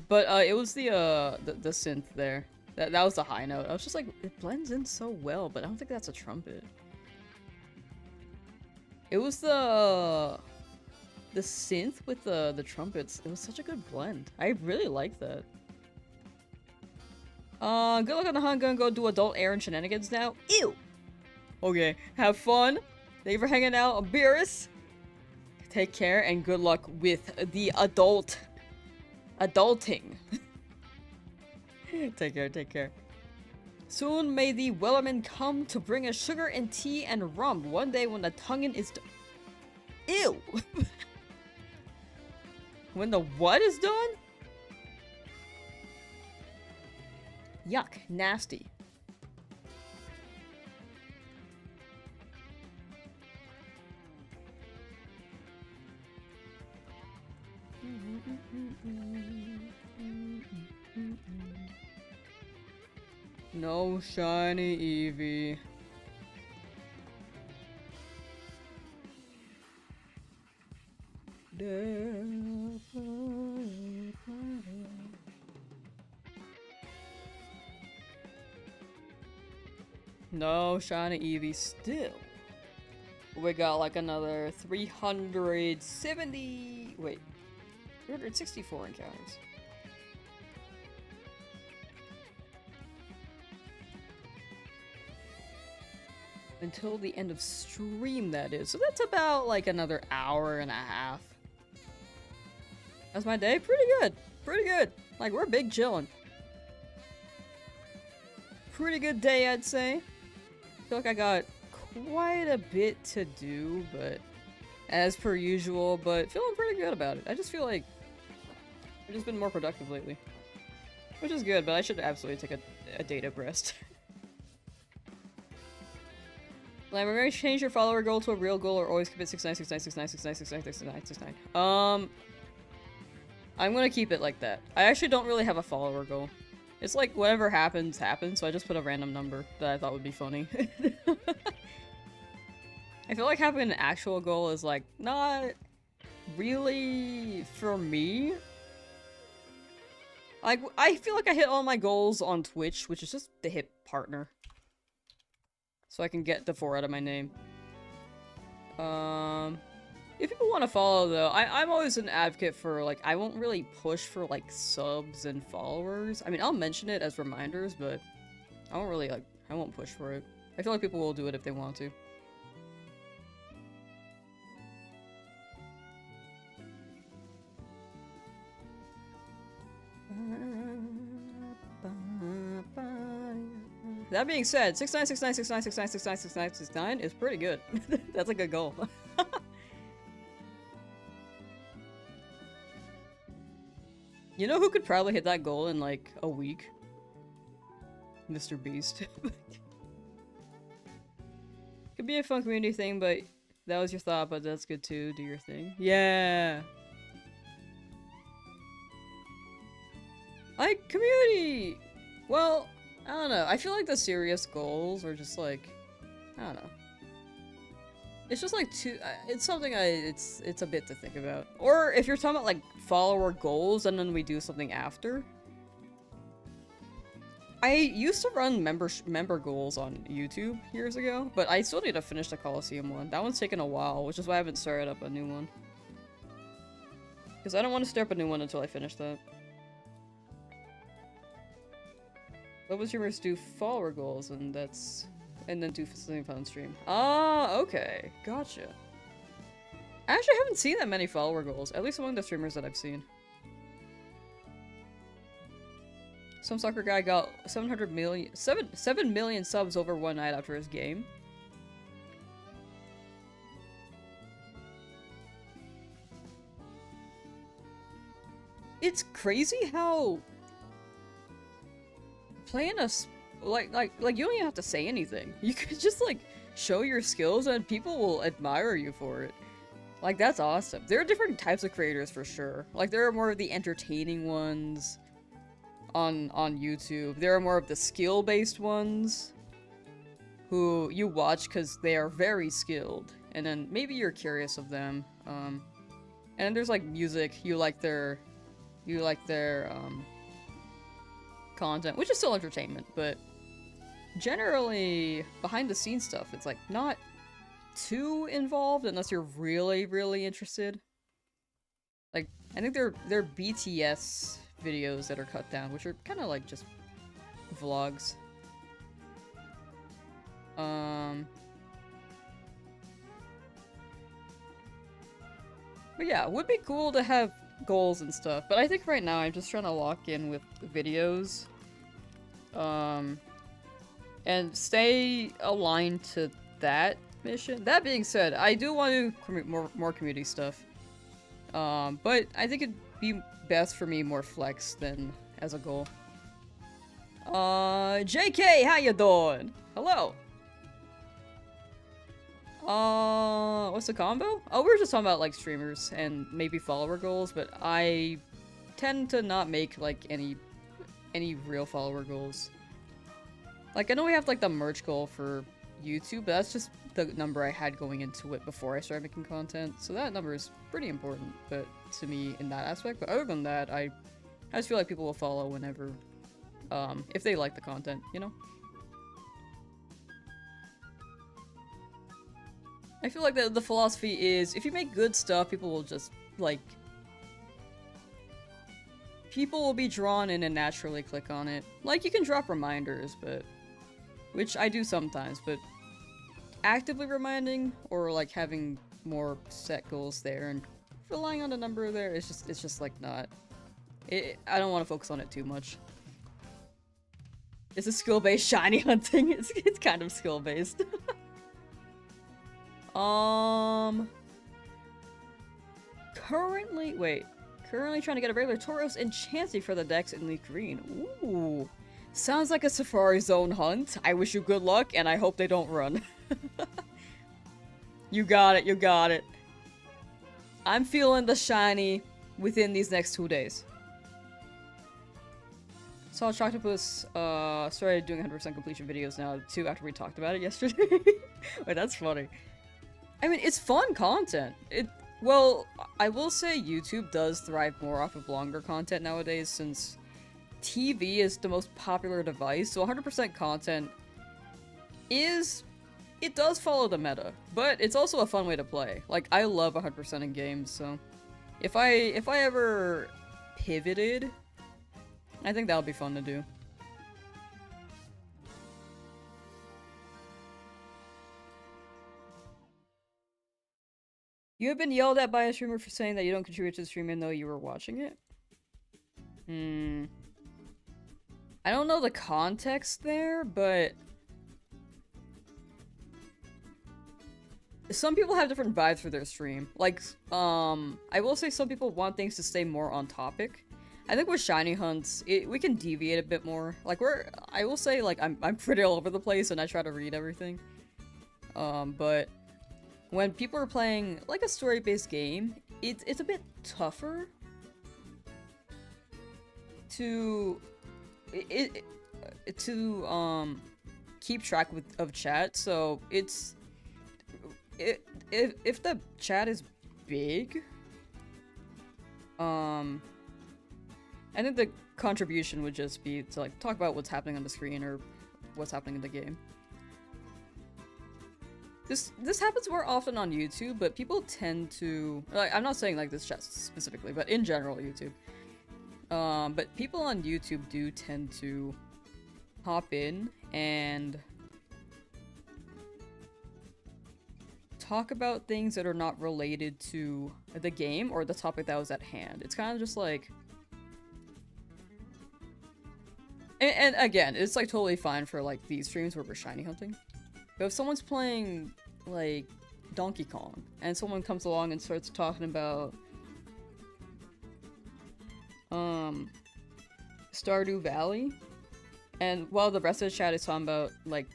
But it was the synth there. That was the high note. I was just like, it blends in so well, but I don't think that's a trumpet. It was the synth with the trumpets. It was such a good blend. I really like that. Good luck on the hunt. Gonna go do adult Aaron shenanigans now. Ew! Okay, have fun. Thank you for hanging out, Beerus. Take care and good luck with the adulting. Take care, take care. Soon may the Wellerman come to bring us sugar and tea and rum. One day when the tonguing is done. Ew! When the what is done? Yuck, nasty. No shiny Eevee. No shiny Eevee still. We got like another 370... wait. 364 encounters. Until the end of stream, that is. So that's about like another hour and a half. That's my day? Pretty good. Pretty good. Like, we're big chillin'. Pretty good day, I'd say. I feel like I got quite a bit to do, but as per usual, but feeling pretty good about it. I just feel like I've just been more productive lately. Which is good, but I should absolutely take a data rest. Like, we're gonna change your follower goal to a real goal or always keep it 69696969696969. I'm gonna keep it like that. I actually don't really have a follower goal. It's like whatever happens, happens, so I just put a random number that I thought would be funny. I feel like having an actual goal is like not really for me. Like, I feel like I hit all my goals on Twitch, which is just to hit partner. So I can get the 4 out of my name. If people want to follow though, I'm always an advocate for like, I won't really push for like subs and followers. I mean, I'll mention it as reminders, but I won't really like, I won't push for it. I feel like people will do it if they want to. That being said, 69696969696969 is pretty good. That's a good goal. You know who could probably hit that goal in like a week? Mr. Beast. Could be a fun community thing, but that was your thought, but that's good too. Do your thing. Yeah. Like, community! Well, I don't know. I feel like the serious goals are just like, I don't know. It's just like too. It's something it's a bit to think about. Or if you're talking about like follower goals and then we do something after. I used to run member goals on YouTube years ago, but I still need to finish the Coliseum one. That one's taken a while, which is why I haven't started up a new one. Because I don't want to start up a new one until I finish that. Level streamers do follower goals, and that's... and then do something fun on stream. Ah, okay. Gotcha. I actually haven't seen that many follower goals, at least among the streamers that I've seen. Some soccer guy got 7 million subs over one night after his game. It's crazy how playing like you don't even have to say anything. You could just like show your skills and people will admire you for it. Like, that's awesome. There are different types of creators for sure. Like, there are more of the entertaining ones on YouTube. There are more of the skill-based ones who you watch because they are very skilled. And then maybe you're curious of them. And then there's like music. You like their content, which is still entertainment, but generally behind the scenes stuff, it's like not too involved unless you're really, really interested. Like, I think they're BTS videos that are cut down, which are kind of like just vlogs. But yeah, it would be cool to have goals and stuff, but I think right now I'm just trying to lock in with videos. And stay aligned to that mission. That being said, I do want to more community stuff. But I think it'd be best for me more flex than as a goal. JK, how you doing? Hello. What's the combo? Oh, we were just talking about like streamers and maybe follower goals, but I tend to not make like any real follower goals. Like, I know we have like the merch goal for YouTube, but that's just the number I had going into it before I started making content. So that number is pretty important, but to me in that aspect. But other than that, I just feel like people will follow whenever, if they like the content, you know? I feel like the philosophy is, if you make good stuff, people will just, like... People will be drawn in and naturally click on it. Like, you can drop reminders, but... Which I do sometimes, but... Actively reminding, or like having more set goals there, and relying on the number there, it's just like not... I don't want to focus on it too much. It's a skill-based shiny hunting. It's kind of skill-based. Currently trying to get a regular Tauros and Chansey for the decks in LeafGreen. Ooh. Sounds like a Safari Zone hunt. I wish you good luck, and I hope they don't run. You got it, you got it. I'm feeling the shiny within these next 2 days. Saw Octopus started doing 100% completion videos now too after we talked about it yesterday. Wait, that's funny. I mean, it's fun content. Well, I will say YouTube does thrive more off of longer content nowadays since TV is the most popular device, so 100% content it does follow the meta, but it's also a fun way to play. Like, I love 100% in games, so if I ever pivoted, I think that would be fun to do. You have been yelled at by a streamer for saying that you don't contribute to the stream even though you were watching it? I don't know the context there, but... Some people have different vibes for their stream. Like, I will say some people want things to stay more on topic. I think with shiny hunts, we can deviate a bit more. Like, I will say, like, I'm pretty all over the place and I try to read everything. But... When people are playing, like, a story-based game, it's a bit tougher to keep track of chat. So if the chat is big, I think the contribution would just be to like talk about what's happening on the screen or what's happening in the game. This happens more often on YouTube, but people tend to... Like, I'm not saying like this chat specifically, but in general YouTube. But people on YouTube do tend to hop in and talk about things that are not related to the game or the topic that was at hand. It's kind of just like... And again, it's like totally fine for like these streams where we're shiny hunting. But if someone's playing, like, Donkey Kong, and someone comes along and starts talking about, Stardew Valley. And while the rest of the chat is talking about, like,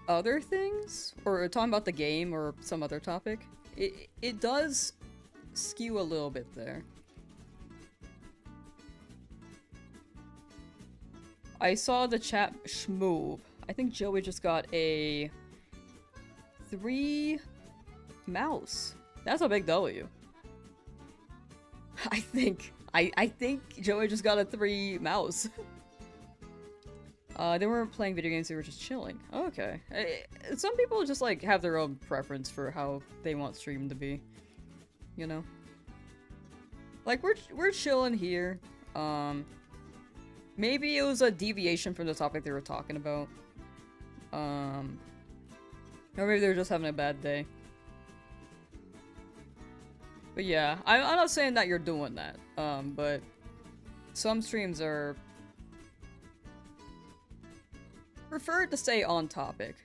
other things? Or talking about the game or some other topic, it does skew a little bit there. I saw the chat schmoove. I think Joey just got a 3 mouse. That's a big W. I think Joey just got a 3 mouse. They weren't playing video games, they were just chilling. Okay. Some people just like have their own preference for how they want stream to be. You know? Like we're chilling here. Maybe it was a deviation from the topic they were talking about. Or maybe they were just having a bad day. But yeah, I'm not saying that you're doing that. But some streams are preferred to stay on topic.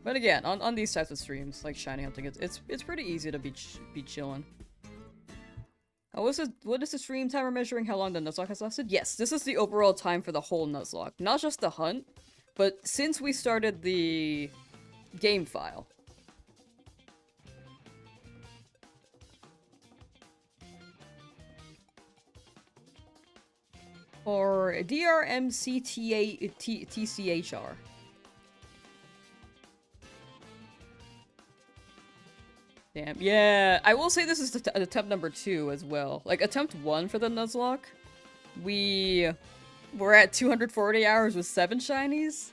But again, on these types of streams, like shiny hunting, it's pretty easy to be chilling. What is the stream timer measuring how long the Nuzlocke has lasted? Yes, this is the overall time for the whole Nuzlocke. Not just the hunt, but since we started the game file. Or DRMCTCHR. Damn, yeah, I will say this is attempt number 2 as well. Like, attempt 1 for the Nuzlocke, we were at 240 hours with 7 shinies.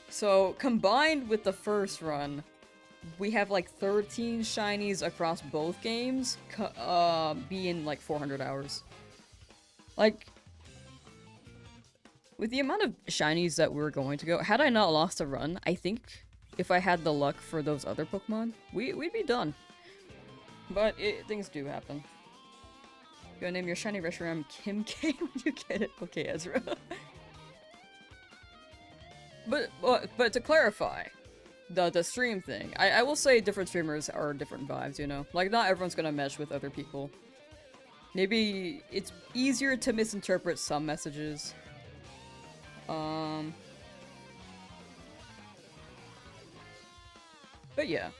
So, combined with the first run, we have like 13 shinies across both games, being like 400 hours. Like, with the amount of shinies that we're going to go, had I not lost a run, I think if I had the luck for those other Pokemon, we'd be done. But things do happen. You gonna name your shiny Reshiram Kim K when you get it? Okay, Ezra. But to clarify, the stream thing, I will say different streamers are different vibes, you know? Like, not everyone's gonna mesh with other people. Maybe it's easier to misinterpret some messages. But yeah.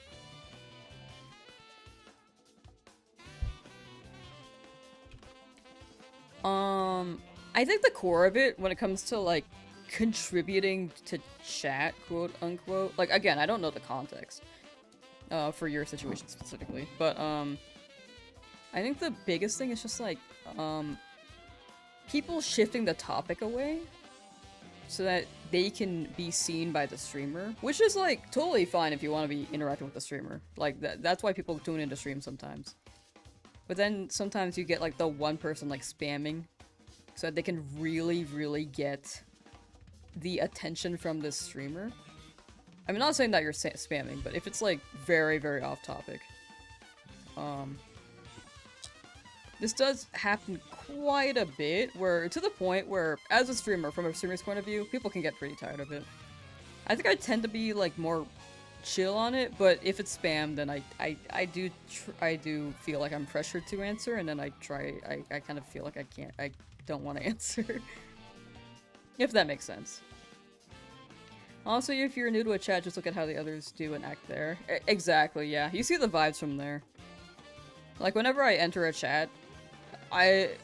I think the core of it, when it comes to, like, contributing to chat, quote unquote, like, again, I don't know the context, for your situation specifically, but, I think the biggest thing is just, like, people shifting the topic away so that they can be seen by the streamer, which is, like, totally fine if you want to be interacting with the streamer. Like, that's why people tune into stream sometimes. But then sometimes you get, like, the one person, like, spamming so that they can really, really get the attention from this streamer. I'm not saying that you're spamming, but if it's, like, very, very off topic. This does happen quite a bit, where, to the point where, as a streamer, from a streamer's point of view, people can get pretty tired of it. I think I tend to be, like, more chill on it, but if it's spam, then I do feel like I'm pressured to answer, and then I kind of feel like I don't want to answer. If that makes sense. Also, if you're new to a chat, just look at how the others do and act there. Exactly, yeah. You see the vibes from there. Like, whenever I enter a chat,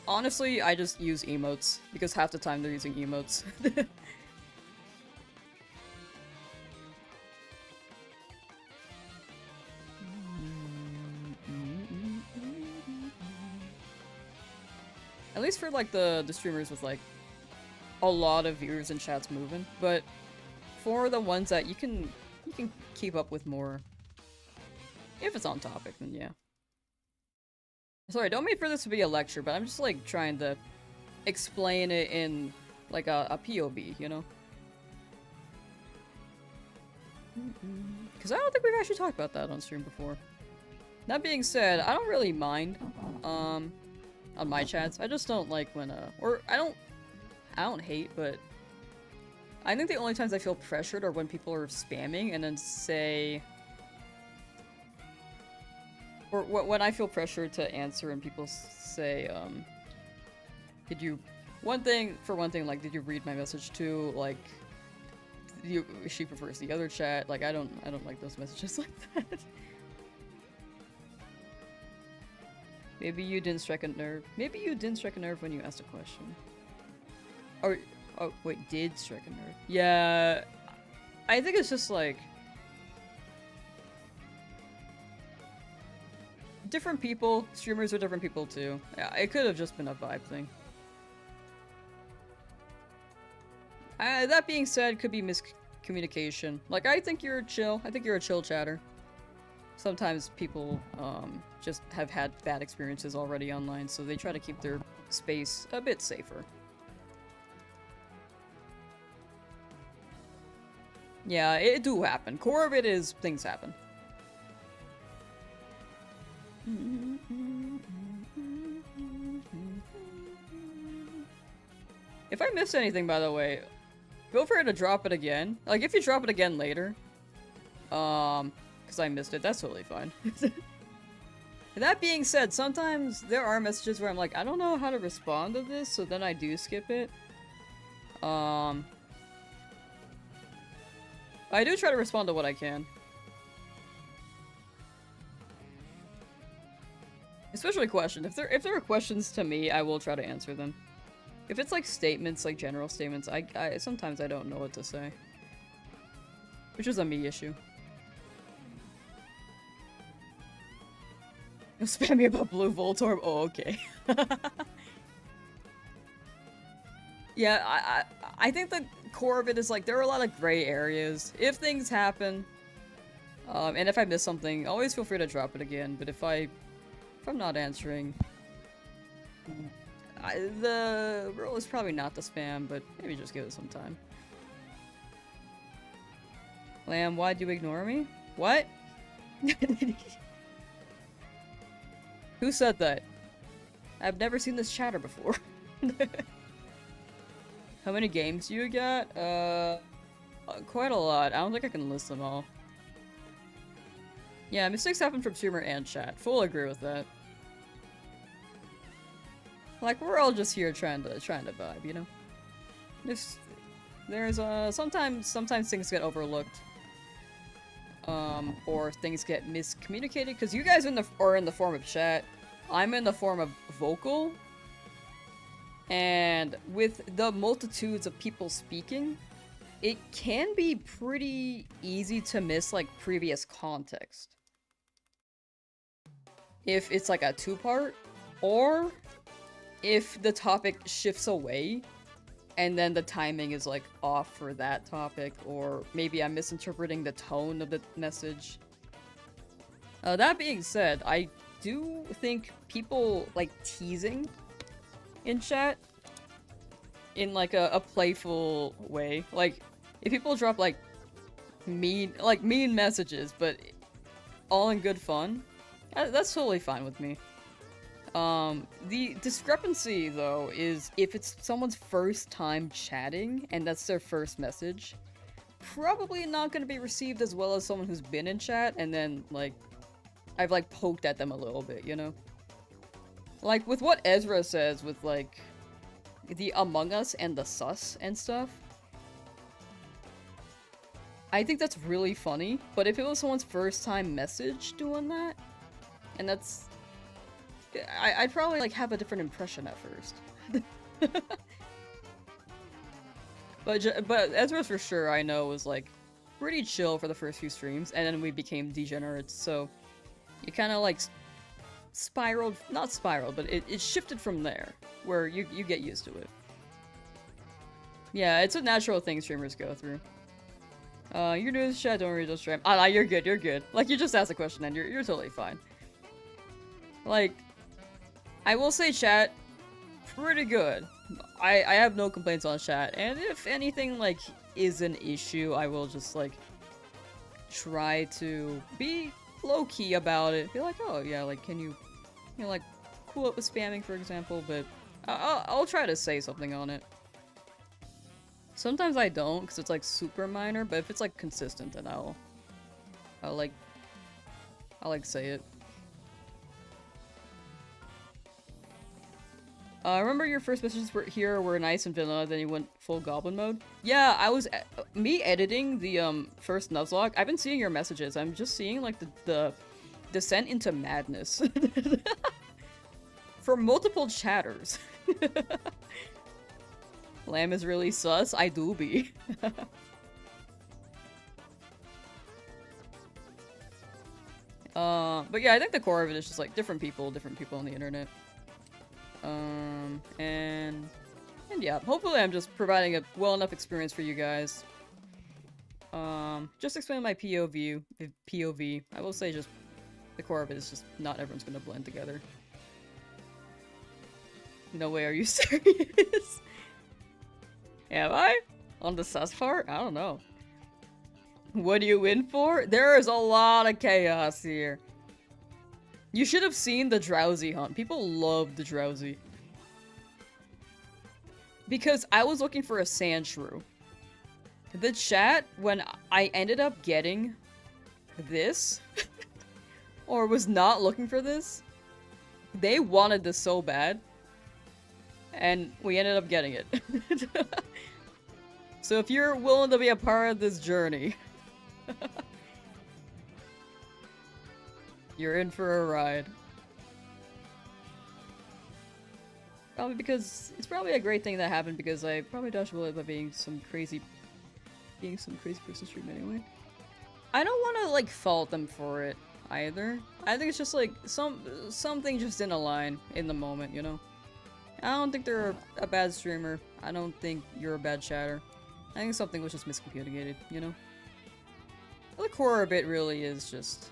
honestly, I just use emotes, because half the time they're using emotes. At least for, like, the streamers with, like, a lot of viewers and chats moving, but for the ones that you can keep up with more, if it's on topic, then yeah. Sorry, don't mean for this to be a lecture, but I'm just, like, trying to explain it in, like, a POV, you know? Because I don't think we've actually talked about that on stream before. That being said, I don't really mind, on my chats. I just don't like when, or I don't hate, but I think the only times I feel pressured are when people are spamming and then say... Or when I feel pressured to answer and people say, did you... One thing, like, did you read my message too? Like, she prefers the other chat. Like, I don't like those messages like that. Maybe you didn't strike a nerve. Maybe you didn't strike a nerve when you asked a question. Or, oh, wait, did strike a nerve. Yeah, I think it's just like... different people, streamers are different people too. Yeah, it could have just been a vibe thing. That being said, could be miscommunication. Like, I think you're chill. I think you're a chill chatter. Sometimes people, just have had bad experiences already online, so they try to keep their space a bit safer. Yeah, it do happen. Core of it is things happen. If I missed anything, by the way, feel free to drop it again. Like, if you drop it again later, because I missed it, that's totally fine. That being said, sometimes there are messages where I'm like, I don't know how to respond to this, so then I do skip it. I do try to respond to what I can. Especially questions. If there are questions to me, I will try to answer them. If it's like statements, like general statements, I sometimes I don't know what to say. Which is a me issue. You'll spam me about Blue Voltorb? Oh, okay. Yeah, I think the core of it is like, there are a lot of gray areas. If things happen, and if I miss something, always feel free to drop it again, but if I'm not answering, the rule is probably not to spam, but maybe just give it some time. Lamb, why'd you ignore me? What? Who said that? I've never seen this chatter before. How many games you got? Quite a lot. I don't think I can list them all. Yeah, mistakes happen from streamer and chat. Full agree with that. Like, we're all just here trying to vibe, you know? There's sometimes things get overlooked. Or things get miscommunicated, because you guys are in the form of chat. I'm in the form of vocal. And with the multitudes of people speaking, it can be pretty easy to miss, like, previous context. If it's like a two-part, or if the topic shifts away, and then the timing is like off for that topic, or maybe I'm misinterpreting the tone of the message. That being said, I do think people like teasing in chat in like a playful way. Like, if people drop like mean messages, but all in good fun, that's totally fine with me. The discrepancy, though, is if it's someone's first time chatting, and that's their first message, probably not gonna be received as well as someone who's been in chat, and then, like, I've, like, poked at them a little bit, you know? Like, with what Ezra says with, like, the Among Us and the sus and stuff, I think that's really funny, but if it was someone's first time message doing that, and that's... I'd probably, like, have a different impression at first. But Ezra, for sure, I know, was, like, pretty chill for the first few streams, and then we became degenerates, so you kind of, like, spiraled, not spiraled, but it shifted from there, where you get used to it. Yeah, it's a natural thing streamers go through. You're new to chat, don't worry, just stream. Ah, you're good, you're good. Like, you just asked a question, and you're totally fine. Like, I will say chat, pretty good. I have no complaints on chat, and if anything, like, is an issue, I will just, like, try to be low-key about it. Be like, oh, yeah, like, can you know, like, cool up with spamming, for example, but I'll try to say something on it. Sometimes I don't, because it's like super minor, but if it's like consistent, then I'll like say it. I remember your first messages were nice and vanilla, then you went full goblin mode. Yeah, I was me editing the first Nuzlocke. I've been seeing your messages. I'm just seeing like the descent into madness for multiple chatters. Lamb is really sus. I do be. But yeah, I think the core of it is just like different people on the internet. And yeah, hopefully I'm just providing a well enough experience for you guys. Just explaining my POV. I will say just the core of it is just not everyone's gonna blend together. No way, are you serious? Am I? On the sus part? I don't know. What are you in for? There is a lot of chaos here. You should have seen the Drowzee hunt. People love the Drowzee. Because I was looking for a Sandshrew. The chat, when I ended up getting this, or was not looking for this, they wanted this so bad. And we ended up getting it. So if you're willing to be a part of this journey, you're in for a ride. Probably because it's probably a great thing that happened because I probably dodged a bullet by being some crazy person stream anyway. I don't want to like fault them for it either. I think it's just like something just didn't align in the moment, you know. I don't think they're a bad streamer. I don't think you're a bad chatter. I think something was just miscommunicated, you know? The core of it really is just...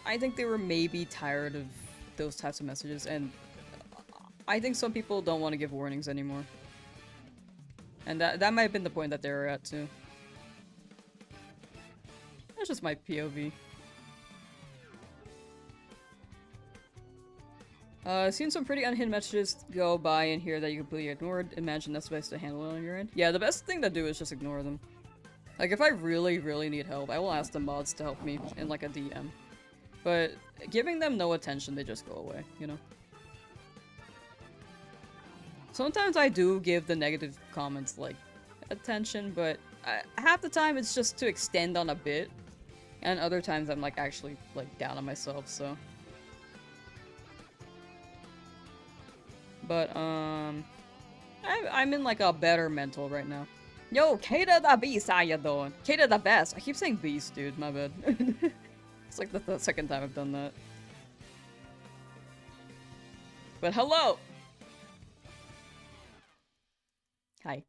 I think they were maybe tired of those types of messages, and I think some people don't want to give warnings anymore. And that might have been the point that they were at, too. That's just my POV. Seen some pretty unhinged messages go by in here that you completely ignored. Imagine that's the best to handle it on your end. Yeah, the best thing to do is just ignore them. Like, if I really, really need help, I will ask the mods to help me in, like, a DM. But giving them no attention, they just go away, you know? Sometimes I do give the negative comments, like, attention, but half the time it's just to extend on a bit. And other times I'm, like, actually, like, down on myself, so... But, I'm in, like, a better mental right now. Yo, Kata the Beast, how you doing? Kata the Best. I keep saying Beast, dude. My bad. It's like the second time I've done that. But hello! Hi.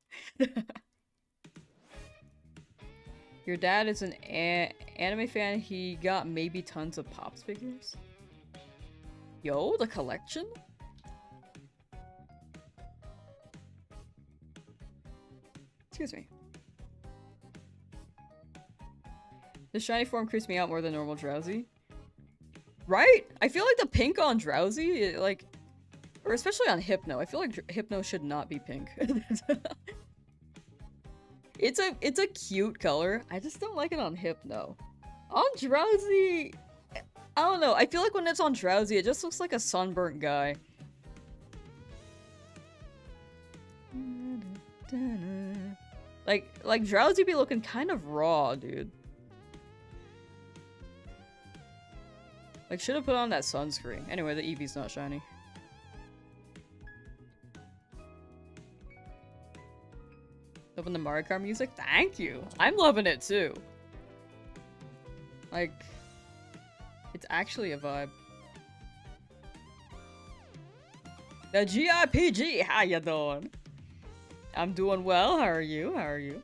Your dad is an anime fan. He got maybe tons of Pops figures. Yo, the collection? Excuse me. The shiny form creeps me out more than normal Drowzee. Right? I feel like the pink on Drowzee, like... Or especially on Hypno. I feel like Hypno should not be pink. It's a cute color. I just don't like it on Hypno. On Drowzee... I don't know. I feel like when it's on Drowzee, it just looks like a sunburnt guy. Like Drowzee be looking kind of raw, dude. Like, should have put on that sunscreen. Anyway, the Eevee's not shiny. Open the Magikarp music? Thank you! I'm loving it too! Like, it's actually a vibe. The GIPG, how you doing? I'm doing well, how are you? How are you?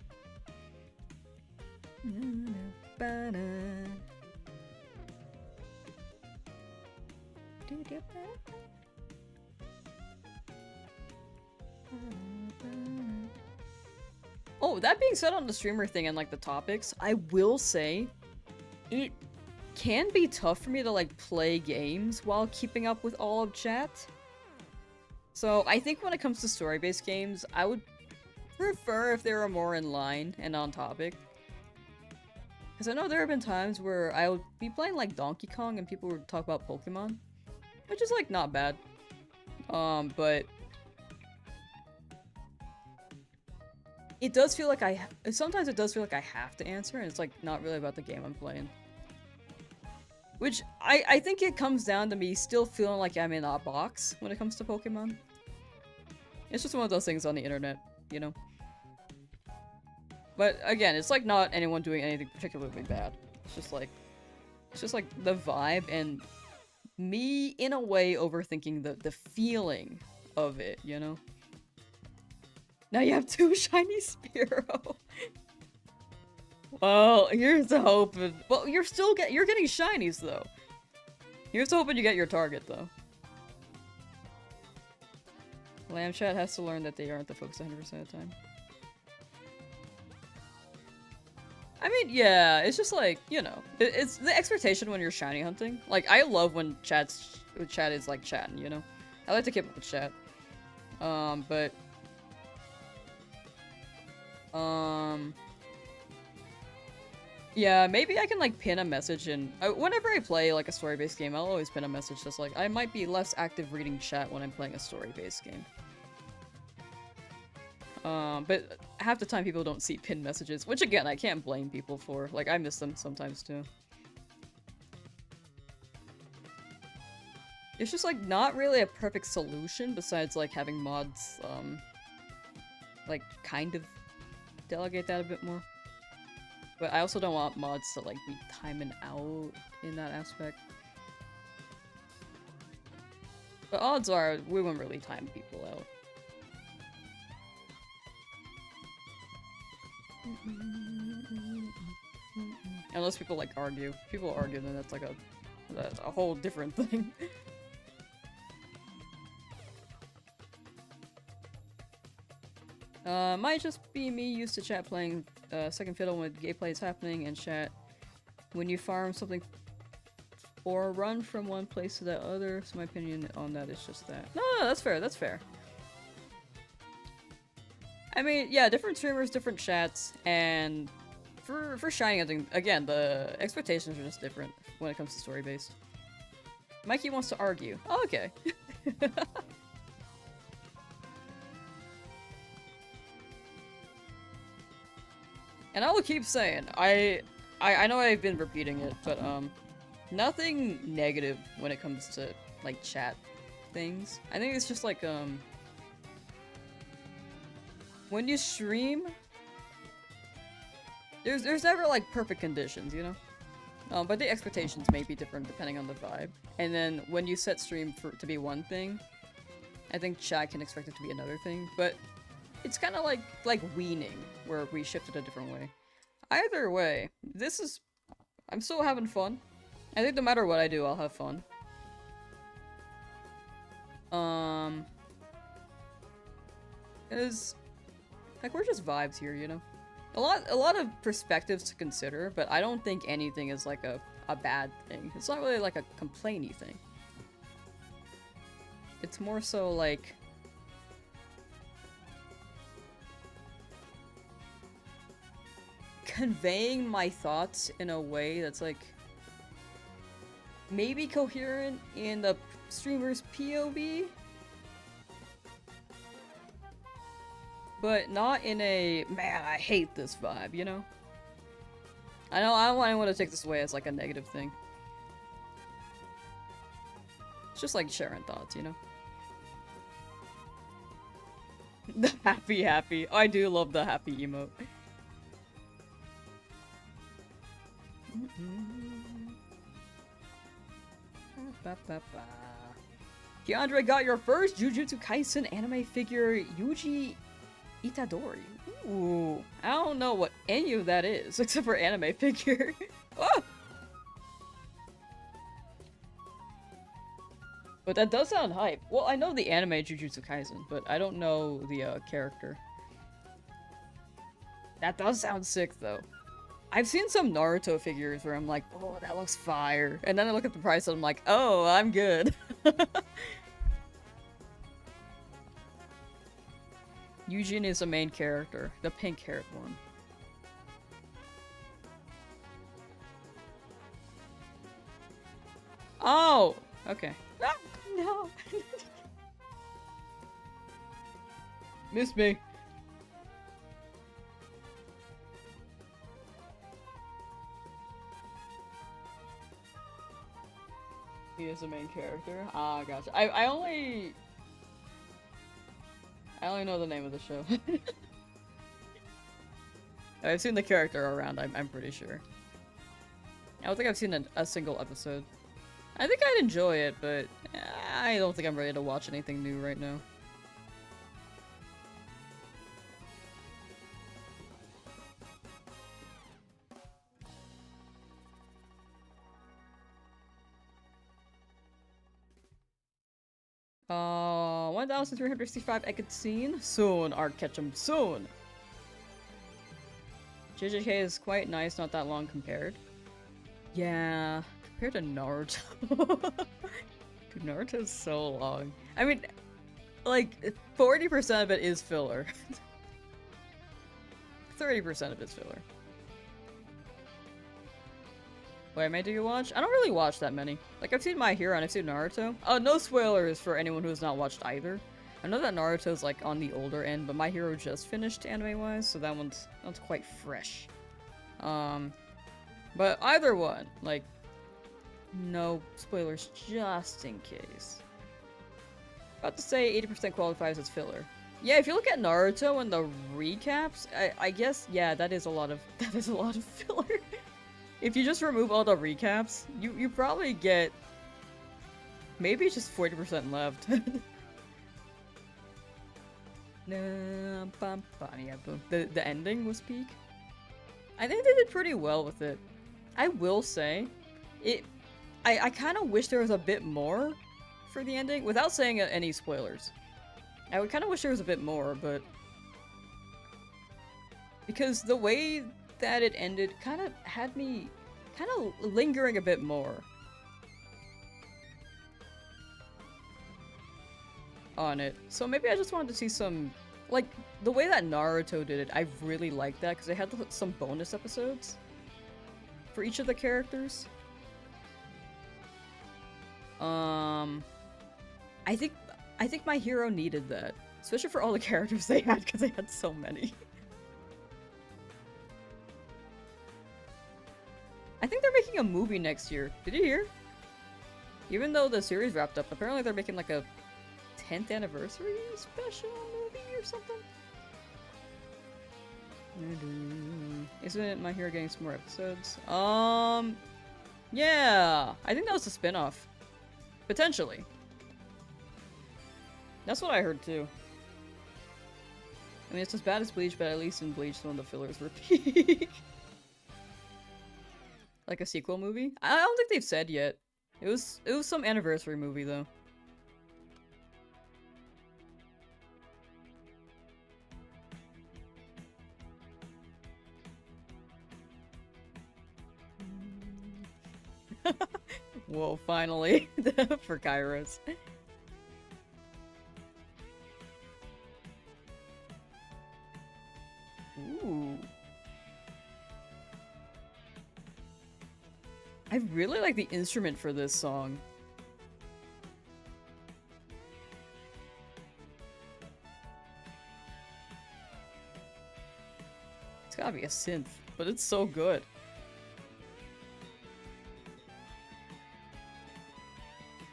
Oh, that being said on the streamer thing and like the topics, I will say it can be tough for me to like play games while keeping up with all of chat. So I think when it comes to story-based games, I would prefer if they were more in line and on topic. Because I know there have been times where I would be playing like Donkey Kong and people would talk about Pokemon, which is like not bad. But it does feel like sometimes it does feel like I have to answer, and it's like not really about the game I'm playing. Which I think it comes down to me still feeling like I'm in a box when it comes to Pokemon. It's just one of those things on the internet, you know? But again, it's like not anyone doing anything particularly bad. It's just like the vibe and me in a way overthinking the feeling of it, you know? Now you have 2 shiny Spearow. Well, here's the hoping. Well, you're getting shinies though. Here's hoping you get your target though. Lamchat has to learn that they aren't the focus 100% of the time. I mean, yeah, it's just like, you know, it's the expectation when you're shiny hunting. Like, I love when chat is like chatting, you know? I like to keep up with chat. Yeah, maybe I can like pin a message in. Whenever I play like a story-based game, I'll always pin a message just like, I might be less active reading chat when I'm playing a story-based game. But half the time people don't see pinned messages, which again, I can't blame people for. Like, I miss them sometimes too. It's just like not really a perfect solution besides like having mods, like kind of delegate that a bit more. But I also don't want mods to like be timing out in that aspect. But odds are we won't really time people out. Unless people like argue. If people argue, then that's like a whole different thing. Might just be me used to chat playing second fiddle when gameplay is happening and chat when you farm something or run from one place to the other. So my opinion on that is just that. No, that's fair. That's fair. I mean, yeah, different streamers, different chats, and for shiny hunting, again, the expectations are just different when it comes to story-based. Mikey wants to argue. Oh, okay. And I will keep saying, I know I've been repeating it, but nothing negative when it comes to like chat things. I think it's just like when you stream, there's never like perfect conditions, you know? But the expectations may be different depending on the vibe. And then when you set stream to be one thing, I think chat can expect it to be another thing, but it's kind of like weaning, where we shifted a different way. Either way, I'm still having fun. I think no matter what I do, I'll have fun. Is like we're just vibes here, you know? A lot of perspectives to consider, but I don't think anything is like a bad thing. It's not really like a complainy thing. It's more so like conveying my thoughts in a way that's like maybe coherent in the streamer's POV, but not in a man I hate this vibe, you know? I don't want anyone to take this away as like a negative thing. It's just like sharing thoughts, you know? The happy. I do love the happy emote. Keandre got your first Jujutsu Kaisen anime figure, Yuji Itadori. Ooh, I don't know what any of that is, except for anime figure. Oh! But that does sound hype. Well, I know the anime Jujutsu Kaisen, but I don't know the character. That does sound sick, though. I've seen some Naruto figures where I'm like, oh, that looks fire. And then I look at the price and I'm like, oh, I'm good. Eugene is the main character, the pink-haired one. Oh, okay. Ah, no. Miss me. He is the main character. Ah, gotcha. I only know the name of the show. I've seen the character around. I'm pretty sure. I don't think I've seen a single episode. I think I'd enjoy it, but I don't think I'm ready to watch anything new right now. Uh, 1,365 I could seen. Soon, I'll catch 'em soon. JJK is quite nice, not that long compared. Yeah, compared to Naruto. Dude, Naruto is so long. I mean, like, 40% of it is filler. 30% of it's filler. What anime do you watch? I don't really watch that many. Like, I've seen My Hero and I've seen Naruto. Oh, no spoilers for anyone who has not watched either. I know that Naruto's like on the older end, but My Hero just finished anime-wise, so that's quite fresh. But either one, like, no spoilers just in case. About to say 80% qualifies as filler. Yeah, if you look at Naruto and the recaps, I guess, yeah, that is a lot of filler. If you just remove all the recaps, you probably get maybe just 40% left. Yeah, the ending was peak. I think they did pretty well with it. I will say, I kind of wish there was a bit more for the ending, without saying any spoilers. I would kind of wish there was a bit more, but because the way that it ended kind of had me kind of lingering a bit more on it. So maybe I just wanted to see some, like, the way that Naruto did it, I really liked that because they had some bonus episodes for each of the characters. I think My Hero needed that, especially for all the characters they had because they had so many. I think they're making a movie next year. Did you hear? Even though the series wrapped up, apparently they're making like a 10th anniversary special movie or something? Isn't My Hero getting some more episodes? Yeah! I think that was a spin-off. Potentially. That's what I heard too. I mean, it's as bad as Bleach, but at least in Bleach some of the fillers were peak. Like a sequel movie? I don't think they've said yet. It was some anniversary movie though. Whoa, finally. For Kairos. Ooh. I really like the instrument for this song. It's gotta be a synth, but it's so good.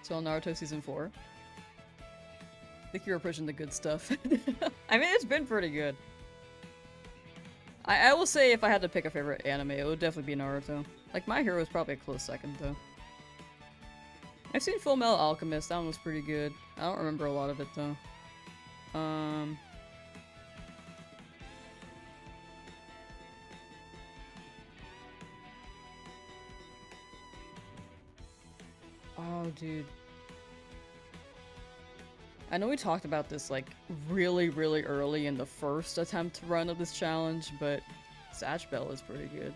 So Naruto Season 4. I think you're pushing the good stuff. I mean, it's been pretty good. I will say if I had to pick a favorite anime, it would definitely be Naruto. Like, My Hero is probably a close second, though. I've seen Full Metal Alchemist, that one was pretty good. I don't remember a lot of it, though. Oh, dude. I know we talked about this, like, really, really early in the first attempt run of this challenge, but Satch Bell is pretty good.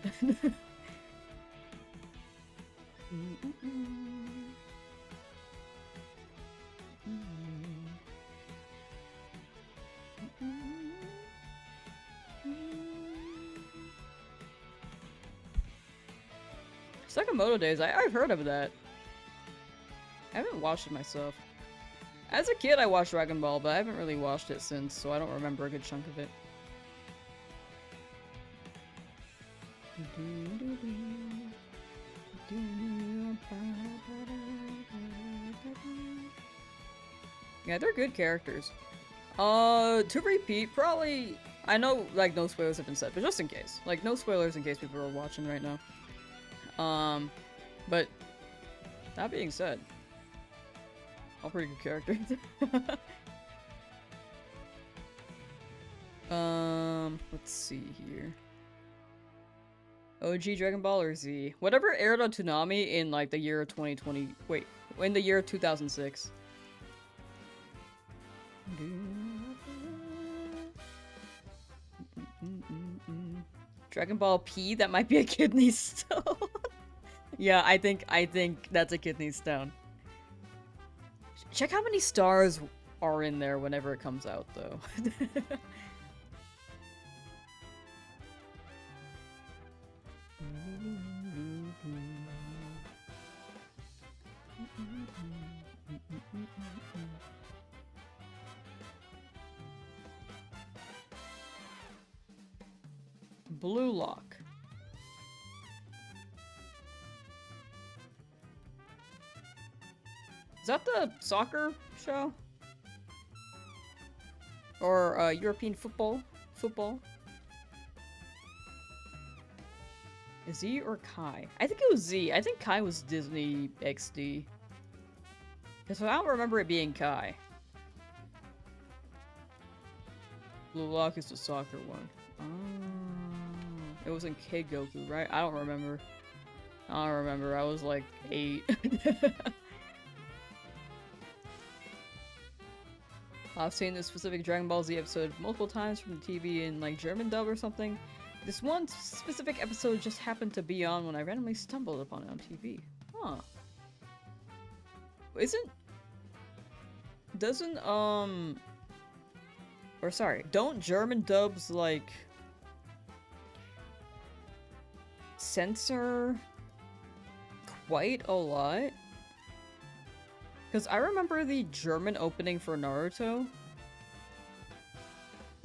Sakamoto Days, I've heard of that. I haven't watched it myself. As a kid, I watched Dragon Ball, but I haven't really watched it since, so I don't remember a good chunk of it. Yeah, they're good characters. To repeat, probably... I know, like, no spoilers have been said, but just in case. Like, no spoilers in case people are watching right now. But... that being said... all pretty good characters. Let's see here. OG Dragon Ball or Z? Whatever aired on Toonami in, like, the year 2020... wait, in the year 2006. Dragon Ball P? That might be a kidney stone. Yeah, I think that's a kidney stone. Check how many stars are in there whenever it comes out, though. Blue Lock. Is that the soccer show? Or European football? Z or Kai? I think it was Z. I think Kai was Disney XD. Because I don't remember it being Kai. Blue Lock is the soccer one. Oh. It was in Kid Goku, right? I don't remember. I was like 8. I've seen this specific Dragon Ball Z episode multiple times from the TV in like German dub or something. This one specific episode just happened to be on when I randomly stumbled upon it on TV. Huh. Don't German dubs like censor quite a lot? Because I remember the German opening for Naruto.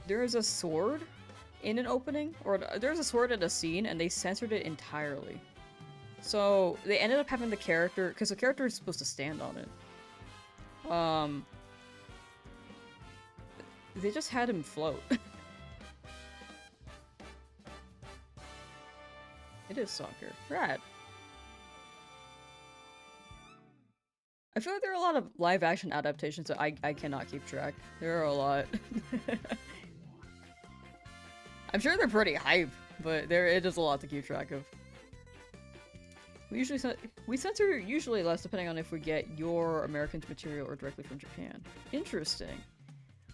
There is a sword in an opening, or there's a sword in a scene, and they censored it entirely. So they ended up having the character, because the character is supposed to stand on it. They just had him float. It is soccer. Rad. I feel like there are a lot of live-action adaptations that I cannot keep track. There are a lot. I'm sure they're pretty hype, but it is a lot to keep track of. We censor usually less depending on if we get your American material or directly from Japan. Interesting.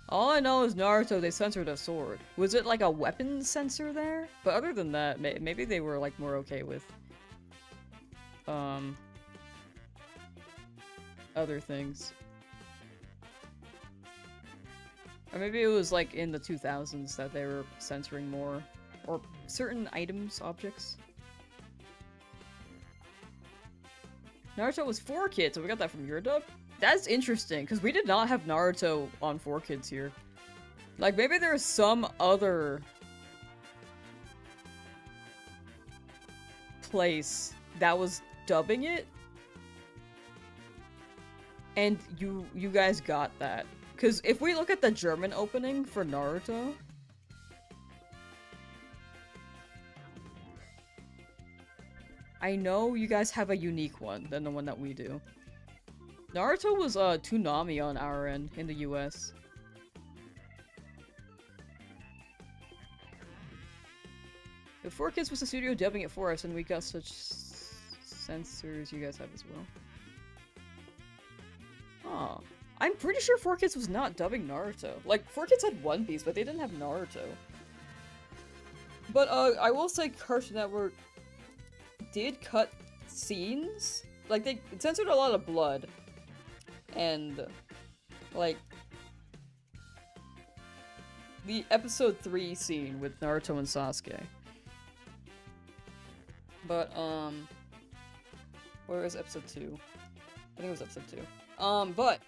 All I know is Naruto, they censored a sword. Was it like a weapon censor there? But other than that, maybe they were like more okay with other things. Or maybe it was like in the 2000s that they were censoring more. Or certain items, objects. Naruto was 4Kids, so we got that from your dub? That's interesting, because we did not have Naruto on 4Kids here. Like, maybe there's some other place that was dubbing it? And you guys got that. Because if we look at the German opening for Naruto... I know you guys have a unique one than the one that we do. Naruto was Toonami on our end in the US. If 4Kids was the studio dubbing it for us and we got such censors you guys have as well. Oh. I'm pretty sure 4Kids was not dubbing Naruto. Like, 4Kids had One Piece, but they didn't have Naruto. But I will say Cartoon Network did cut scenes. Like, they censored a lot of blood. And, like, the episode 3 scene with Naruto and Sasuke. But, where was episode 2? I think it was episode 2. But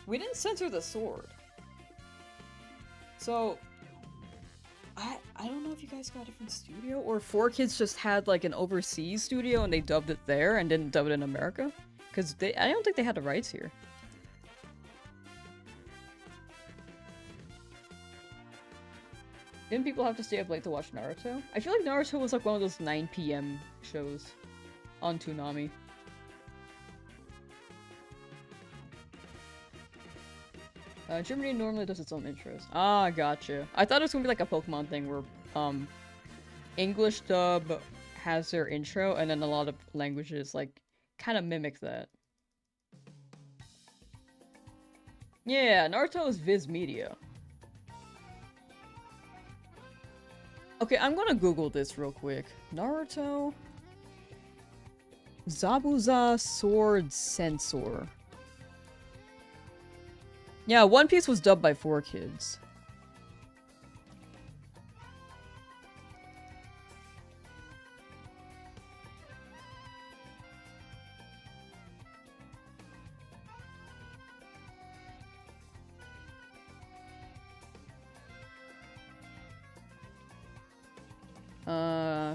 we didn't censor the sword. So, I don't know if you guys got a different studio, or 4Kids just had, like, an overseas studio and they dubbed it there and didn't dub it in America. Because I don't think they had the rights here. Didn't people have to stay up late to watch Naruto? I feel like Naruto was like one of those 9 PM shows on Toonami. Germany normally does its own intros. Ah, gotcha. I thought it was gonna be like a Pokemon thing where, English dub has their intro and then a lot of languages, like, kind of mimic that. Yeah, Naruto is Viz Media. Okay, I'm gonna Google this real quick. Naruto Zabuza Sword Censor. Yeah, One Piece was dubbed by 4Kids.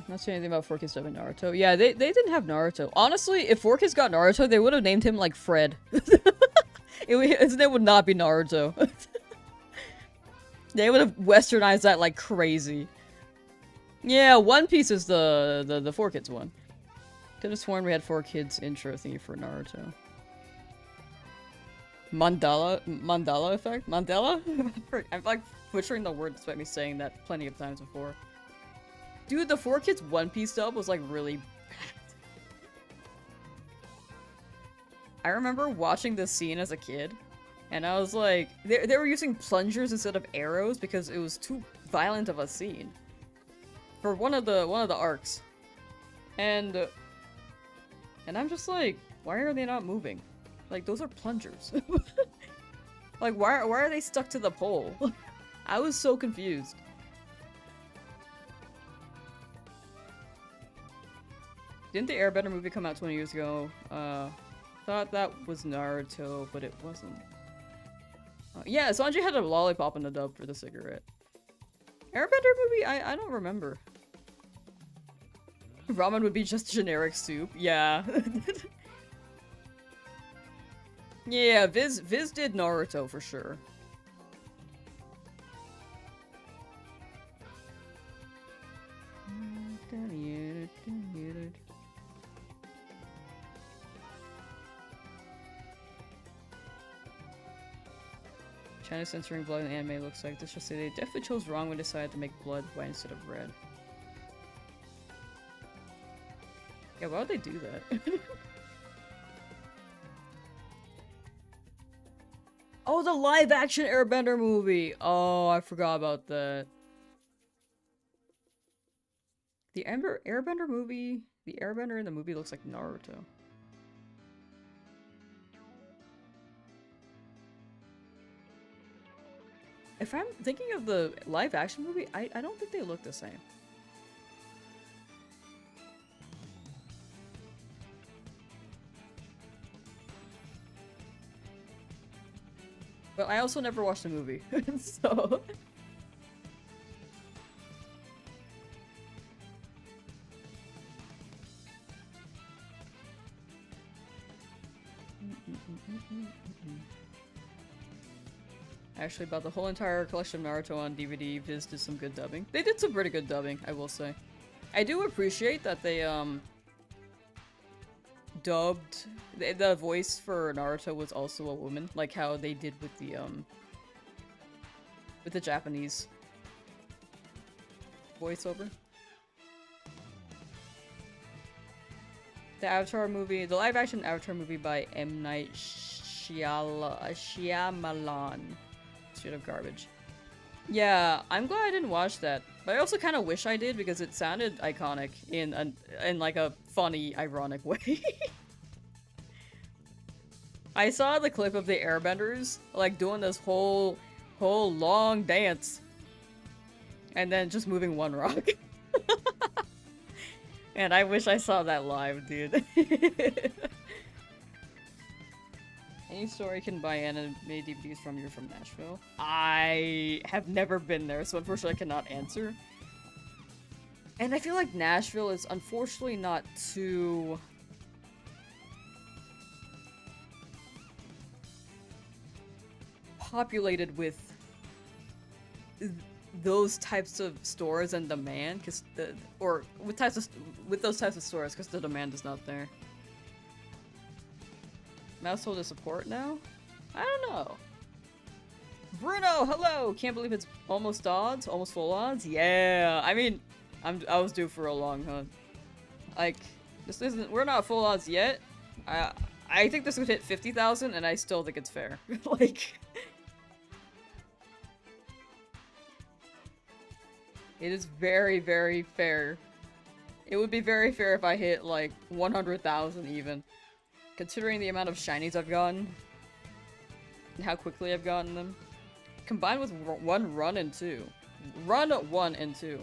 Not saying anything about 4Kids dubbing Naruto. Yeah, they didn't have Naruto. Honestly, if 4Kids got Naruto, they would have named him like Fred. His name would not be Naruto. They would have westernized that like crazy. Yeah, One Piece is the 4Kids one. Could have sworn we had 4Kids intro thingy for Naruto. Mandela effect? Mandela? I'm like butchering the word despite me saying that plenty of times before. Dude, the 4Kids One Piece dub was like really bad. I remember watching this scene as a kid, and I was like, they were using plungers instead of arrows because it was too violent of a scene for one of the arcs, and I'm just like, why are they not moving? Like, those are plungers. Like, why are they stuck to the pole? I was so confused. Didn't the Airbender movie come out 20 years ago? Thought that was Naruto, but it wasn't. Yeah, Sanji had a lollipop in the dub for the cigarette. Airbender movie? I don't remember. Ramen would be just generic soup. Yeah. Yeah, Viz did Naruto for sure. China censoring blood in anime looks like this. Just say they definitely chose wrong when they decided to make blood white instead of red. Yeah, why would they do that? Oh, the live-action Airbender movie! Oh, I forgot about that. The Airbender movie... The Airbender in the movie looks like Naruto. If I'm thinking of the live-action movie, I don't think they look the same. But I also never watched the movie, so... I actually bought the whole entire collection of Naruto on DVD. Viz did some good dubbing. They did some pretty good dubbing, I will say. I do appreciate that they, dubbed... The voice for Naruto was also a woman, like how they did with the Japanese voiceover. The Avatar movie, the live-action Avatar movie by M. Night Shyamalan. Straight up garbage. Yeah, I'm glad I didn't watch that. But I also kind of wish I did because it sounded iconic in like a funny, ironic way. I saw the clip of the airbenders like doing this whole long dance and then just moving one rock. And I wish I saw that live, dude. Any store you can buy anime DVDs from, you're from Nashville? I have never been there, so unfortunately I cannot answer. And I feel like Nashville is unfortunately not too... populated with those types of stores and demand, because with those types of stores, because the demand is not there. Mouse hold is support now? I don't know. Bruno, hello! Can't believe it's almost odds, almost full odds. Yeah, I mean, I was due for a long hunt. Like, this isn't. We're not full odds yet. I think this would hit 50,000, and I still think it's fair. Like. It is very, very fair. It would be very fair if I hit, like, 100,000 even. Considering the amount of shinies I've gotten. And how quickly I've gotten them. Combined with one run and two. Run 1 and 2.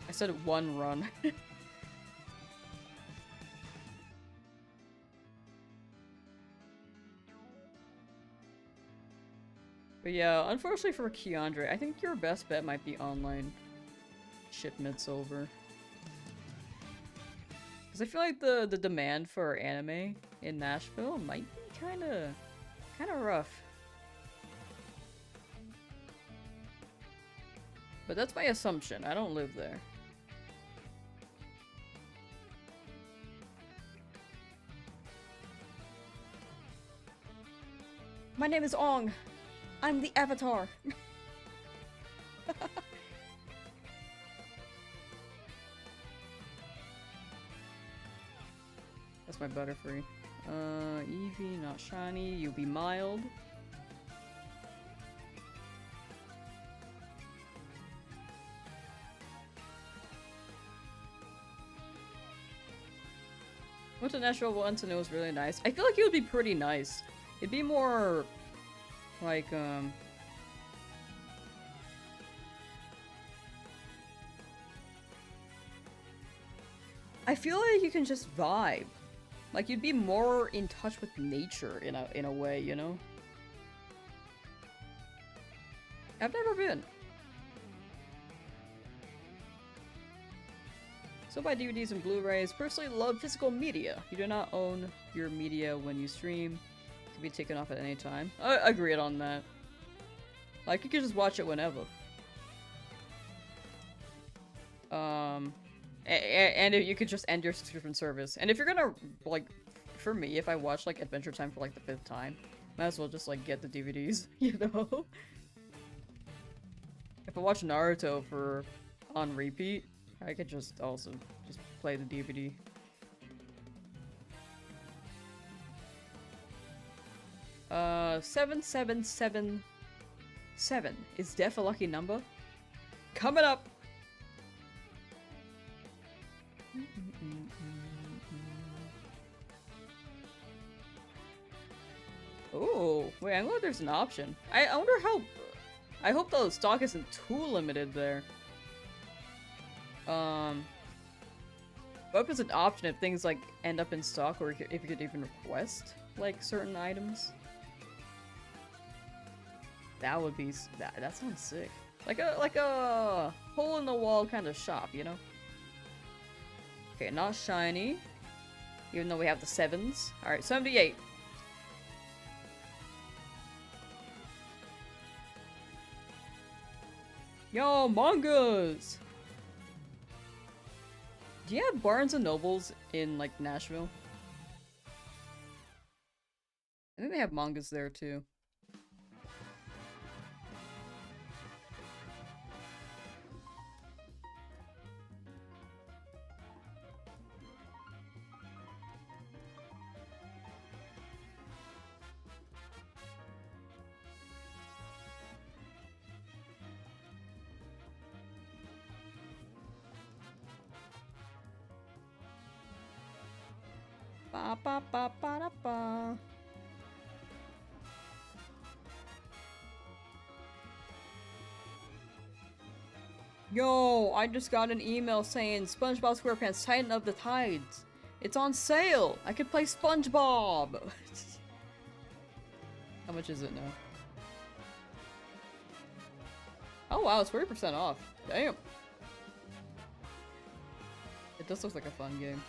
I said one run. But yeah, unfortunately for Keandre, I think your best bet might be online shipments over. Because I feel like the demand for anime in Nashville might be kind of rough. But that's my assumption. I don't live there. My name is Ong. I'm the Avatar. That's my Butterfree. Eevee, not shiny. You be mild. Went to Nashville once and it was really nice. I feel like it would be pretty nice. It'd be more like, I feel like you can just vibe. Like, you'd be more in touch with nature in a way, you know? I've never been. So buy DVDs and Blu-rays. Personally love physical media. You do not own your media when you stream. It can be taken off at any time. I agree on that. Like, you can just watch it whenever. And you could just end your subscription service. And if you're gonna, like, for me, if I watch, like, Adventure Time for, like, the 5th time, might as well just, like, get the DVDs, you know? If I watch Naruto on repeat, I could just also just play the DVD. Uh, 7777 is Def a lucky number? Coming up! Oh, wait, I know there's an option. I wonder how... I hope the stock isn't too limited there. What if it's an option if things, like, end up in stock, or if you could even request, like, certain items? That would be... That sounds sick. Like a hole-in-the-wall kind of shop, you know? Okay, not shiny. Even though we have the 7s. Alright, 78. Yo, mangas! Do you have Barnes & Nobles in, like, Nashville? I think they have mangas there, too. Ba ba ba ba da ba. Yo, I just got an email saying SpongeBob SquarePants Titan of the Tides. It's on sale. I could play SpongeBob. How much is it now? Oh wow, it's 40% off. Damn. It does look like a fun game.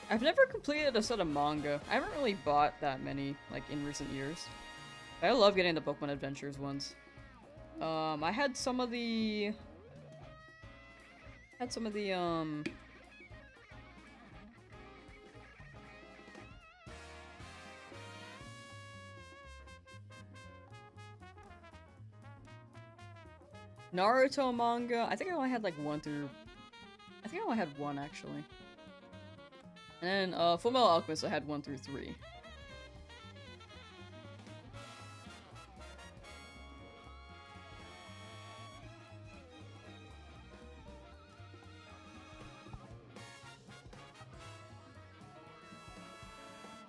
I've never completed a set of manga. I haven't really bought that many, like, in recent years. I love getting the Pokemon Adventures ones. I had some of the... Naruto manga. I think I only had like one through... I think I only had one, actually. And then, Fullmetal Alchemist, I had 1 through 3.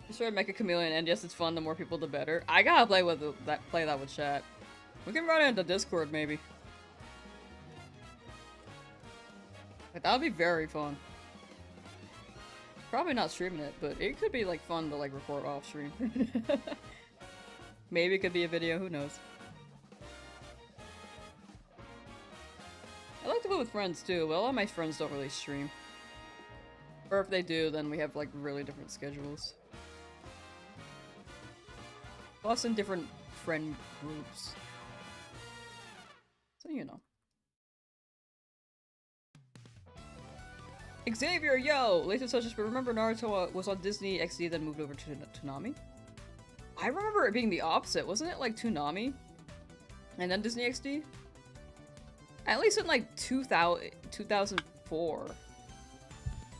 Just try to make a chameleon, and yes, it's fun. The more people, the better. I gotta play with play that with chat. We can run it into Discord, maybe. Like, that would be very fun. Probably not streaming it, but it could be like fun to like record off stream. Maybe it could be a video, who knows. I like to play with friends too, but a lot of my friends don't really stream. Or if they do, then we have like really different schedules. Plus in different friend groups. So you know. Xavier, yo! Latest touches, but remember Naruto was on Disney XD, then moved over to Toonami? I remember it being the opposite. Wasn't it like Toonami? And then Disney XD? At least in like 2004.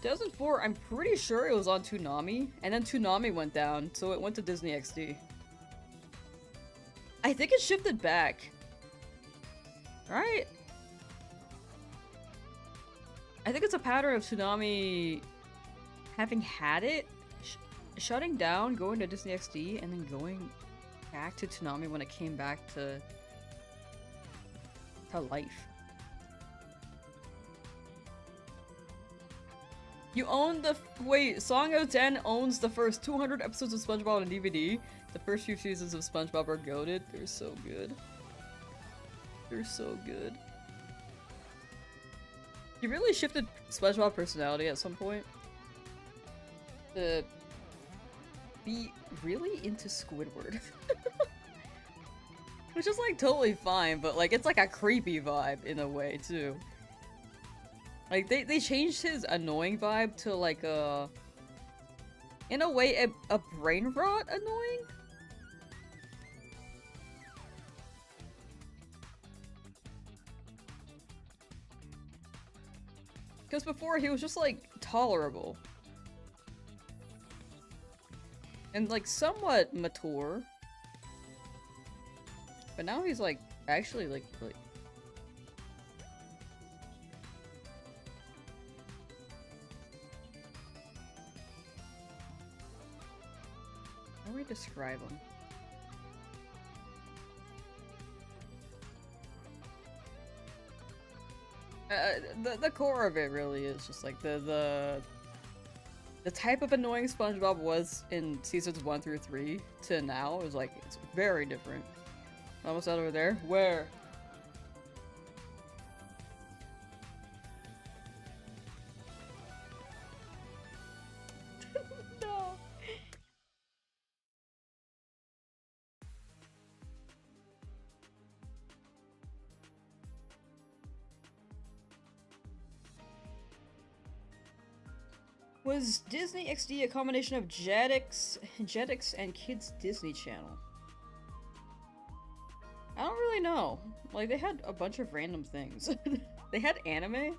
2004, I'm pretty sure it was on Toonami, and then Toonami went down, so it went to Disney XD. I think it shifted back. Right? I think it's a pattern of Toonami having had it, shutting down, going to Disney XD, and then going back to Toonami when it came back to life. You own the- wait, Song of 10 owns the first 200 episodes of SpongeBob on DVD. The first few seasons of SpongeBob are goated. They're so good. They're so good. You really shifted SpongeBob personality at some point to be really into Squidward. Which is like totally fine, but like it's like a creepy vibe in a way too. Like they changed his annoying vibe to like a, in a way, a brain rot annoying? Because before he was just like tolerable. And like somewhat mature. But now he's like actually like how do we describe him? The core of it really is just like the type of annoying SpongeBob was in seasons 1 through 3 to now is like it's very different. Almost out over there. Where? No. Was Disney XD a combination of Jetix and Kids Disney Channel? I don't really know. Like, they had a bunch of random things. They had anime?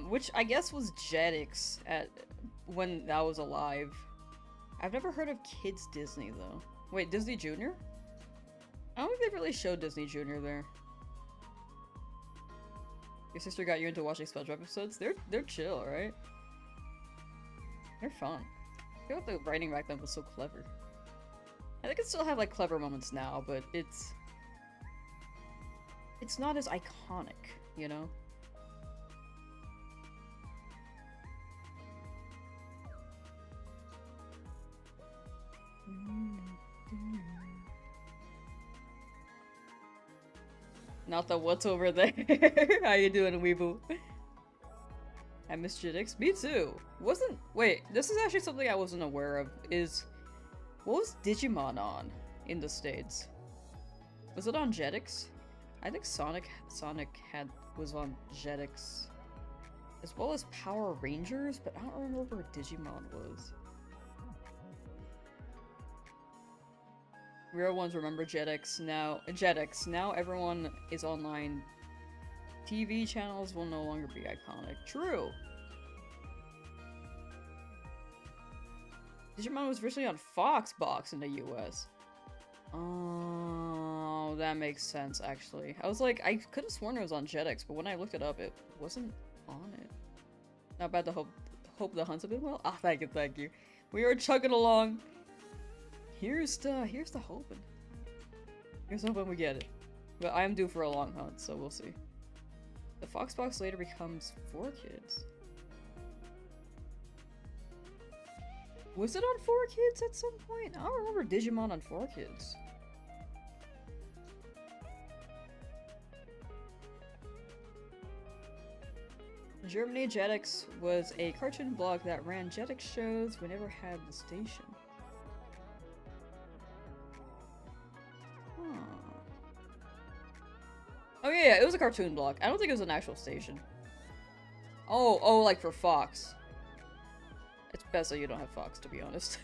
Which I guess was Jetix when that was alive. I've never heard of Kids Disney, though. Wait, Disney Junior? I don't think they really showed Disney Junior there. Your sister got you into watching SpongeBob episodes? They're chill, right? They're fun. I feel like the writing back then was so clever. I think it still have like clever moments now, but it's not as iconic, you know? Not the what's over there. How you doing, Weeble? I miss Jetix. Me too. Wait, this is actually something I wasn't aware of. What was Digimon on in the States? Was it on Jetix? I think Sonic was on Jetix. As well as Power Rangers, but I don't remember where Digimon was. Real ones remember Jetix. Now everyone is online. TV channels will no longer be iconic. True! Digimon was originally on Fox Box in the US. Oh, that makes sense, actually. I was like, I could have sworn it was on Jetix, but when I looked it up, it wasn't on it. Not bad to hope the hunts have been well. Ah, thank you. We are chugging along. Here's the hoping. Here's hoping we get it. But I am due for a long hunt, so we'll see. The Fox Box later becomes 4Kids. Was it on 4Kids at some point? I don't remember Digimon on 4Kids. In Germany, Jetix was a cartoon blog that ran Jetix shows we never had the station. Oh yeah, it was a cartoon blog. I don't think it was an actual station. Oh, like for Fox. It's best that you don't have Fox, to be honest.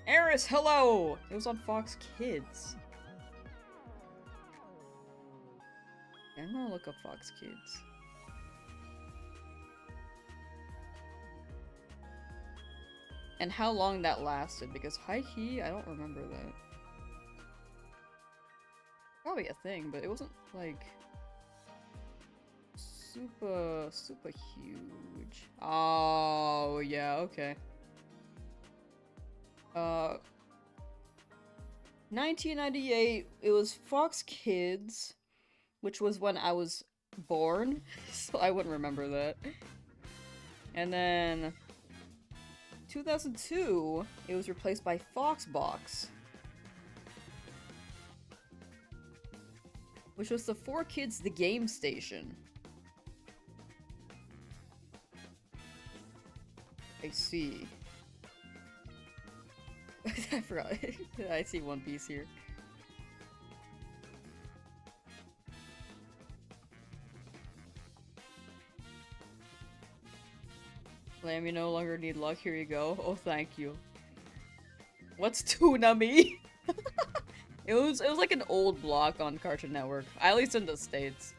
Eris, hello! It was on Fox Kids. Yeah, I'm gonna look up Fox Kids. And how long that lasted, because high-key, I don't remember that. Probably a thing, but it wasn't, like, super huge. Oh, yeah, okay. 1998, it was Fox Kids, which was when I was born, so I wouldn't remember that. And then 2002, it was replaced by Fox Box, which was the 4Kids The Game Station. I see. I forgot. I see One Piece here. Lamb, you no longer need luck. Here you go. Oh, thank you. What's Toonami? It was like an old block on Cartoon Network, at least in the States.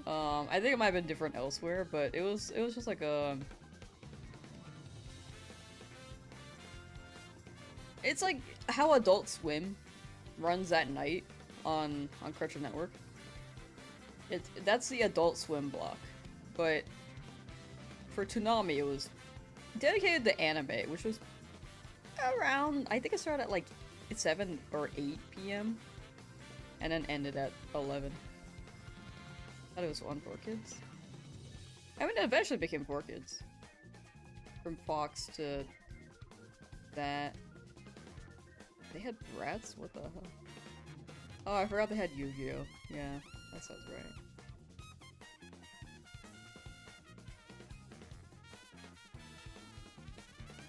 I think it might have been different elsewhere, but it was just like a. It's like how Adult Swim runs at night on Cartoon Network. That's the Adult Swim block, but for Toonami it was dedicated to anime, which was around, I think it started at like 7 or 8 p.m. and then ended at 11. I thought it was on 4Kids. I mean, it eventually became 4Kids. From Fox to that. They had Bratz? What the hell? Oh, I forgot they had Yu-Gi-Oh! Yeah, that sounds right.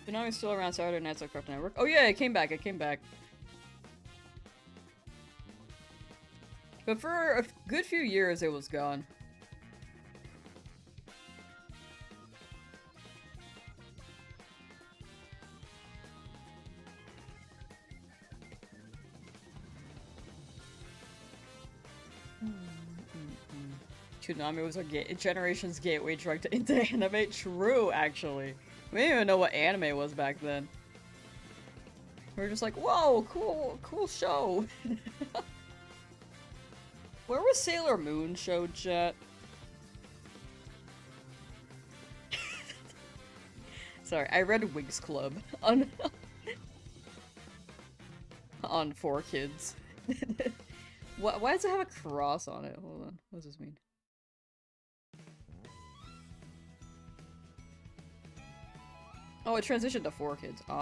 Toonami's still around Saturday nights on Cartoon Network. Oh yeah, it came back. But for a good few years, it was gone. Toonami was a generation's gateway drug into anime. True, actually. We didn't even know what anime was back then. We're just like, whoa, cool show. Where was Sailor Moon show, chat? Sorry, I read Wigs Club on 4Kids. Why does it have a cross on it? Hold on, what does this mean? Oh, it transitioned to 4Kids. Oh.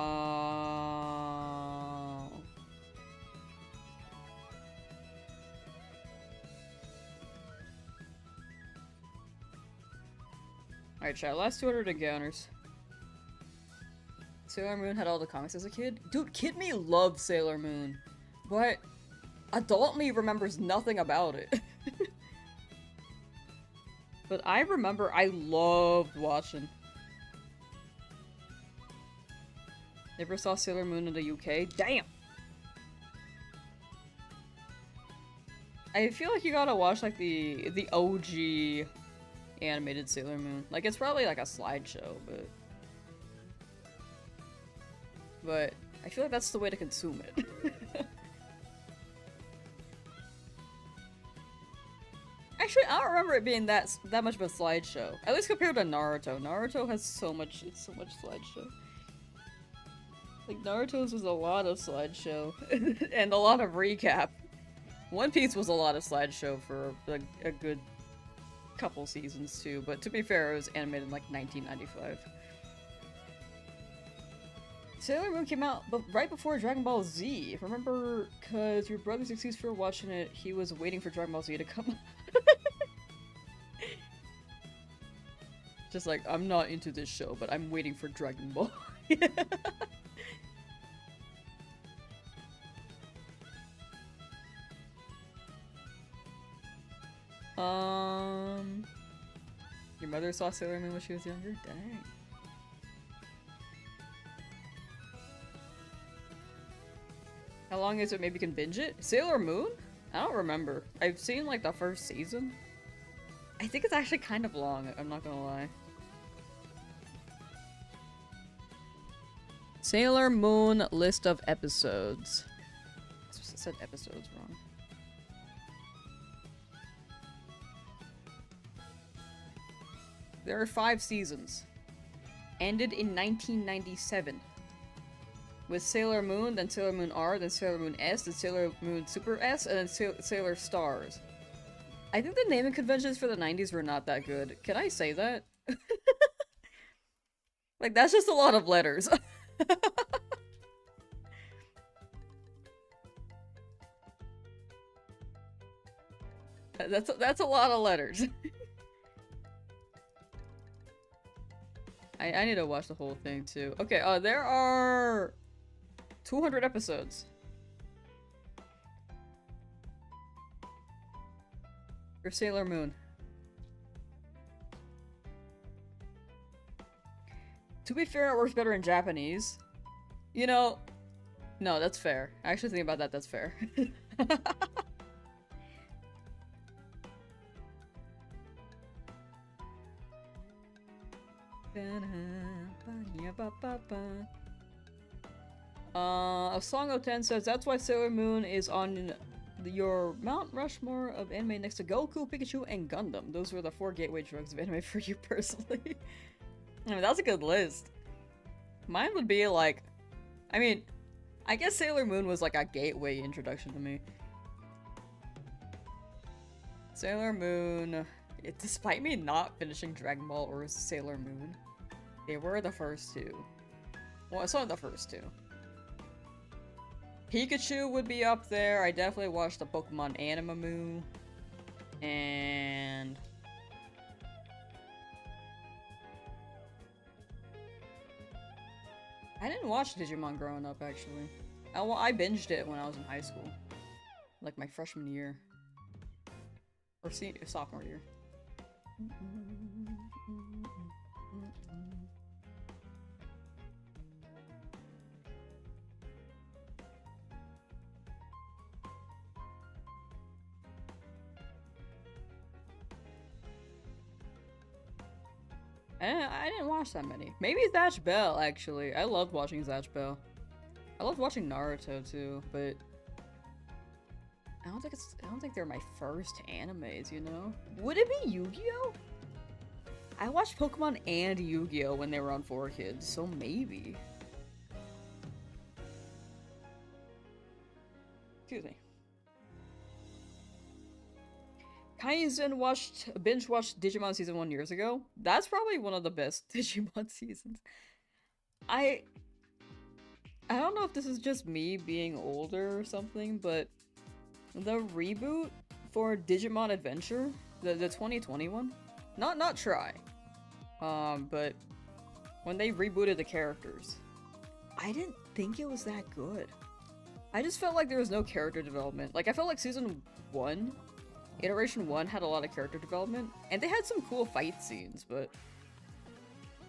Alright, chat, last 200 encounters. Sailor Moon had all the comics as a kid? Dude, kid me loved Sailor Moon. But adult me remembers nothing about it. But I remember I loved watching. Never saw Sailor Moon in the UK? Damn! I feel like you gotta watch like the OG animated Sailor Moon. Like it's probably like a slideshow, but I feel like that's the way to consume it. Actually, I don't remember it being that much of a slideshow. At least compared to Naruto. Naruto has so much slideshow. Like Naruto's was a lot of slideshow and a lot of recap. One Piece was a lot of slideshow for a good couple seasons too, but to be fair, it was animated in like 1995. Sailor Moon came out right before Dragon Ball Z. Remember, cause your brother's excuse for watching it, he was waiting for Dragon Ball Z to come out. Just like, I'm not into this show, but I'm waiting for Dragon Ball. Your mother saw Sailor Moon when she was younger? Dang. How long is it? Maybe you can binge it? Sailor Moon? I don't remember. I've seen like the first season. I think it's actually kind of long, I'm not gonna lie. Sailor Moon list of episodes. I said episodes wrong. There are 5 seasons. Ended in 1997. With Sailor Moon, then Sailor Moon R, then Sailor Moon S, then Sailor Moon Super S, and then Sailor Stars. I think the naming conventions for the 90s were not that good. Can I say that? Like, that's just a lot of letters. That's a lot of letters. I need to watch the whole thing too. Okay, there are 200 episodes. For Sailor Moon. To be fair, it works better in Japanese. You know, no, that's fair. I actually think about that, that's fair. A Song of 10 says, that's why Sailor Moon is on your Mount Rushmore of anime next to Goku, Pikachu, and Gundam. Those were the 4 gateway drugs of anime for you personally. I mean, that's a good list. Mine would be like, I mean, I guess Sailor Moon was like a gateway introduction to me. Sailor Moon, despite me not finishing Dragon Ball or Sailor Moon, they were the first 2. Well, I saw the first 2. Pikachu would be up there. I definitely watched the Pokemon Animamoo. And I didn't watch Digimon growing up, actually. I binged it when I was in high school. Like my freshman year. Or sophomore year. I didn't watch that many. Maybe Zatch Bell, actually. I loved watching Zatch Bell. I love watching Naruto too, but I don't think they're my first animes, you know? Would it be Yu-Gi-Oh? I watched Pokemon and Yu-Gi-Oh when they were on 4Kids, so maybe. Excuse me. Kaizen binge watched Digimon Season 1 years ago. That's probably one of the best Digimon seasons. I don't know if this is just me being older or something, but the reboot for Digimon Adventure, the 2020 one, not Try, but when they rebooted the characters, I didn't think it was that good. I just felt like there was no character development. Like, I felt like Season 1, Iteration 1 had a lot of character development, and they had some cool fight scenes, but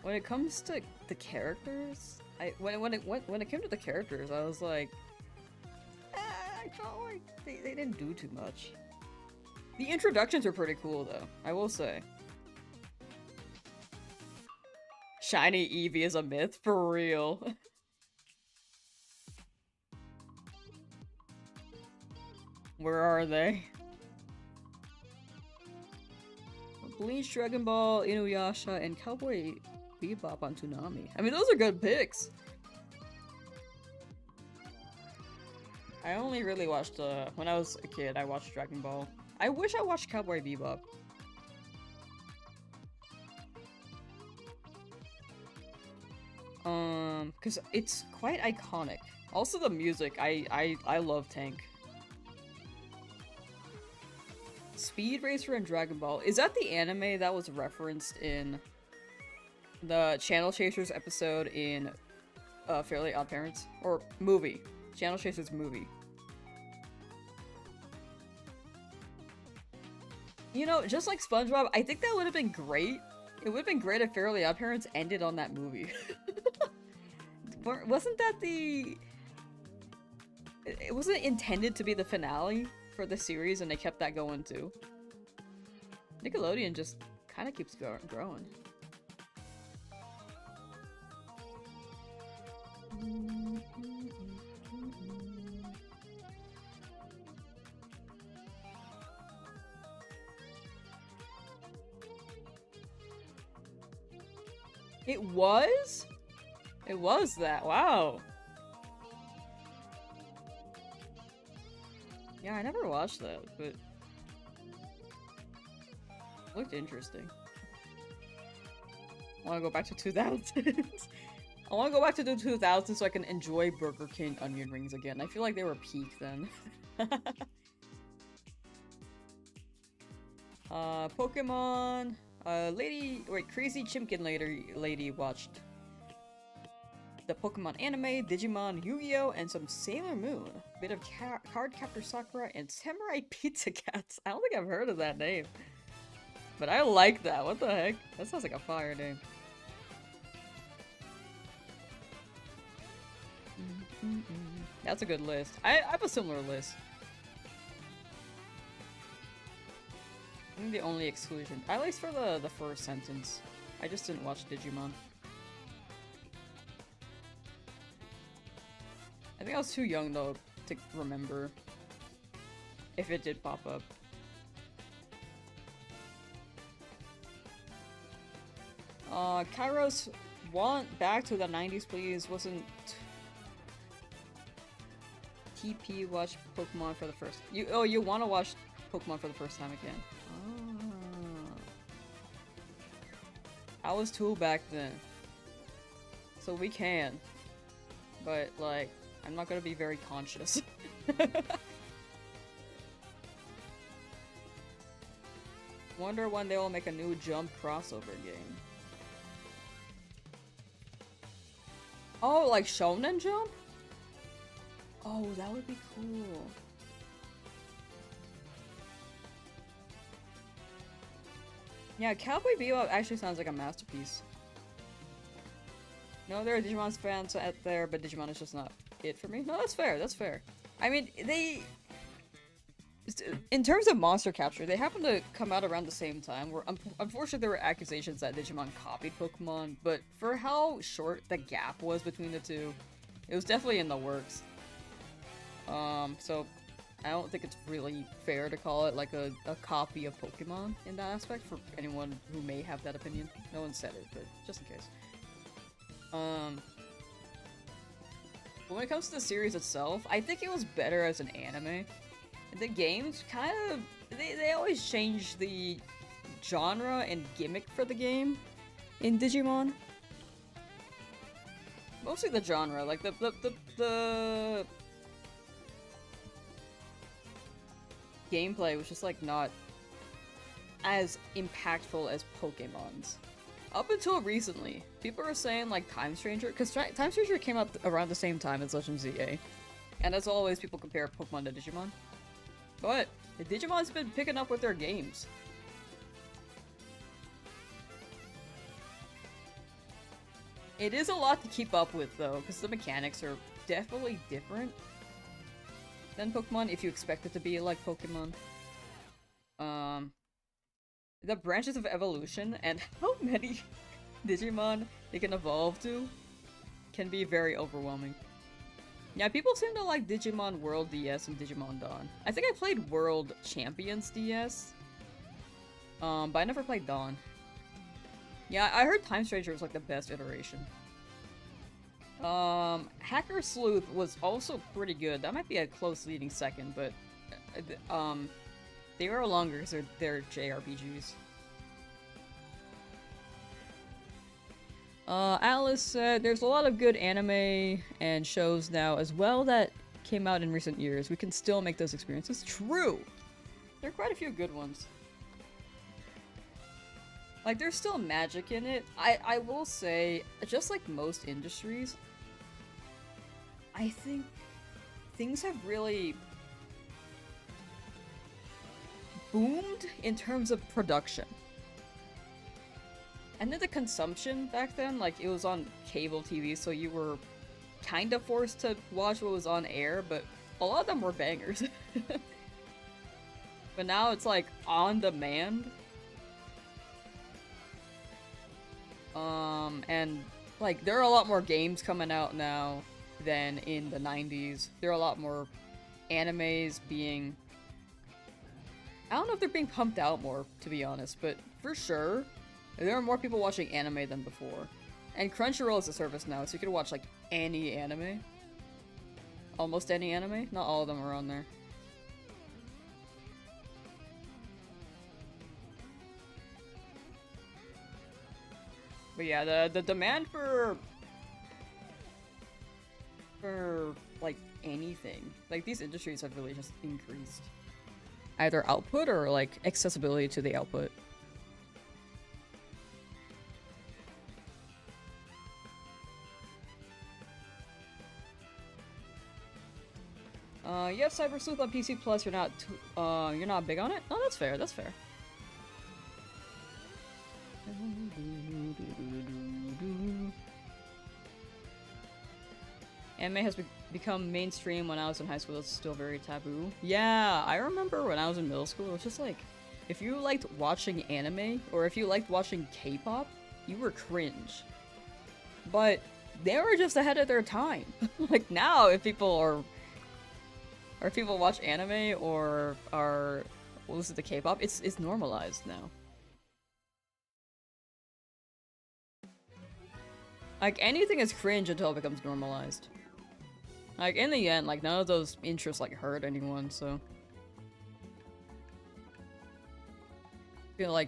when it comes to the characters, when it came to the characters, I was like, I felt like they didn't do too much. The introductions were pretty cool, though, I will say. Shiny Eevee is a myth, for real. Where are they? Bleach, Dragon Ball, Inuyasha, and Cowboy Bebop on Toonami. I mean, those are good picks. I only really watched, when I was a kid, I watched Dragon Ball. I wish I watched Cowboy Bebop. Because it's quite iconic. Also the music, I love Tank. Speed Racer and Dragon Ball. Is that the anime that was referenced in the Channel Chasers episode in Fairly Odd Parents? Or movie. Channel Chasers movie. You know, just like SpongeBob, I think that would have been great. It would have been great if Fairly Odd Parents ended on that movie. Wasn't that the... It wasn't intended to be the finale for the series, and they kept that going too. Nickelodeon just kind of keeps growing. It was? It was that. Wow. Yeah, I never watched that, but it looked interesting. I want to go back to 2000s. I want to go back to the 2000s so I can enjoy Burger King onion rings again. I feel like they were peak then. Pokemon. Crazy Chimkin lady watched the Pokemon anime, Digimon, Yu-Gi-Oh, and some Sailor Moon. A bit of Cardcaptor Sakura and Samurai Pizza Cats. I don't think I've heard of that name. But I like that. What the heck? That sounds like a fire name. That's a good list. I have a similar list. I think the only exclusion, at least for the first sentence, I just didn't watch Digimon. I think I was too young though to remember if it did pop up. Kairos, want back to the 90s please. Wasn't TP watch Pokemon for the first... You want to watch Pokemon for the first time again. I was 2 back then. So we can. But, like, I'm not gonna be very conscious. Wonder when they will make a new Jump crossover game. Oh, like Shonen Jump? Oh, that would be cool. Yeah, Cowboy Bebop actually sounds like a masterpiece. No, there are Digimon fans out there, but Digimon is just not it for me. No, that's fair, that's fair. I mean, in terms of monster capture, they happen to come out around the same time, where unfortunately there were accusations that Digimon copied Pokemon, but for how short the gap was between the two, It was definitely in the works. So I don't think it's really fair to call it like a copy of Pokemon in that aspect for anyone who may have that opinion. No one said it, but just in case. But when it comes to the series itself, I think it was better as an anime. The games kind of... They always change the genre and gimmick for the game in Digimon. Mostly the genre, like the gameplay was just like not as impactful as Pokemon's. Up until recently, people were saying like Time Stranger, because Time Stranger came out around the same time as Legend ZA. And as always, people compare Pokemon to Digimon. But Digimon's been picking up with their games. It is a lot to keep up with though, because the mechanics are definitely different than Pokemon if you expect it to be like Pokemon. The branches of evolution and how many Digimon they can evolve to can be very overwhelming. Yeah, people seem to like Digimon World DS and Digimon Dawn. I think I played World Champions DS, but I never played Dawn. Yeah, I heard Time Stranger was like the best iteration. Hacker Sleuth was also pretty good. That might be a close leading second, but they are longer because they're JRPGs. Alice said, there's a lot of good anime and shows now as well that came out in recent years. We can still make those experiences. True! There are quite a few good ones. Like, there's still magic in it. I will say, just like most industries, I think things have really boomed in terms of production. And then the consumption back then, like, it was on cable TV, so you were kind of forced to watch what was on air, but a lot of them were bangers. But now it's, like, on demand. And, like, there are a lot more games coming out now than in the 90s. There are a lot more animes being... I don't know if they're being pumped out more, to be honest, but for sure, there are more people watching anime than before. And Crunchyroll is a service now, so you can watch, like, any anime. Almost any anime. Not all of them are on there. But yeah, the demand for like anything, like these industries have really just increased. Either output or like accessibility to the output. You have Cyber Sleuth on PC Plus. You're not big on it. Oh, that's fair. That's fair. Anime has become mainstream. When I was in high school, it's still very taboo. Yeah, I remember when I was in middle school, it was just like, if you liked watching anime, or if you liked watching K-pop, you were cringe. But they were just ahead of their time. Like now, if people watch anime or listen to K-pop, it's normalized now. Like, anything is cringe until it becomes normalized. Like, in the end, like, none of those interests, like, hurt anyone, so... I feel like,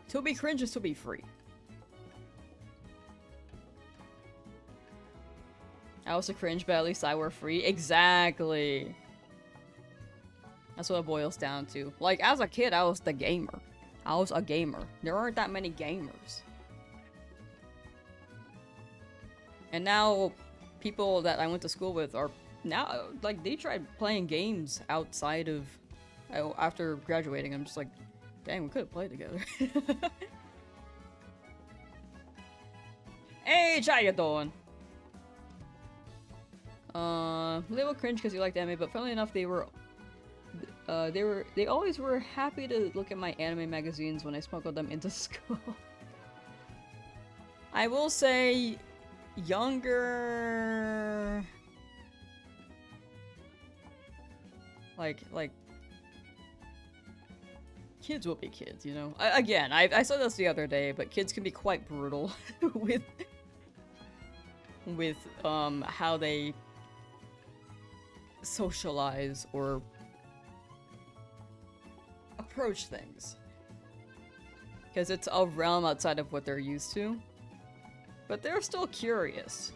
to be cringe is to be free. I was a cringe, but at least I were free. Exactly! That's what it boils down to. Like, as a kid, I was the gamer. I was a gamer. There aren't that many gamers. And now, people that I went to school with are now, like, they tried playing games outside of, after graduating. I'm just like, dang, we could have played together. Hey, how you doing? Little cringe because you liked anime, but funnily enough, they always were happy to look at my anime magazines when I smuggled them into school. I will say, younger, like kids will be kids, you know? Again, I said this the other day, but kids can be quite brutal with how they socialize or approach things. Because it's a realm outside of what they're used to. But they're still curious.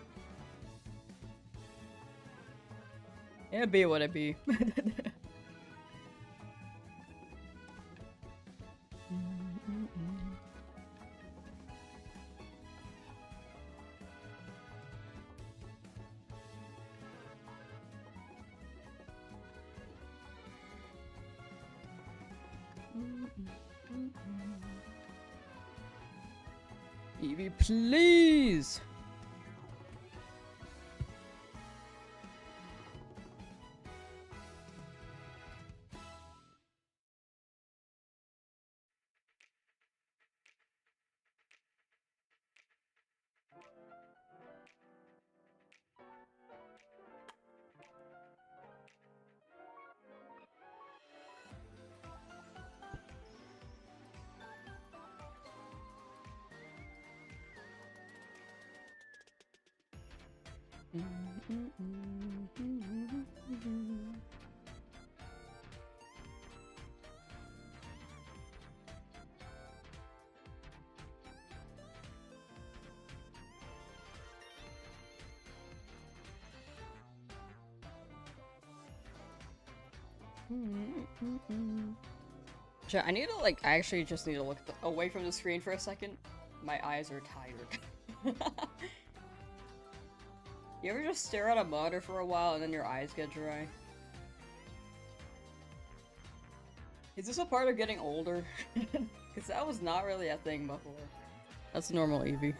It be what it be. Eevee, please! Sure, I need to I actually just need to look away from the screen for a second. My eyes are tired. You ever just stare at a monitor for a while and then your eyes get dry? Is this a part of getting older? Because that was not really a thing before. That's normal, Eevee.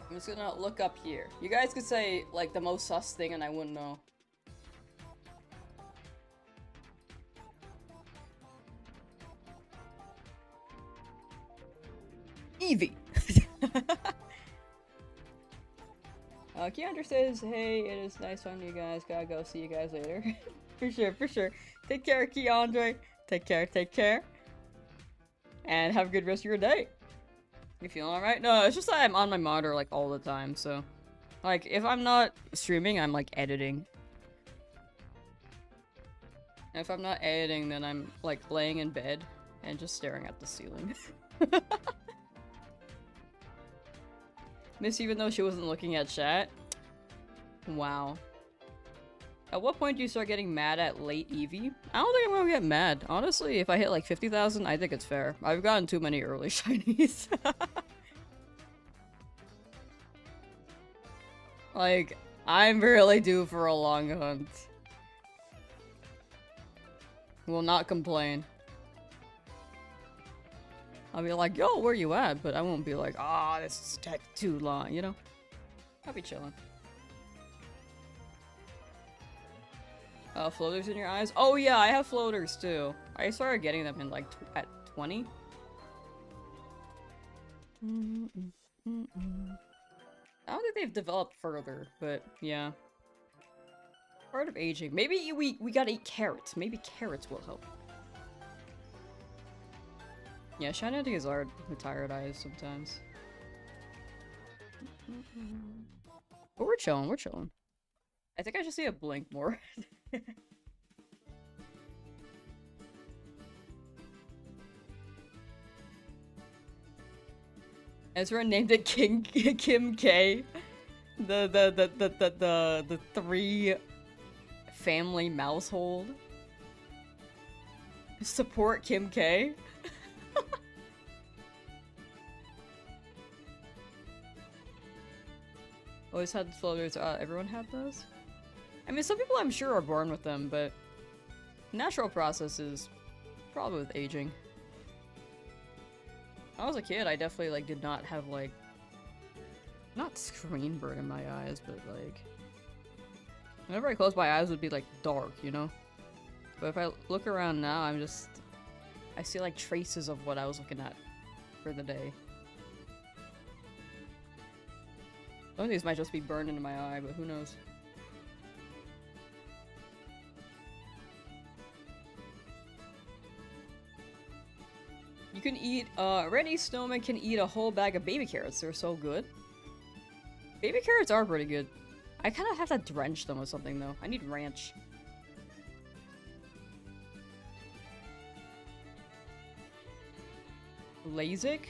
I'm just gonna look up here. You guys could say, like, the most sus thing and I wouldn't know. Eevee! Keandra says, hey, it is nice on you guys. Gotta go. See you guys later. For sure, for sure. Take care, Keandra. Take care, take care. And have a good rest of your day. You feeling alright? No, it's just that I'm on my monitor, like, all the time, so... Like, if I'm not streaming, I'm, like, editing. And if I'm not editing, then I'm, like, laying in bed and just staring at the ceiling. Miss, even though she wasn't looking at chat. Wow. At what point do you start getting mad at late Eevee? I don't think I'm gonna get mad. Honestly, if I hit like 50,000, I think it's fair. I've gotten too many early shinies. Like, I'm really due for a long hunt. Will not complain. I'll be like, yo, where you at? But I won't be like, ah, this is too long, you know? I'll be chilling. Floaters in your eyes? Oh yeah, I have floaters too. I started getting them in like at 20. I don't think they've developed further, but yeah. Part of aging. Maybe we gotta eat carrots. Maybe carrots will help. Yeah, shenanigans are with tired eyes sometimes. But we're chilling, we're chilling. I think I just need to blink more. Ezra named it Kim K. The three family mousehold. Support Kim K. Always had floaters. Everyone had those? I mean, some people I'm sure are born with them, but natural process is probably with aging. When I was a kid, I definitely, like, did not have, like, not screen burn in my eyes, but, like, whenever I close my eyes, it would be, like, dark, you know? But if I look around now, I see, like, traces of what I was looking at for the day. Some of these might just be burned into my eye, but who knows. You can eat, Rennie Snowman can eat a whole bag of baby carrots. They're so good. Baby carrots are pretty good. I kind of have to drench them with something, though. I need ranch. LASIK?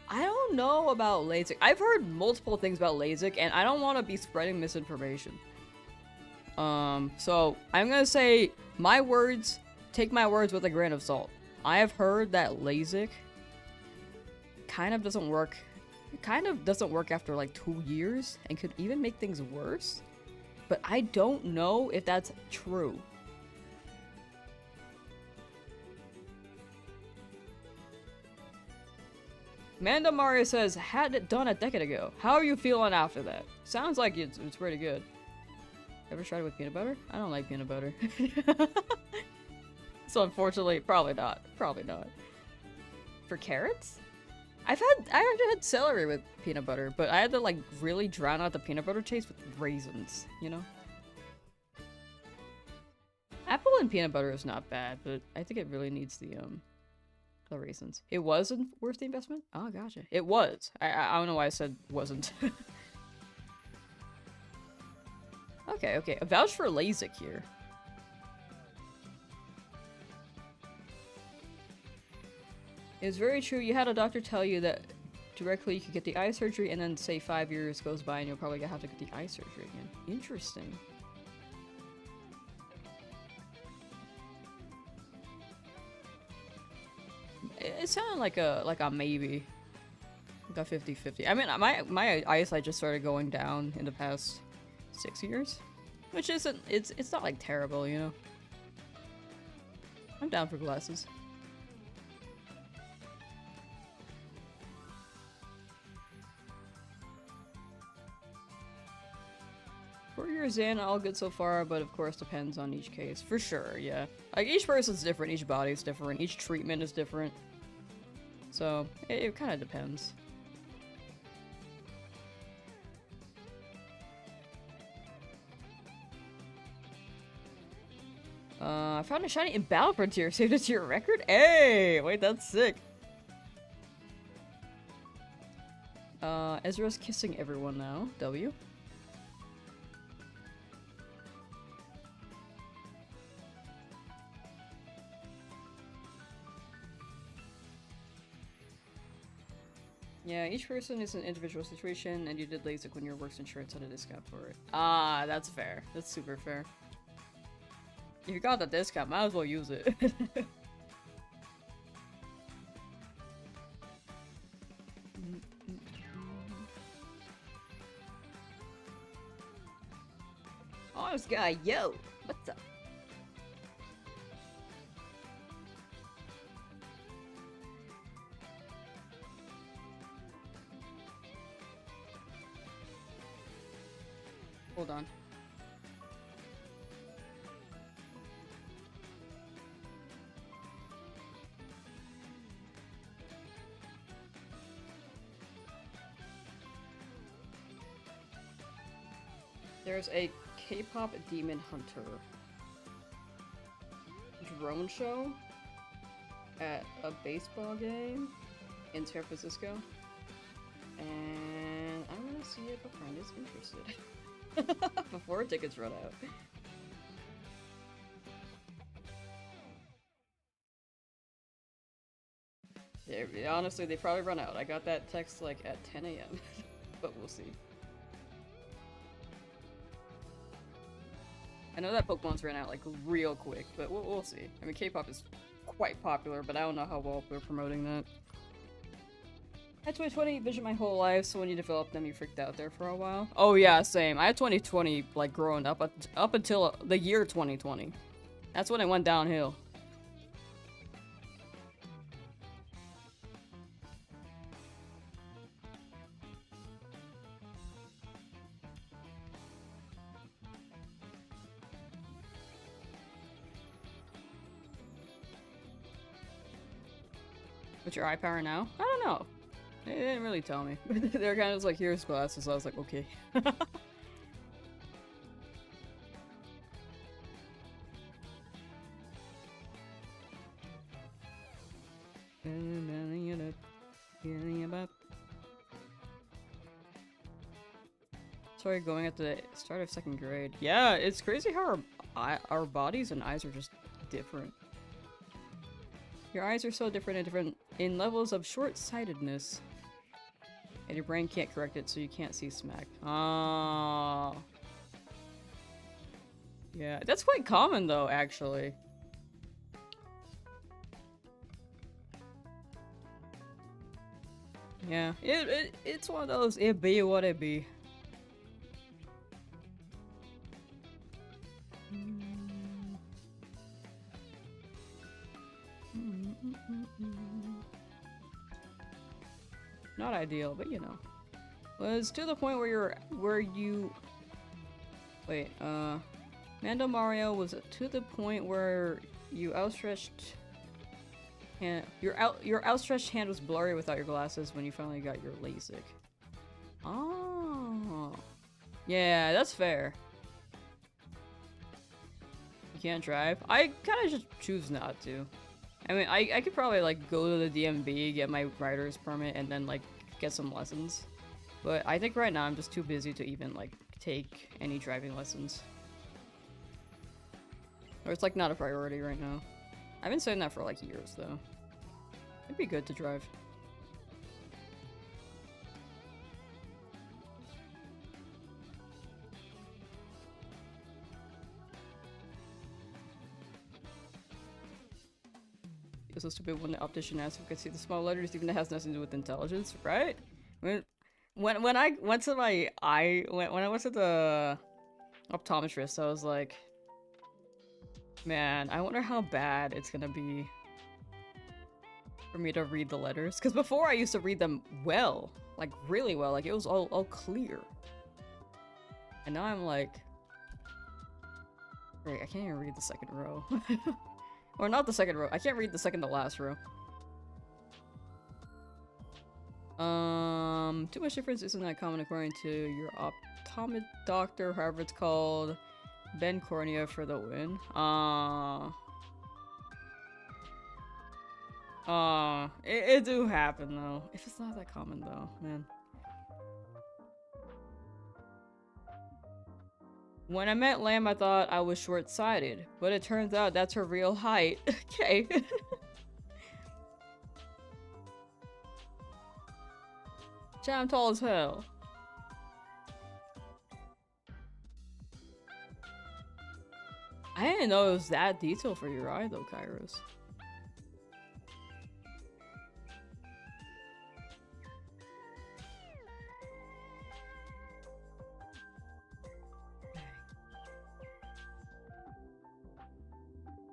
I don't know about LASIK. I've heard multiple things about LASIK, and I don't want to be spreading misinformation. So I'm gonna say my words, take my words with a grain of salt. I have heard that LASIK kind of doesn't work. It kind of doesn't work after like 2 years and could even make things worse. But I don't know if that's true. Amanda Mario says, had it done a decade ago. How are you feeling after that? Sounds like it's pretty good. Ever tried it with peanut butter? I don't like peanut butter. So unfortunately, probably not. Probably not. For carrots? I actually had celery with peanut butter, but I had to like really drown out the peanut butter taste with raisins, you know? Apple and peanut butter is not bad, but I think it really needs the raisins. It wasn't worth the investment? Oh, gotcha. It was. I don't know why I said wasn't. Okay. A vouch for LASIK here. It's very true. You had a doctor tell you that directly you could get the eye surgery and then say 5 years goes by and you'll probably have to get the eye surgery again. Interesting. It sounded like a maybe. Like a 50-50. I mean, my eyesight just started going down in the past 6 years. Which isn't, it's not like terrible, you know? I'm down for glasses. Years in, all good so far, but of course depends on each case. For sure, yeah. Like, each person's different, each body's different, each treatment is different. So, it kind of depends. I found a shiny in Battle Frontier. Saved it to your record? Hey! Wait, that's sick. Ezra's kissing everyone now. W. Yeah, each person is an individual situation, and you did LASIK when your works insurance had a discount for it. Ah, that's fair. That's super fair. If you got the discount, might as well use it. Honest guy, yo! What's up? Hold on. There's a K-pop demon hunter drone show at a baseball game in San Francisco, and I'm gonna see if a friend is interested. Before tickets run out. Yeah, honestly, they probably run out. I got that text like at 10 a.m. But we'll see. I know that Pokemon's ran out like real quick, but we'll see. I mean, K-pop is quite popular, but I don't know how well they're promoting that. I had 2020 vision my whole life, so when you developed them, you freaked out there for a while. Oh yeah, same. I had 2020 like growing up until the year 2020. That's when it went downhill. What's your eye power now? I don't know. They didn't really tell me. They're kind of just like, here's glasses. I was like, okay. Sorry, going at the start of 2nd grade. Yeah, it's crazy how our bodies and eyes are just different. Your eyes are so different in levels of short-sightedness. And your brain can't correct it, so you can't see smack. Oh. Yeah, that's quite common though, actually. Yeah, it's one of those, it be what it be. Not ideal, but you know. Was to the point where you wait, Mando Mario was to the point where you outstretched hand your outstretched hand was blurry without your glasses when you finally got your LASIK. Oh. Yeah, that's fair. You can't drive? I kinda just choose not to. I mean, I could probably, like, go to the DMV, get my rider's permit, and then, like, get some lessons. But I think right now I'm just too busy to even, like, take any driving lessons. Or it's, like, not a priority right now. I've been saying that for, like, years, though. It'd be good to drive. It's so stupid when the optician asked if we could see the small letters, even if it has nothing to do with intelligence, right? When I went to my eye, when I went to the optometrist, I was like, man, I wonder how bad it's gonna be for me to read the letters. Because before I used to read them well, like really well, like it was all clear. And now I'm like, wait, I can't even read the 2nd row. Or not the 2nd row. I can't read the 2nd to last row. Too much difference isn't that common according to your optometrist doctor, however it's called. Ben Cornea for the win. It do happen though. If it's not that common though, man. When I met Lamb, I thought I was short-sighted, but it turns out that's her real height. Okay. I'm tall as hell. I didn't know it was that detailed for your eye though, Kairos.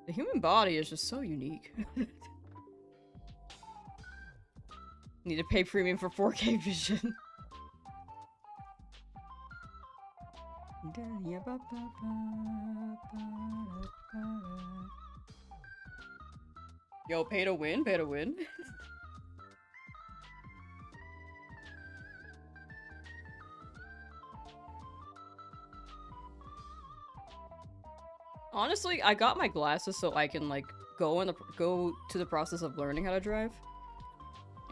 The human body is just so unique. Need to pay premium for 4K vision. Yo, pay to win, pay to win. Honestly, I got my glasses so I can like go to the process of learning how to drive.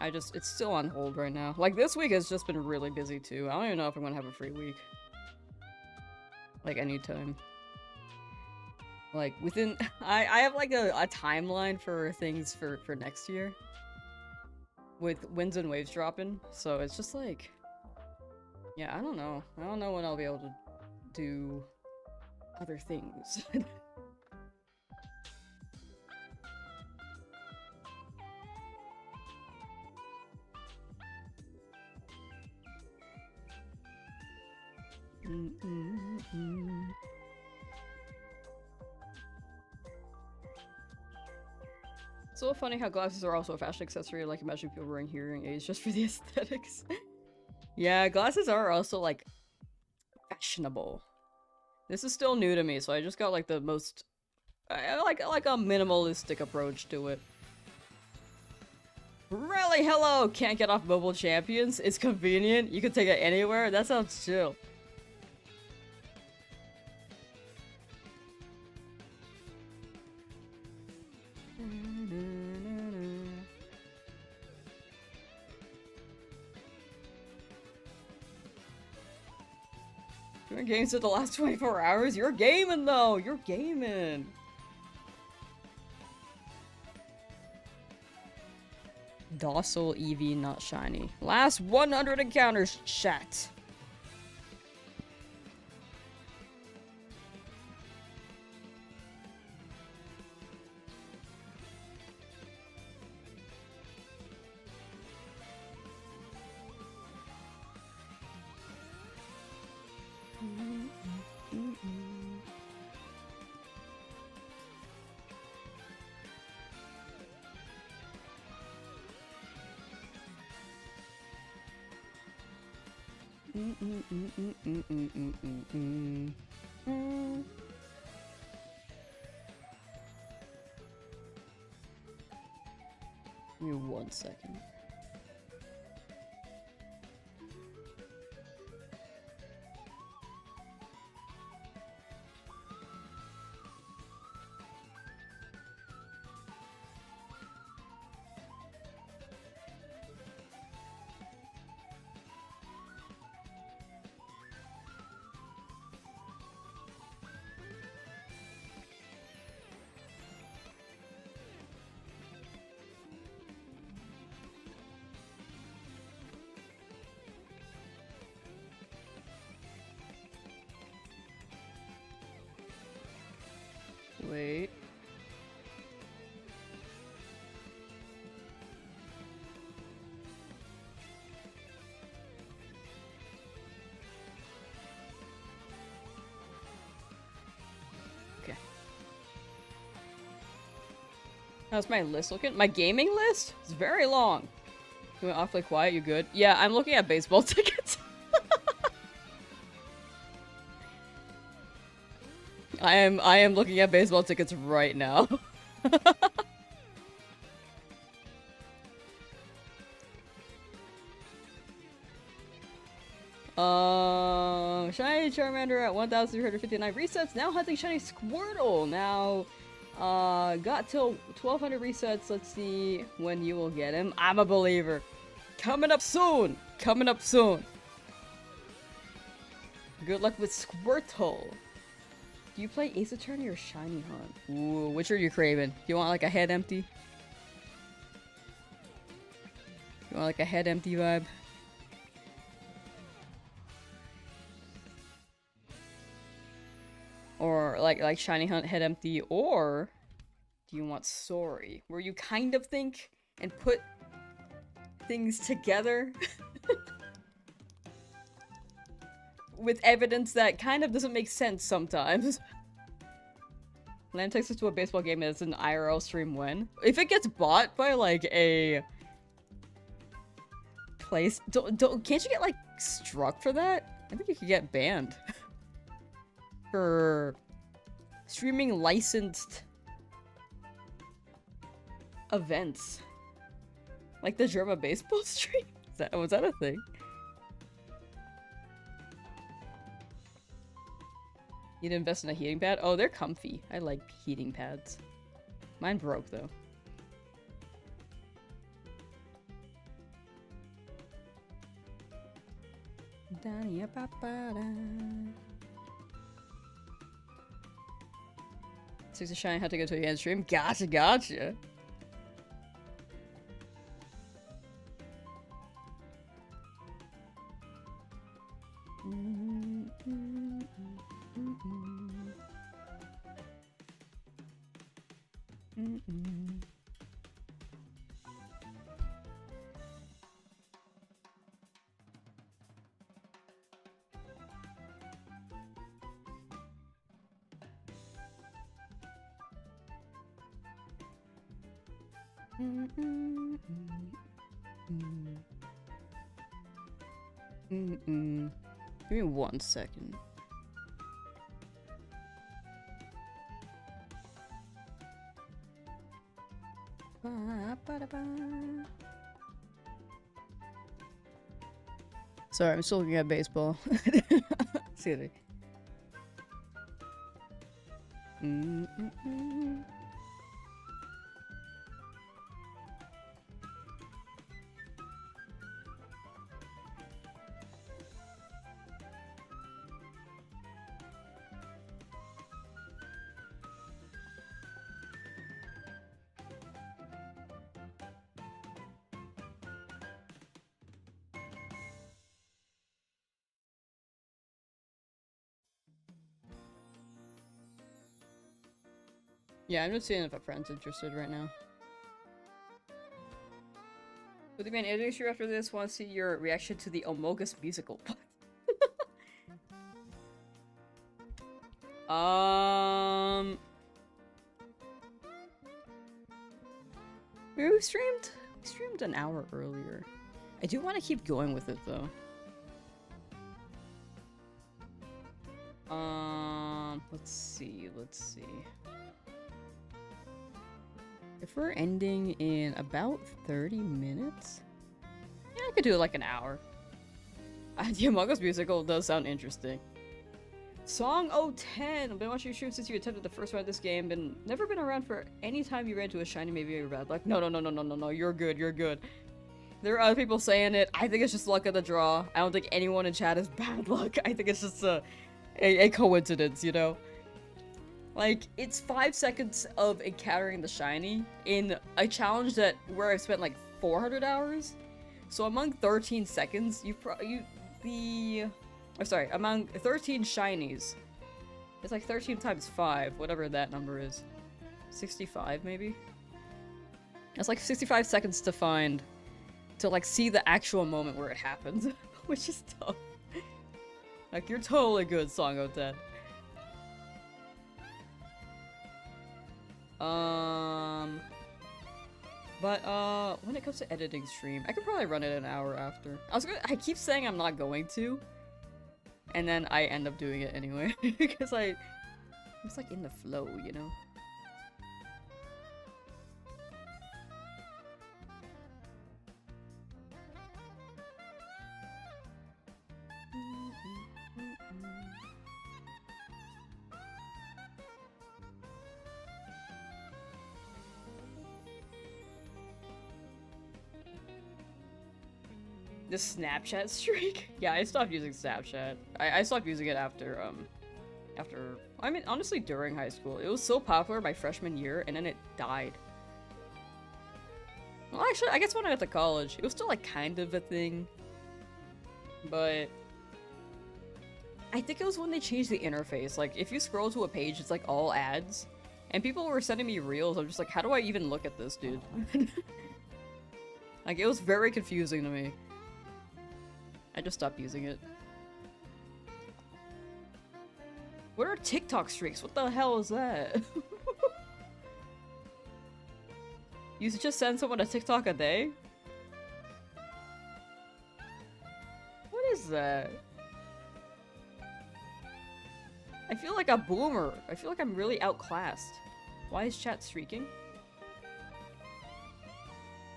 It's still on hold right now. Like this week has just been really busy too. I don't even know if I'm gonna have a free week. Like anytime. Like within, I have like a timeline for things for next year. With winds and waves dropping, so it's just like, yeah, I don't know. I don't know when I'll be able to do other things. It's so funny how glasses are also a fashion accessory. Like, imagine people wearing hearing aids just for the aesthetics. Yeah, glasses are also like fashionable. This is still new to me, so I just got like the most like a minimalistic approach to it. Really? Hello! Can't get off mobile champions? It's convenient. You can take it anywhere? That sounds chill. Doing games for the last 24 hours? You're gaming though! You're gaming! Docile Eevee, not shiny. Last 100 encounters, chat. Give me 1 second. Wait. Okay. How's my list looking? My gaming list? It's very long. You went awfully quiet, you good? Yeah, I'm looking at baseball tickets. I am looking at baseball tickets right now. Shiny Charmander at 1,359 resets. Now hunting Shiny Squirtle. Now, got till 1,200 resets. Let's see when you will get him. I'm a believer. Coming up soon. Coming up soon. Good luck with Squirtle. Do you play Ace Attorney or Shiny Hunt? Ooh, which are you craving? Do you want like a head empty? You want like a head empty vibe? Or like Shiny Hunt head empty, or do you want Sorry, where you kind of think and put things together with evidence that kind of doesn't make sense sometimes. Land takes us to a baseball game that's an IRL stream when? If it gets bought by like a place, can't you get like struck for that? I think you could get banned. For streaming licensed events. Like the German baseball stream? Was that a thing? Need to invest in a heating pad? Oh, they're comfy. I like heating pads. Mine broke though. Six of Shine had to go to the end stream. Gotcha, gotcha. Give me 1 second. Sorry, I'm still looking at baseball. Seriously. Yeah, I'm just seeing if a friend's interested right now. Would you be an editor after this? Want to see your reaction to the Amogus musical? We streamed an hour earlier. I do want to keep going with it though. Let's see. If we're ending in about 30 minutes? Yeah, I could do like an hour. The Among Us musical does sound interesting. Song 010! I've been watching your stream since you attempted the first round of this game, and never been around for any time you ran into a shiny, maybe you're bad luck. No, you're good. There are other people saying it. I think it's just luck of the draw. I don't think anyone in chat is bad luck. I think it's just a coincidence, you know? Like, it's 5 seconds of encountering the shiny in a challenge where I've spent like 400 hours. So among 13 seconds, among 13 shinies, it's like 13 times 5, whatever that number is. 65 maybe? It's like 65 seconds to like see the actual moment where it happens, which is tough. Like, you're totally good, Song 010. When it comes to editing stream, I could probably run it an hour after. I keep saying I'm not going to, and then I end up doing it anyway, because I'm just like in the flow, you know? The Snapchat streak? Yeah, I stopped using Snapchat. I stopped using it after, I mean, honestly, during high school. It was so popular my freshman year, and then it died. Well, actually, I guess when I got to college, it was still, like, kind of a thing. But I think it was when they changed the interface. Like, if you scroll to a page, it's, like, all ads. And people were sending me reels. I'm just like, how do I even look at this, dude? Like, it was very confusing to me. I just stopped using it. What are TikTok streaks? What the hell is that? You just send someone a TikTok a day? What is that? I feel like a boomer. I feel like I'm really outclassed. Why is chat streaking?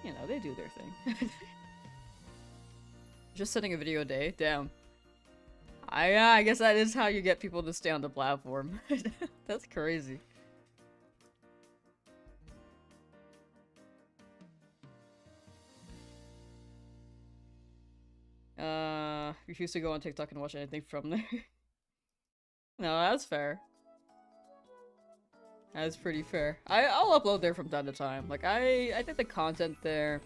You know, they do their thing. Just sending a video a day? Damn. I guess that is how you get people to stay on the platform. That's crazy. Refuse to go on TikTok and watch anything from there. No, that's fair. That's pretty fair. I'll upload there from time to time. Like, I think the content there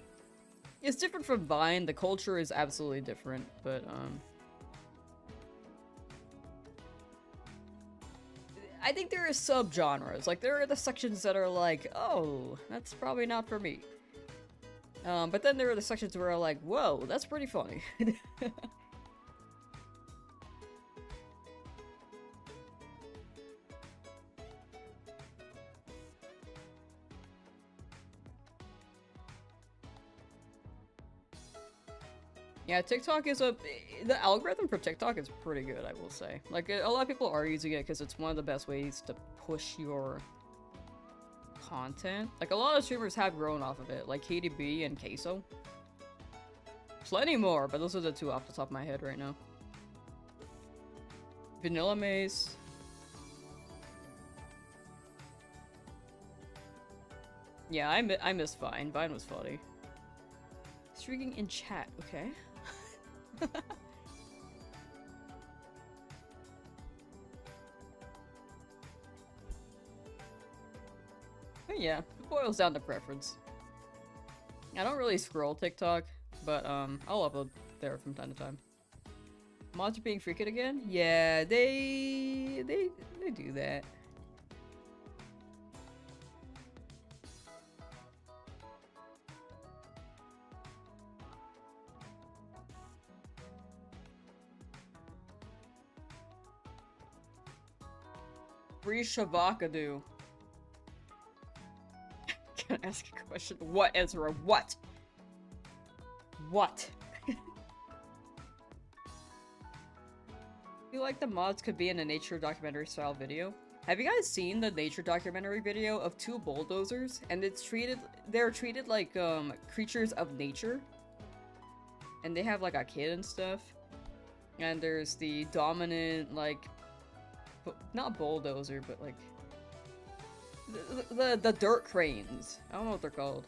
is different from Vine. The culture is absolutely different, but, I think there are sub-genres. Like, there are the sections that are like, oh, that's probably not for me. But then there are the sections where I'm like, whoa, that's pretty funny. Yeah, TikTok is the algorithm for TikTok is pretty good, I will say. Like, a lot of people are using it because it's one of the best ways to push your content. Like, a lot of streamers have grown off of it, like KDB and Queso. plenty more, but those are the two off the top of my head right now. Vanilla Mace. Yeah, I miss Vine. Vine was funny. Streaking in chat, okay. But yeah, it boils down to preference. I don't really scroll TikTok, but I'll upload there from time to time. Mods are being freaked again? Yeah, they do that. Free Shavakadu. Can I ask a question? What, Ezra? What? What? I feel like the mods could be in a nature documentary style video. Have you guys seen the nature documentary video of two bulldozers? And they're treated like creatures of nature. And they have like a kid and stuff. And there's the dominant like, not bulldozer, but like the dirt cranes. I don't know what they're called.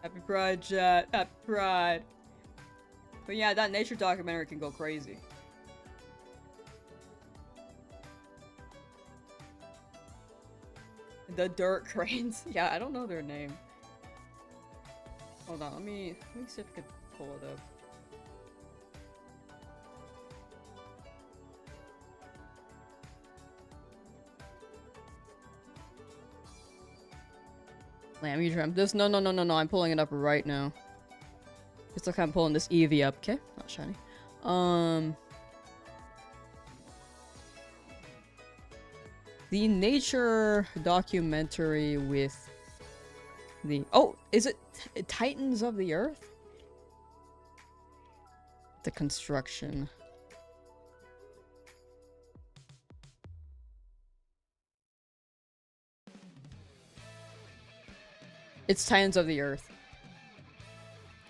Happy Pride, chat. Happy Pride. But yeah, that nature documentary can go crazy. The dirt cranes. Yeah, I don't know their name. Hold on, let me see if I can pull it up. Lamb, you dreamt this? No, I'm pulling it up right now. It's like I'm pulling this Eevee up, okay? Not shiny. The nature documentary with the... Oh! Is it Titans of the Earth? The construction. It's Titans of the Earth.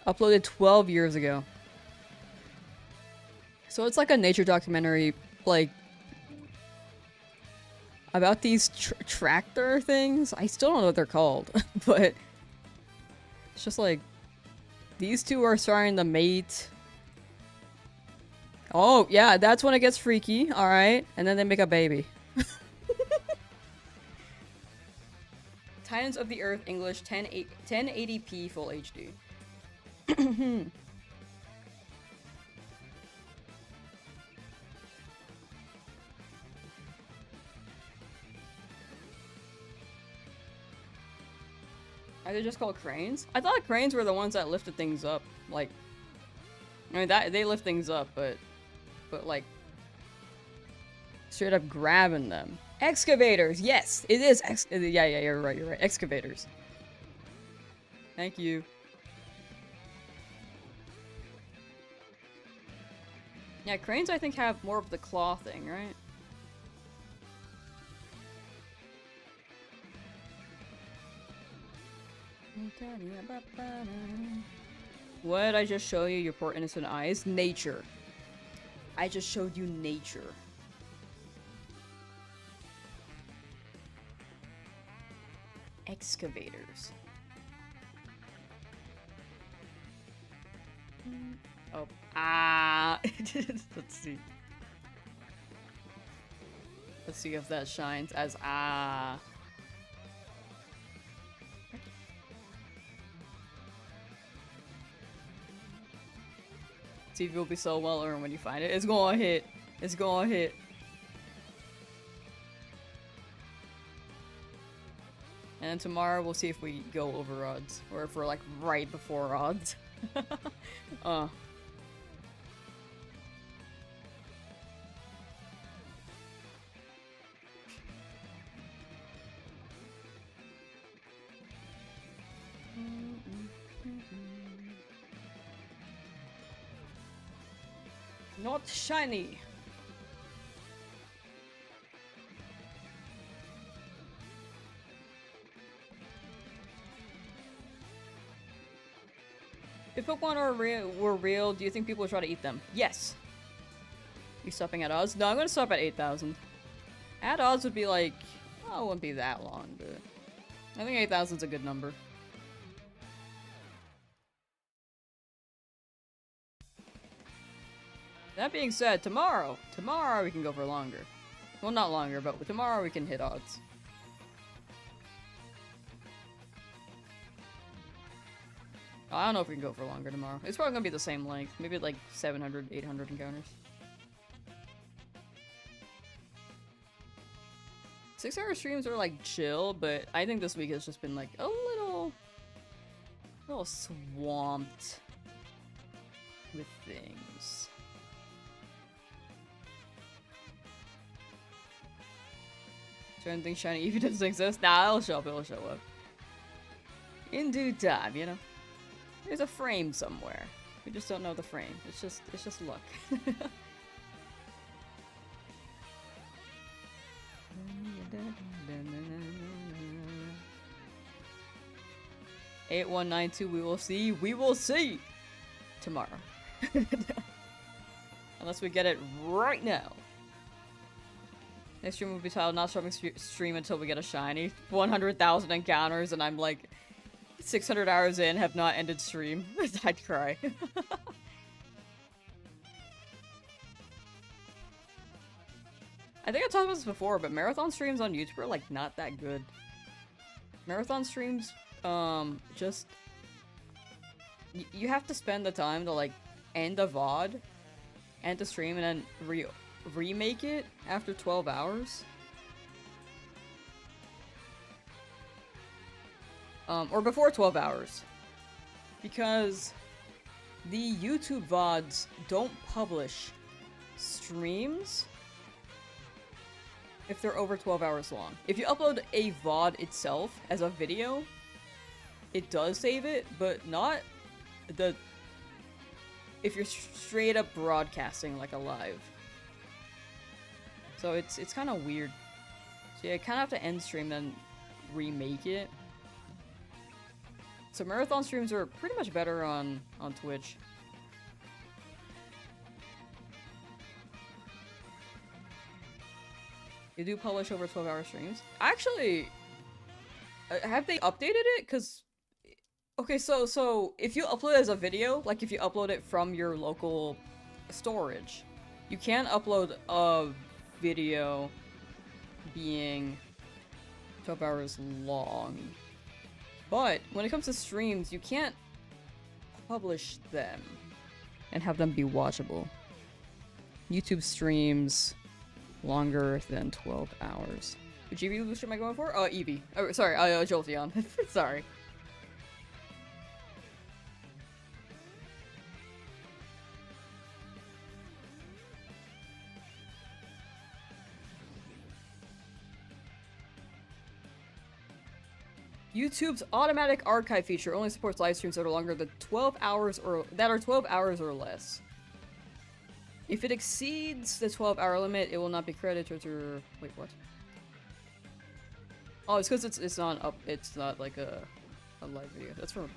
Uploaded 12 years ago. So it's like a nature documentary, like, about these tractor things. I still don't know what they're called, but it's just like, these two are starting to mate. Oh, yeah, that's when it gets freaky, alright. And then they make a baby. Titans of the Earth, English, 1080p full HD. Are they just called cranes? I thought cranes were the ones that lifted things up. Like, I mean, that they lift things up, but like, straight up grabbing them. Excavators, yes, it is. Yeah, you're right. Excavators. Thank you. Yeah, cranes I think have more of the claw thing, right? What did I just show you, your poor innocent eyes? Nature. I just showed you nature. Excavators. Oh. Ah. Let's see. Let's see if that shines as ah. TV will be so well earned when you find it. It's gonna hit. It's gonna hit. And then tomorrow we'll see if we go over odds. Or if we're like right before odds. Not shiny. If Pokemon were real, do you think people would try to eat them? Yes. You stopping at odds? No, I'm gonna stop at 8,000. At odds would be like, oh, it wouldn't be that long, but I think 8,000 is a good number. That being said, tomorrow we can go for longer. Well, not longer, but tomorrow we can hit odds. I don't know if we can go for longer tomorrow. It's probably gonna be the same length. Maybe like 700, 800 encounters. 6-hour streams are like chill, but I think this week has just been like a little swamped with things. Trying to think shiny Eevee doesn't exist. Nah, it'll show up. In due time, you know. There's a frame somewhere. We just don't know the frame. It's just luck. 8192. We will see. We will see tomorrow. Unless we get it right now. Next stream will be titled "Not Stopping Stream Until We Get a Shiny." 100,000 encounters, and I'm like 600 hours in, have not ended stream. I'd cry. I think I've talked about this before, but marathon streams on YouTube are like not that good. Marathon streams, just you have to spend the time to like end a VOD, end the stream, and then remake it after 12 hours. Or before 12 hours. Because the YouTube VODs don't publish streams if they're over 12 hours long. If you upload a VOD itself as a video, it does save it, but not if you're straight up broadcasting like a live. So it's kind of weird. So yeah, I kind of have to end stream and remake it. So marathon streams are pretty much better on Twitch. You do publish over 12-hour streams. Actually, have they updated it? Cause, okay, so if you upload it as a video, like if you upload it from your local storage, you can upload a video being 12 hours long. But when it comes to streams, you can't publish them and have them be watchable. YouTube streams longer than 12 hours. Which Eevee booster am I going for? Oh, Eevee. Oh, sorry, Jolteon. Sorry. YouTube's automatic archive feature only supports live streams that are longer than 12 hours or that are 12 hours or less. If it exceeds the 12-hour limit, it will not be credited to. Wait, what? Oh, it's because it's not up. It's not like a live video. That's for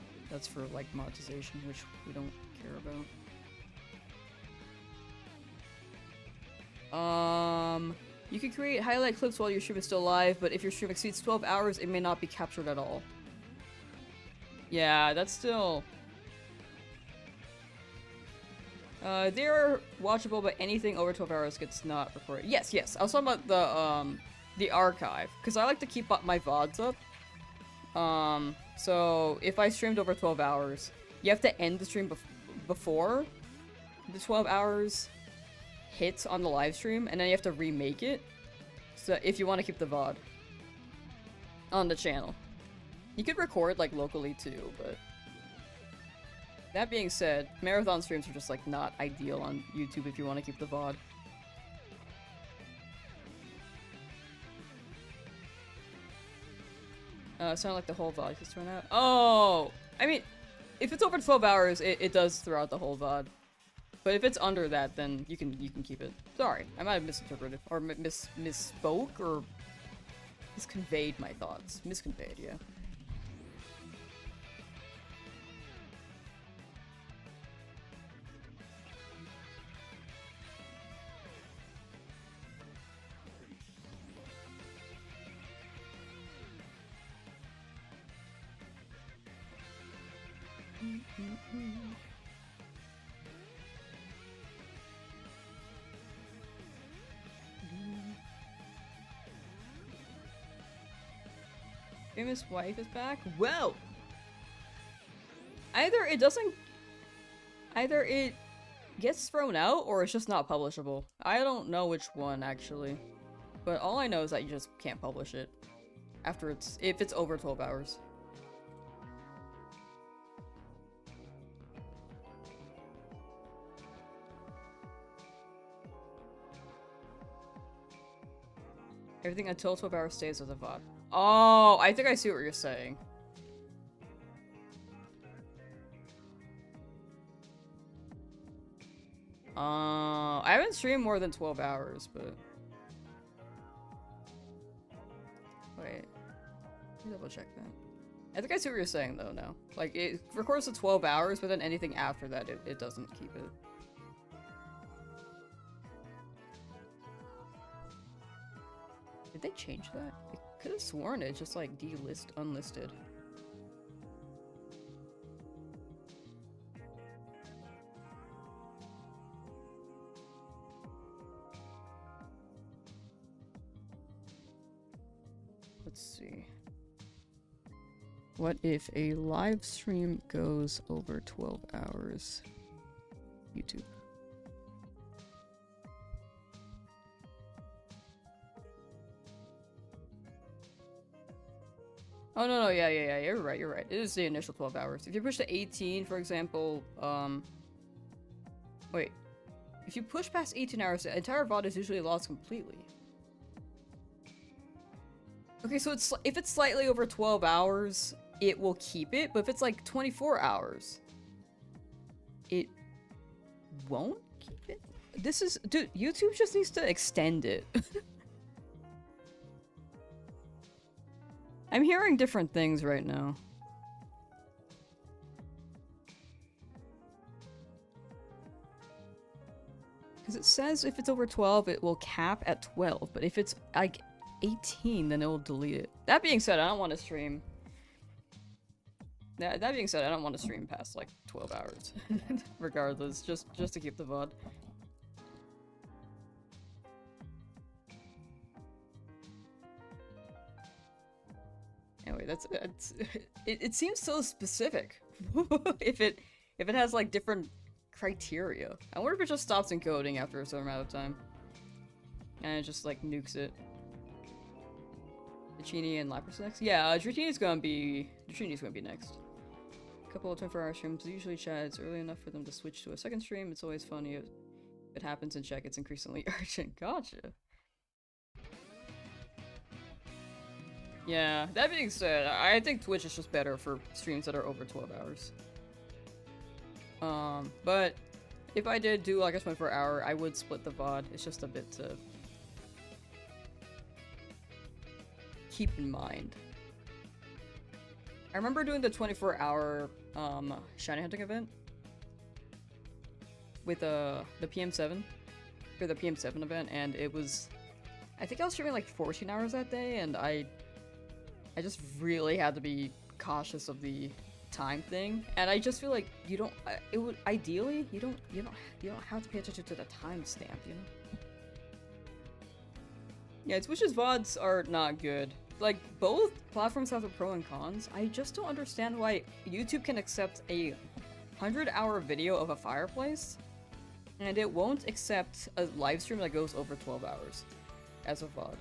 like monetization, which we don't care about. You can create highlight clips while your stream is still live, but if your stream exceeds 12 hours, it may not be captured at all. Yeah, that's still... they're watchable, but anything over 12 hours gets not recorded. Yes, I was talking about the archive, because I like to keep up my VODs up. So if I streamed over 12 hours, you have to end the stream before the 12 hours hits on the live stream, and then you have to remake it. So if you want to keep the VOD on the channel, you could record like locally too. But that being said, marathon streams are just like not ideal on YouTube if you want to keep the VOD. Sound like the whole VOD just went out. Oh, I mean, if it's over 12 hours, it does throughout the whole VOD. But if it's under that, then you can keep it. Sorry, I might have misinterpreted or misspoke or misconveyed my thoughts. Misconveyed, yeah. Famous wife is back? Well! Either it gets thrown out or it's just not publishable. I don't know which one actually. But all I know is that you just can't publish it after if it's over 12 hours. Everything until 12 hours stays with the VOD. Oh, I think I see what you're saying. I haven't streamed more than 12 hours, but... Wait. Let me double check that. I think I see what you're saying, though, now. Like, it records to 12 hours, but then anything after that, it doesn't keep it. Did they change that? I could have sworn it just, like, delist unlisted. Let's see. What if a live stream goes over 12 hours? YouTube. Oh, no, yeah, you're right. It is the initial 12 hours. If you push to 18, for example, wait. If you push past 18 hours, the entire VOD is usually lost completely. Okay, so if it's slightly over 12 hours, it will keep it, but if it's like 24 hours, it won't keep it? Dude, YouTube just needs to extend it. I'm hearing different things right now. Because it says if it's over 12, it will cap at 12, but if it's like 18, then it will delete it. That being said, I don't want to stream. That being said, I don't want to stream past like 12 hours. Regardless, just to keep the VOD. Anyway, it seems so specific. if it has like different criteria. I wonder if it just stops encoding after a certain amount of time. And it just like nukes it. Dratini and Lapras next? Yeah, Dratini's gonna be next. A couple of 24-hour streams, usually chat, it's early enough for them to switch to a second stream. It's always funny if it happens in chat, it's increasingly urgent. Gotcha. Yeah, that being said, I think Twitch is just better for streams that are over 12 hours. But if I did do like a 24-hour, I would split the VOD. It's just a bit to keep in mind. I remember doing the 24-hour shiny hunting event with the PM7 for the PM7 event, and it was, I think I was streaming like 14 hours that day, and I just really had to be cautious of the time thing, and I just feel like you don't. It would ideally you don't have to pay attention to the timestamp, you know. Yeah, Twitch's VODs are not good. Like, both platforms have the pro and cons. I just don't understand why YouTube can accept a 100-hour video of a fireplace, and it won't accept a live stream that goes over 12 hours as a VOD.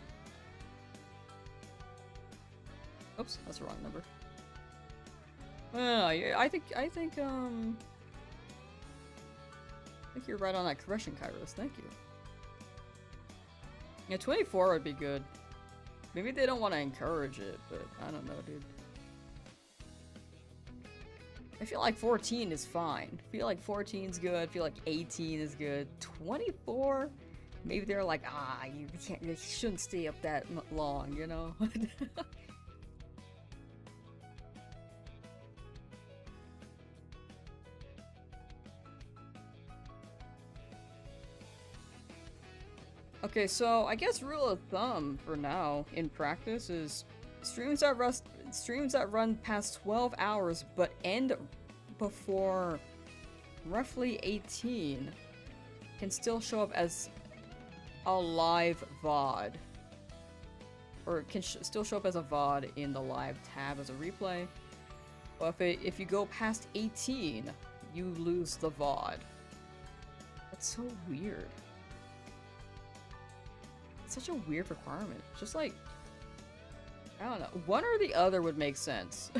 Oops, that's the wrong number. I think you're right on that correction, Kairos. Thank you. Yeah, 24 would be good. Maybe they don't want to encourage it, but I don't know, dude. I feel like 14 is fine. I feel like 14 is good. I feel like 18 is good. 24? Maybe they're like, you shouldn't stay up that long, you know? Okay, so I guess rule of thumb for now in practice is streams that run past 12 hours but end before roughly 18 can still show up as a live VOD. Or it can still show up as a VOD in the live tab as a replay. But if you go past 18, you lose the VOD. That's so weird. It's such a weird requirement. Just like, I don't know. One or the other would make sense.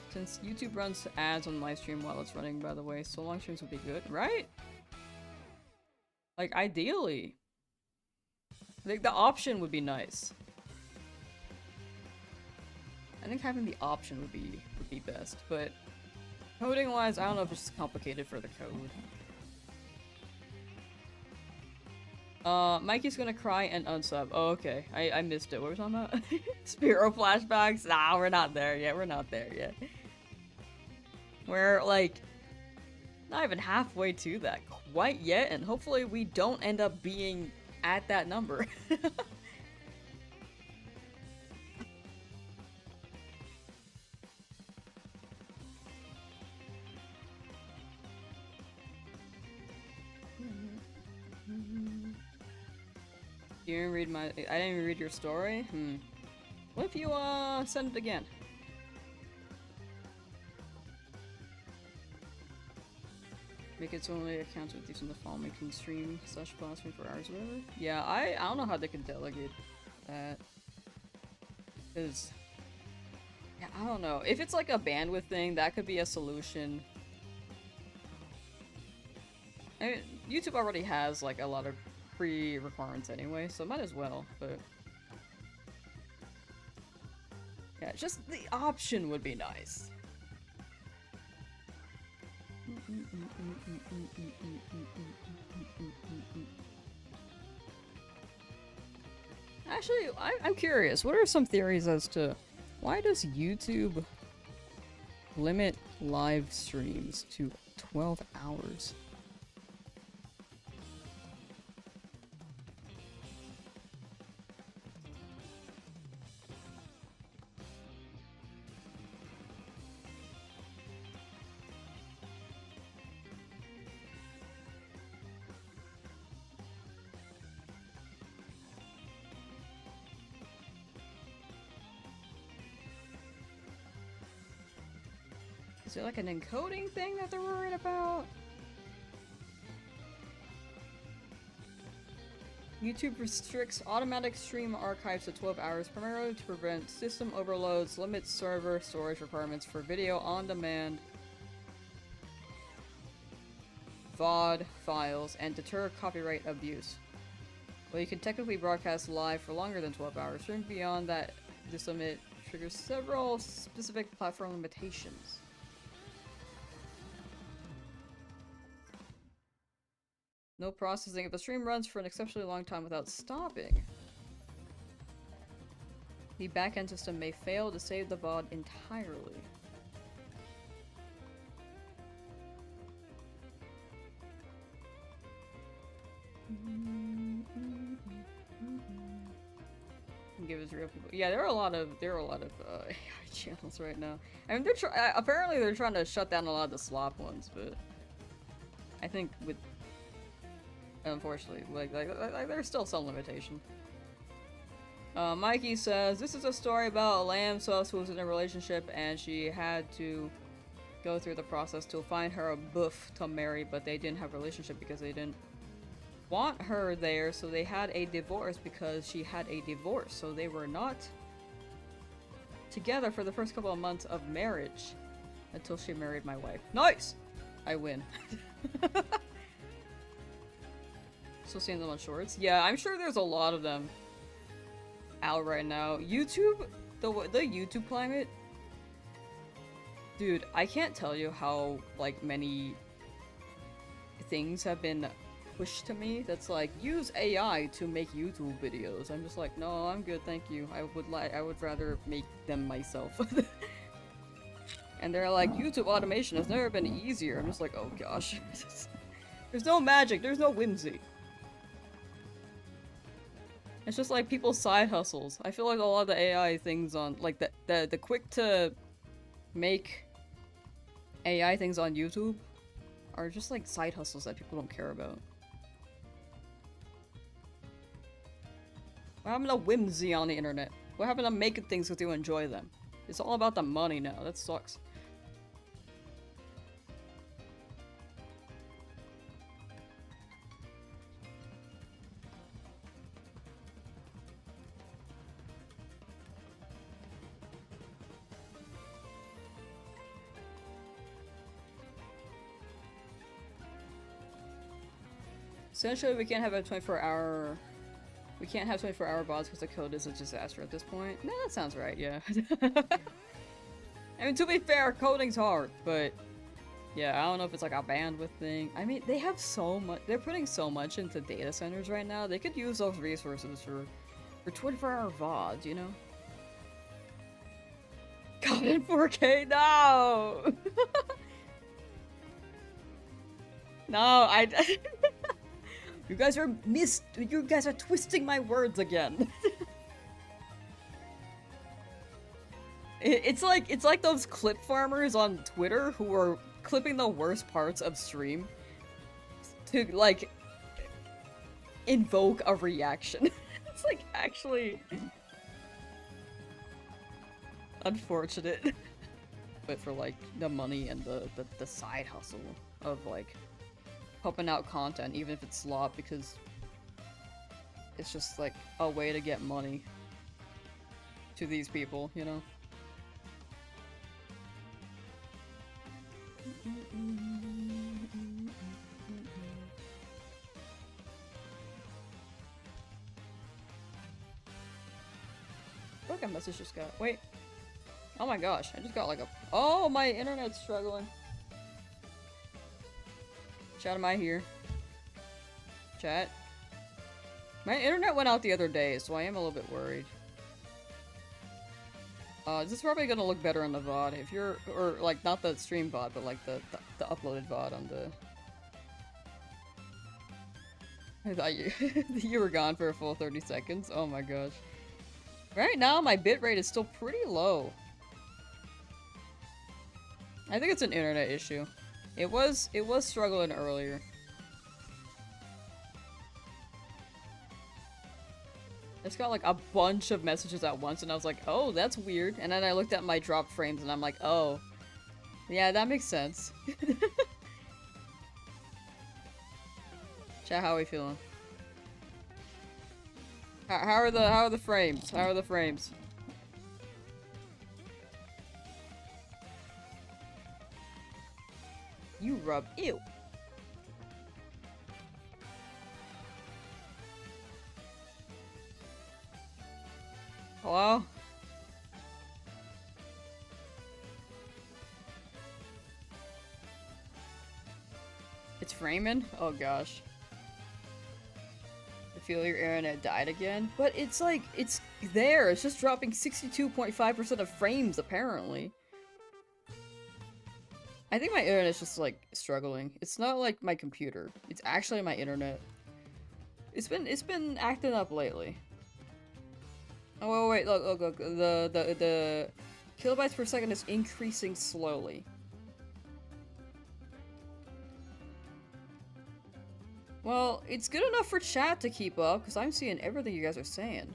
Since YouTube runs ads on live stream while it's running, by the way, so long streams would be good, right? Like, ideally. Like, the option would be nice. I think having the option would be best, but coding-wise, I don't know if it's complicated for the code. Mikey's gonna cry and unsub. Oh, okay. I missed it. What were we talking about? Spiro flashbacks? Nah, we're not there yet. We're not there yet. We're, like, not even halfway to that quite yet, and hopefully we don't end up being at that number. You didn't read my- I didn't even read your story? What if you, send it again? Make it so only accounts with these in the fall, making stream / blasphemy for hours or whatever? Yeah, I don't know how they can delegate that. Cause, yeah, I don't know. If it's like a bandwidth thing, that could be a solution. I mean, YouTube already has like a lot of pre-requirements anyway, so might as well, but... yeah, just the option would be nice. Actually, I'm curious, what are some theories as to why does YouTube limit live streams to 12 hours? Is it like an encoding thing that they're worried about? YouTube restricts automatic stream archives to 12 hours primarily to prevent system overloads, limits server storage requirements for video on demand, VOD files, and deter copyright abuse. While you can technically broadcast live for longer than 12 hours, streaming beyond that, this limit triggers several specific platform limitations. No processing. If the stream runs for an exceptionally long time without stopping, the backend system may fail to save the VOD entirely. Give us real people. Yeah, there are a lot of AI channels right now. I mean, apparently they're trying to shut down a lot of the slop ones, but I think with unfortunately, like there's still some limitation. Mikey says, this is a story about a Lamsauce who was in a relationship and she had to go through the process to find her a boof to marry, but they didn't have a relationship because they didn't want her there, so they had a divorce because she had a divorce, so they were not together for the first couple of months of marriage until she married my wife. Nice! I win. Still seeing them on shorts? Yeah, I'm sure there's a lot of them out right now. YouTube, the YouTube climate, dude, I can't tell you how like many things have been pushed to me that's like, use AI to make YouTube videos. I'm just like, no, I'm good, thank you. I would rather make them myself. And they're like, YouTube automation has never been easier. I'm just like, oh gosh. There's no magic, there's no whimsy. It's just like people's side hustles. I feel like a lot of the AI things on like the quick to make AI things on YouTube are just like side hustles that people don't care about. What happened to whimsy on the internet? What happened to making things because you enjoy them? It's all about the money now. That sucks. Essentially, we can't have a 24-hour... We can't have 24-hour bots because the code is a disaster at this point. No, that sounds right, yeah. I mean, to be fair, coding's hard, but... Yeah, I don't know if it's like a bandwidth thing. I mean, they have so much... They're putting so much into data centers right now. They could use those resources for 24-hour VODs, you know? God, in 4K? No! No, I... You guys are twisting my words again. It's like those clip farmers on Twitter who are clipping the worst parts of stream to like invoke a reaction. It's like actually unfortunate. But for like the money and the side hustle of like pumping out content, even if it's slop, because it's just like a way to get money to these people, you know? Look, a message just got. Wait. Oh my gosh, I just got like a. Oh, my internet's struggling. Chat, am I here? Chat? My internet went out the other day, so I am a little bit worried. This is probably gonna look better on the VOD if you're, or like not the stream VOD, but like the uploaded VOD on the. I thought you were gone for a full 30 seconds. Oh my gosh. Right now, my bitrate is still pretty low. I think it's an internet issue. It was struggling earlier. It's got like a bunch of messages at once and I was like, oh, that's weird. And then I looked at my drop frames and I'm like, oh. Yeah, that makes sense. Chat, how are we feeling? How are the frames? How are the frames? You rub. Ew. Hello? It's framing? Oh gosh. I feel your internet died again. But it's like, it's there. It's just dropping 62.5% of frames apparently. I think my internet's just like struggling. It's not like my computer. It's actually my internet. It's been acting up lately. Oh wait, look. The kilobytes per second is increasing slowly. Well, it's good enough for chat to keep up because I'm seeing everything you guys are saying.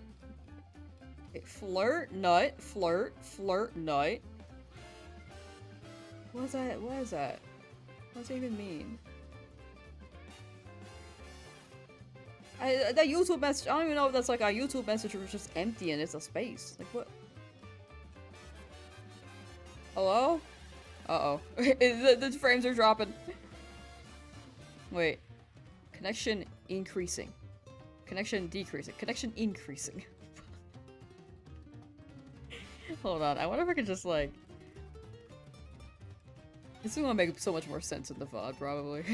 Okay, flirt, nut, nut. What is that? What is that? What does that even mean? That YouTube message, I don't even know if that's like a YouTube message or it's just empty and it's a space. Like what? Hello? Uh-oh. The frames are dropping. Wait. Connection increasing. Connection decreasing. Connection increasing. Hold on, I wonder if I could just like... This is gonna make so much more sense in the VOD, probably.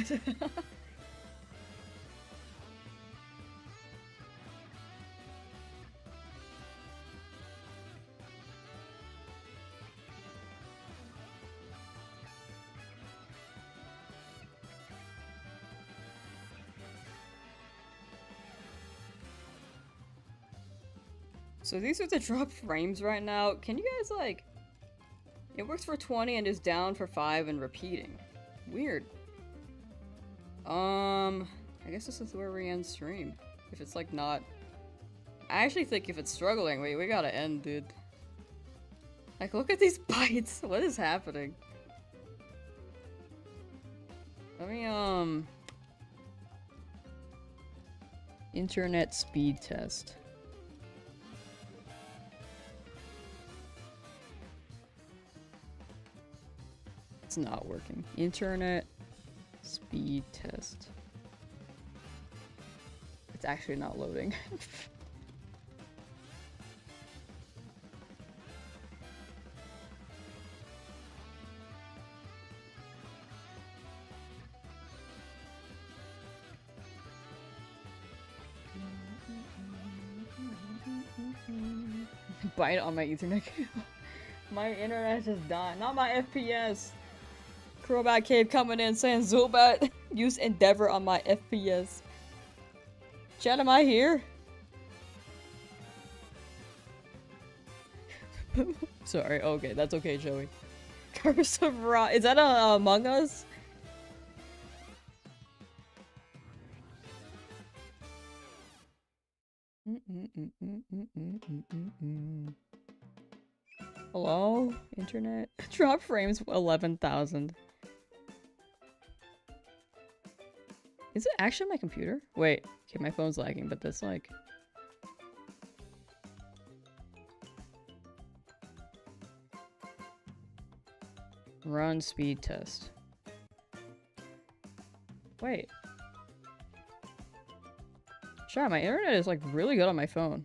So these are the drop frames right now. Can you guys like... It works for 20 and is down for 5 and repeating. Weird. I guess this is where we end stream. If it's like not... I actually think if it's struggling, wait, we gotta end, dude. Like, look at these bites. What is happening? Let me, internet speed test. It's not working. Internet speed test. It's actually not loading. Bite on my Ethernet cable. My internet just died. Not my FPS. Crowbat Cave coming in saying Zubat use Endeavor on my FPS. Chat, am I here? Sorry. Okay, that's okay, Joey. Curse of Ra. Is that Among Us? Hello? Internet? Drop frames 11,000. Is it actually my computer? Wait. Okay, my phone's lagging, but that's like... Run speed test. Wait. Sure, my internet is like really good on my phone.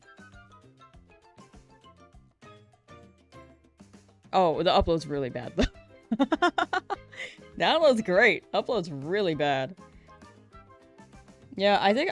Oh, the upload's really bad though. Download's great. Upload's really bad. Yeah, I think